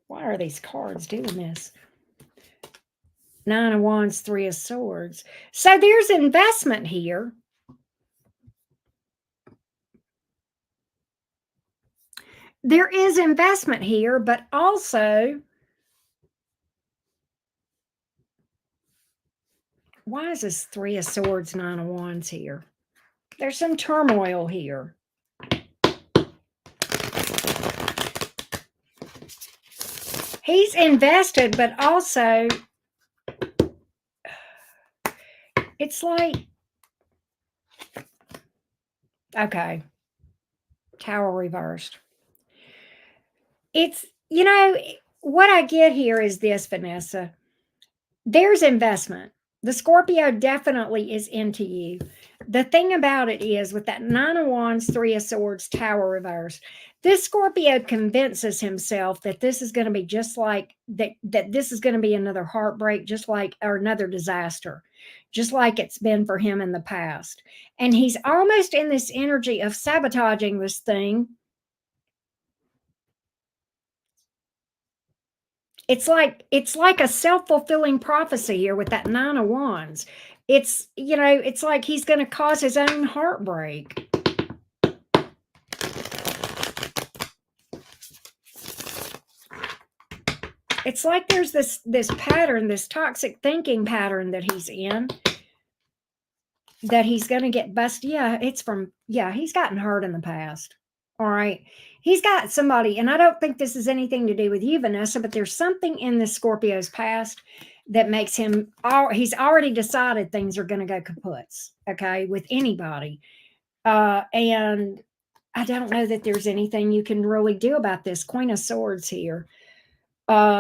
Why are these cards doing this? Nine of Wands, Three of Swords. So there's investment here. There is investment here, but also, why is this Three of Swords, Nine of Wands here? There's some turmoil here. He's invested, but also, it's like, okay, Tower reversed. It's, you know, what I get here is this, Vanessa. There's investment. The Scorpio definitely is into you. The thing about it is, with that Nine of Wands, Three of Swords, Tower reversed, this Scorpio convinces himself that this is going to be just like that this is going to be another heartbreak, just like, or another disaster, just like it's been for him in the past. And he's almost in this energy of sabotaging this thing. It's like a self-fulfilling prophecy here with that Nine of Wands. It's, you know, it's like he's going to cause his own heartbreak. It's like there's this pattern, this toxic thinking pattern that he's in. that he's going to get busted. Yeah, it's from, yeah, he's gotten hurt in the past. All right. He's got somebody, and I don't think this has anything to do with you, Vanessa, but there's something in the Scorpio's past that makes him, he's already decided things are going to go kaputs, okay, with anybody. And I don't know that there's anything you can really do about this. Queen of Swords here.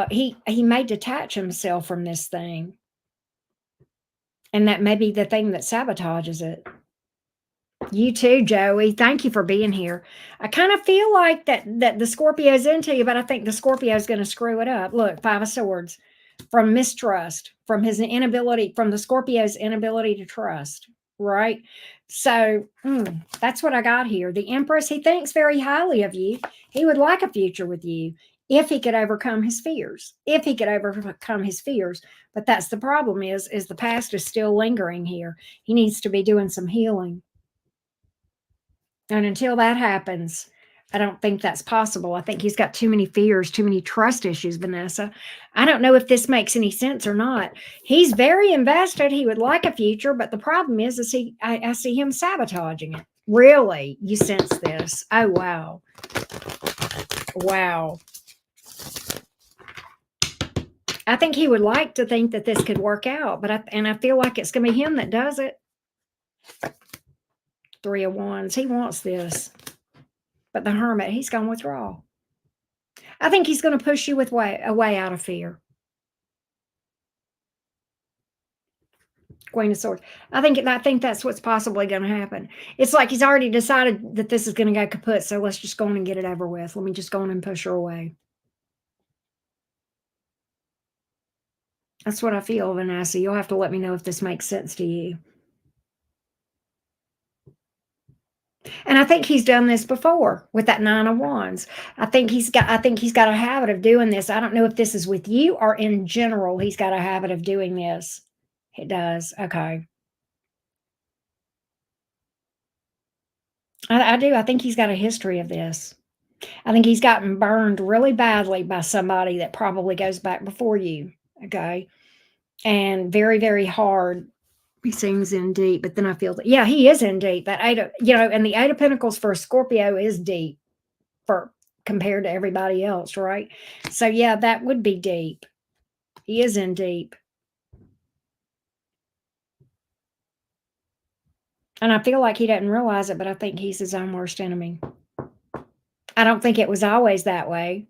He may detach himself from this thing. And that may be the thing that sabotages it. You too, Joey. Thank you for being here. I kind of feel like that the Scorpio's into you, but I think the Scorpio's going to screw it up. Look, Five of Swords, from mistrust, from his inability, from the Scorpio's inability to trust, right? So that's what I got here. The Empress, he thinks very highly of you. He would like a future with you if he could overcome his fears. If he could overcome his fears. But that's the problem is the past is still lingering here. He needs to be doing some healing. And until that happens, I don't think that's possible. I think he's got too many fears, too many trust issues, Vanessa. I don't know if this makes any sense or not. He's very invested. He would like a future, but the problem is I see him sabotaging it. Really? You sense this? Oh, wow. Wow. I think he would like to think that this could work out, but I feel like it's going to be him that does it. Three of Wands. He wants this. But the Hermit, he's going to withdraw. I think he's going to push you away out of fear. Queen of Swords. I think that's what's possibly going to happen. It's like he's already decided that this is going to go kaput, so let's just go on and get it over with. Let me just go on and push her away. That's what I feel, Vanessa. You'll have to let me know if this makes sense to you. And I think he's done this before with that Nine of Wands. I think he's got a habit of doing this. I don't know if this is with you or in general. He's got a habit of doing this. It does. Okay. I do. I think he's got a history of this. I think he's gotten burned really badly by somebody that probably goes back before you. Okay. And very, very hard. He seems in deep, but then I feel that, yeah, he is in deep. That Eight of, and the Eight of Pentacles for a Scorpio is deep for compared to everybody else, right? So yeah, that would be deep. He is in deep. And I feel like he doesn't realize it, but I think he's his own worst enemy. I don't think it was always that way.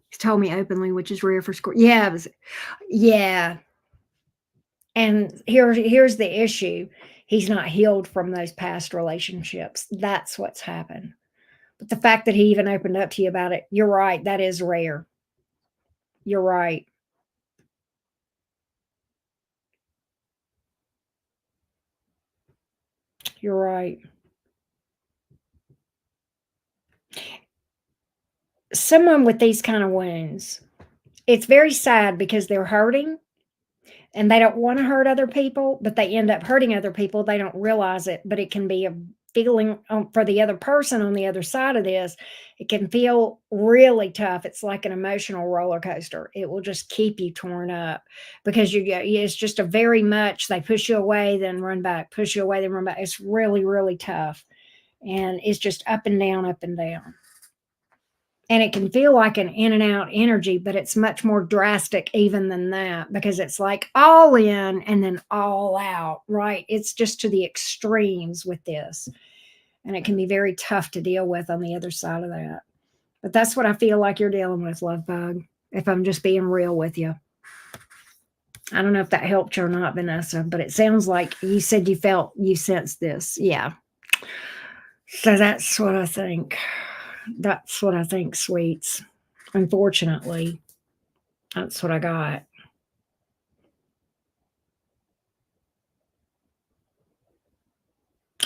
He's told me openly, which is rare for Scorpio. Yeah, yeah. And here's the issue. He's not healed from those past relationships. That's what's happened. But the fact that he even opened up to you about it, you're right. That is rare. You're right. You're right. Someone with these kind of wounds, it's very sad because they're hurting and they don't want to hurt other people, but they end up hurting other people. They don't realize it, but it can be a feeling for the other person on the other side of this. It can feel really tough. It's like an emotional roller coaster. It will just keep you torn up because it's just a very much, they push you away, then run back, push you away, then run back. It's really, really tough. And it's just up and down, up and down. And it can feel like an in and out energy, but it's much more drastic even than that because it's like all in and then all out, right? It's just to the extremes with this. And it can be very tough to deal with on the other side of that. But that's what I feel like you're dealing with, love bug, if I'm just being real with you. I don't know if that helped you or not, Vanessa, but it sounds like you said you sensed this. Yeah. So that's what I think. That's what I think, sweets. Unfortunately, that's what I got.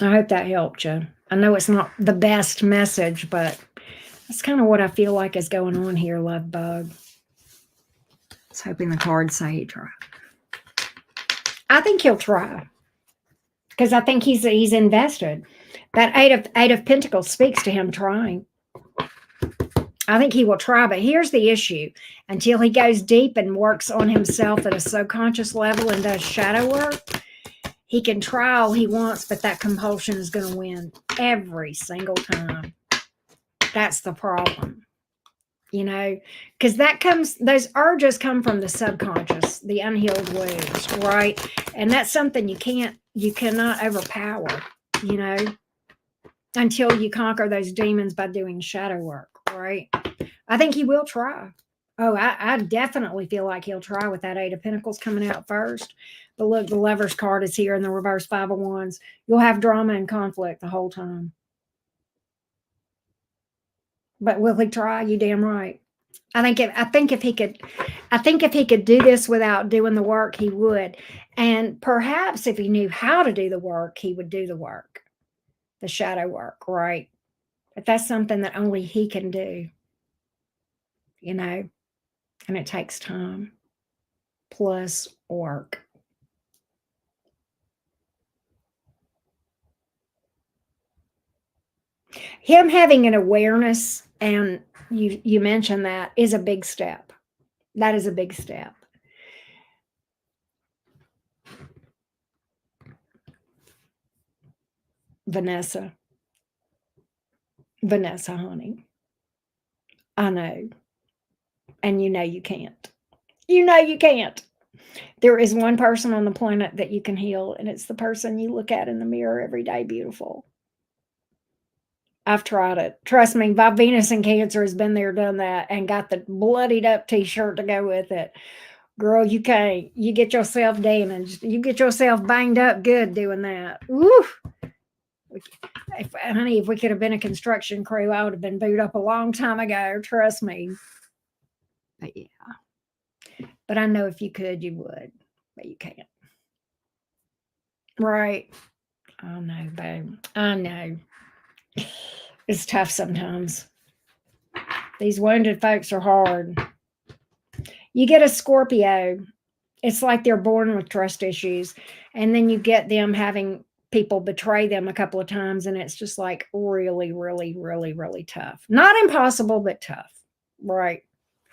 I hope that helped you. I know it's not the best message, but that's kind of what I feel like is going on here, love bug. I was hoping the cards say he'd try. I think he'll try because I think he's invested. That Eight of Pentacles speaks to him trying. I think he will try, but here's the issue. Until he goes deep and works on himself at a subconscious level and does shadow work, He can try all he wants, but that compulsion is going to win every single time. That's the problem, because those urges come from the subconscious, the unhealed wounds, right? And that's something you cannot overpower, you know, until you conquer those demons by doing shadow work, right? I think he will try. Oh, I definitely feel like he'll try with that Eight of Pentacles coming out first. But look, the Lover's card is here in the reverse Five of Wands. You'll have drama and conflict the whole time. But will he try? You damn right. I think if he could do this without doing the work, he would. And perhaps if he knew how to do the work, he would do the work, the shadow work, right? But that's something that only he can do, you know, and it takes time plus work. Him having an awareness, and you mentioned that, is a big step. That is a big step. Vanessa, honey, I know, and you know you can't. You know you can't. There is one person on the planet that you can heal, and it's the person you look at in the mirror every day, beautiful. I've tried it. Trust me, my Venus in Cancer has been there, done that, and got the bloodied up t-shirt to go with it. Girl, you can't. You get yourself damaged. You get yourself banged up good doing that. Woo! Honey, if we could have been a construction crew, I would have been booed up a long time ago. Trust me. But yeah. But I know if you could, you would. But you can't. Right. I know, babe. I know. It's tough sometimes. These wounded folks are hard. You get a Scorpio, it's like they're born with trust issues. And then you get them having people betray them a couple of times, and it's just like really, really, really, really tough. Not impossible, but tough. Right.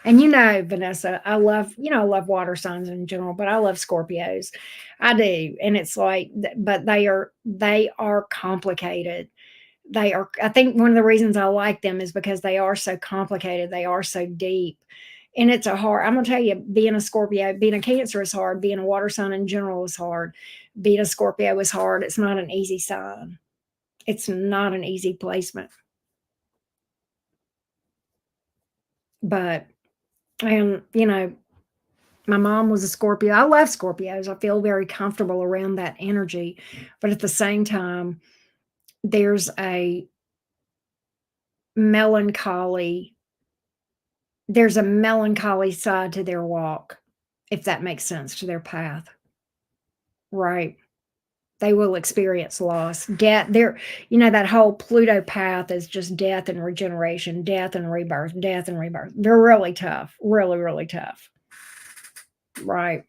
And Vanessa, I love water signs in general, but I love Scorpios. I do. And it's like, but they are complicated. I think one of the reasons I like them is because they are so complicated. They are so deep. And I'm going to tell you, being a Scorpio, being a Cancer is hard. Being a water sign in general is hard. Being a Scorpio is hard. It's not an easy sign. It's not an easy placement. But, my mom was a Scorpio. I love Scorpios. I feel very comfortable around that energy. But at the same time, there's a melancholy there's a melancholy side to their walk, if that makes sense, to their path. Right. They will experience loss. Death. That whole Pluto path is just death and regeneration, death and rebirth, death and rebirth. They're really tough. Really, really tough. Right.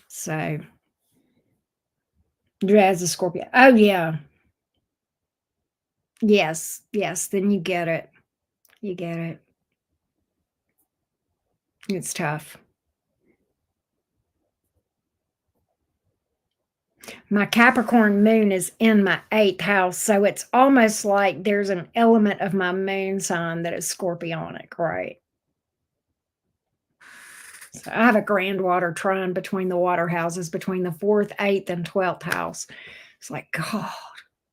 So, as a Scorpio. Oh, yeah. Yes. Yes. Then you get it. You get it. It's tough. My Capricorn moon is in my 8th house, so it's almost like there's an element of my moon sign that is scorpionic, right? So I have a grand water trine between the water houses, between the 4th, 8th, and 12th house. It's like, God,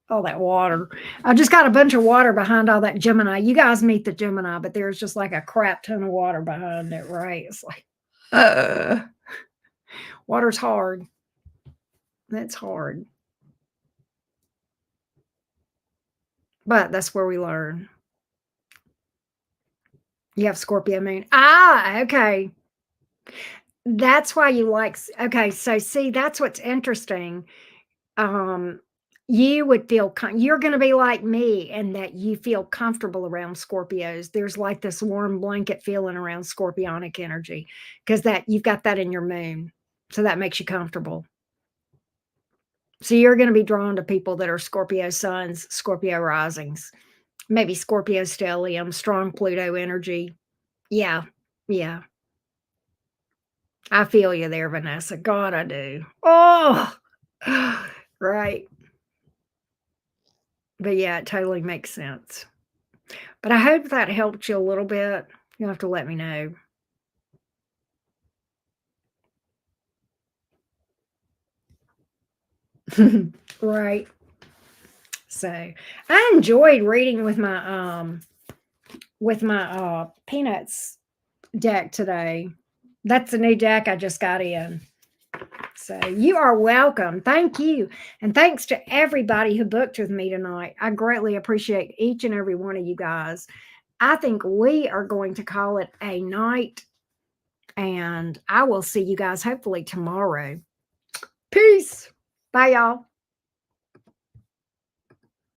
all that water. I just got a bunch of water behind all that Gemini. You guys meet the Gemini, but there's just like a crap ton of water behind it, right? It's like, water's hard. That's hard. But that's where we learn. You have Scorpio moon. Okay. That's why you like okay, so see, that's what's interesting. Um, you would feel you're gonna be like me in that you feel comfortable around Scorpios. There's like this warm blanket feeling around scorpionic energy because that you've got that in your moon. So that makes you comfortable. So you're gonna be drawn to people that are Scorpio suns, Scorpio risings, maybe Scorpio stellium, strong Pluto energy. Yeah. Yeah. I feel you there, Vanessa. God, I do. Oh, right. But yeah, it totally makes sense. But I hope that helped you a little bit. You'll have to let me know. Right. So I enjoyed reading with my peanuts deck today. That's a new deck I just got in. So you are welcome. Thank you. And thanks to everybody who booked with me tonight. I greatly appreciate each and every one of you guys. I think we are going to call it a night, and I will see you guys hopefully tomorrow. Peace. Bye, y'all.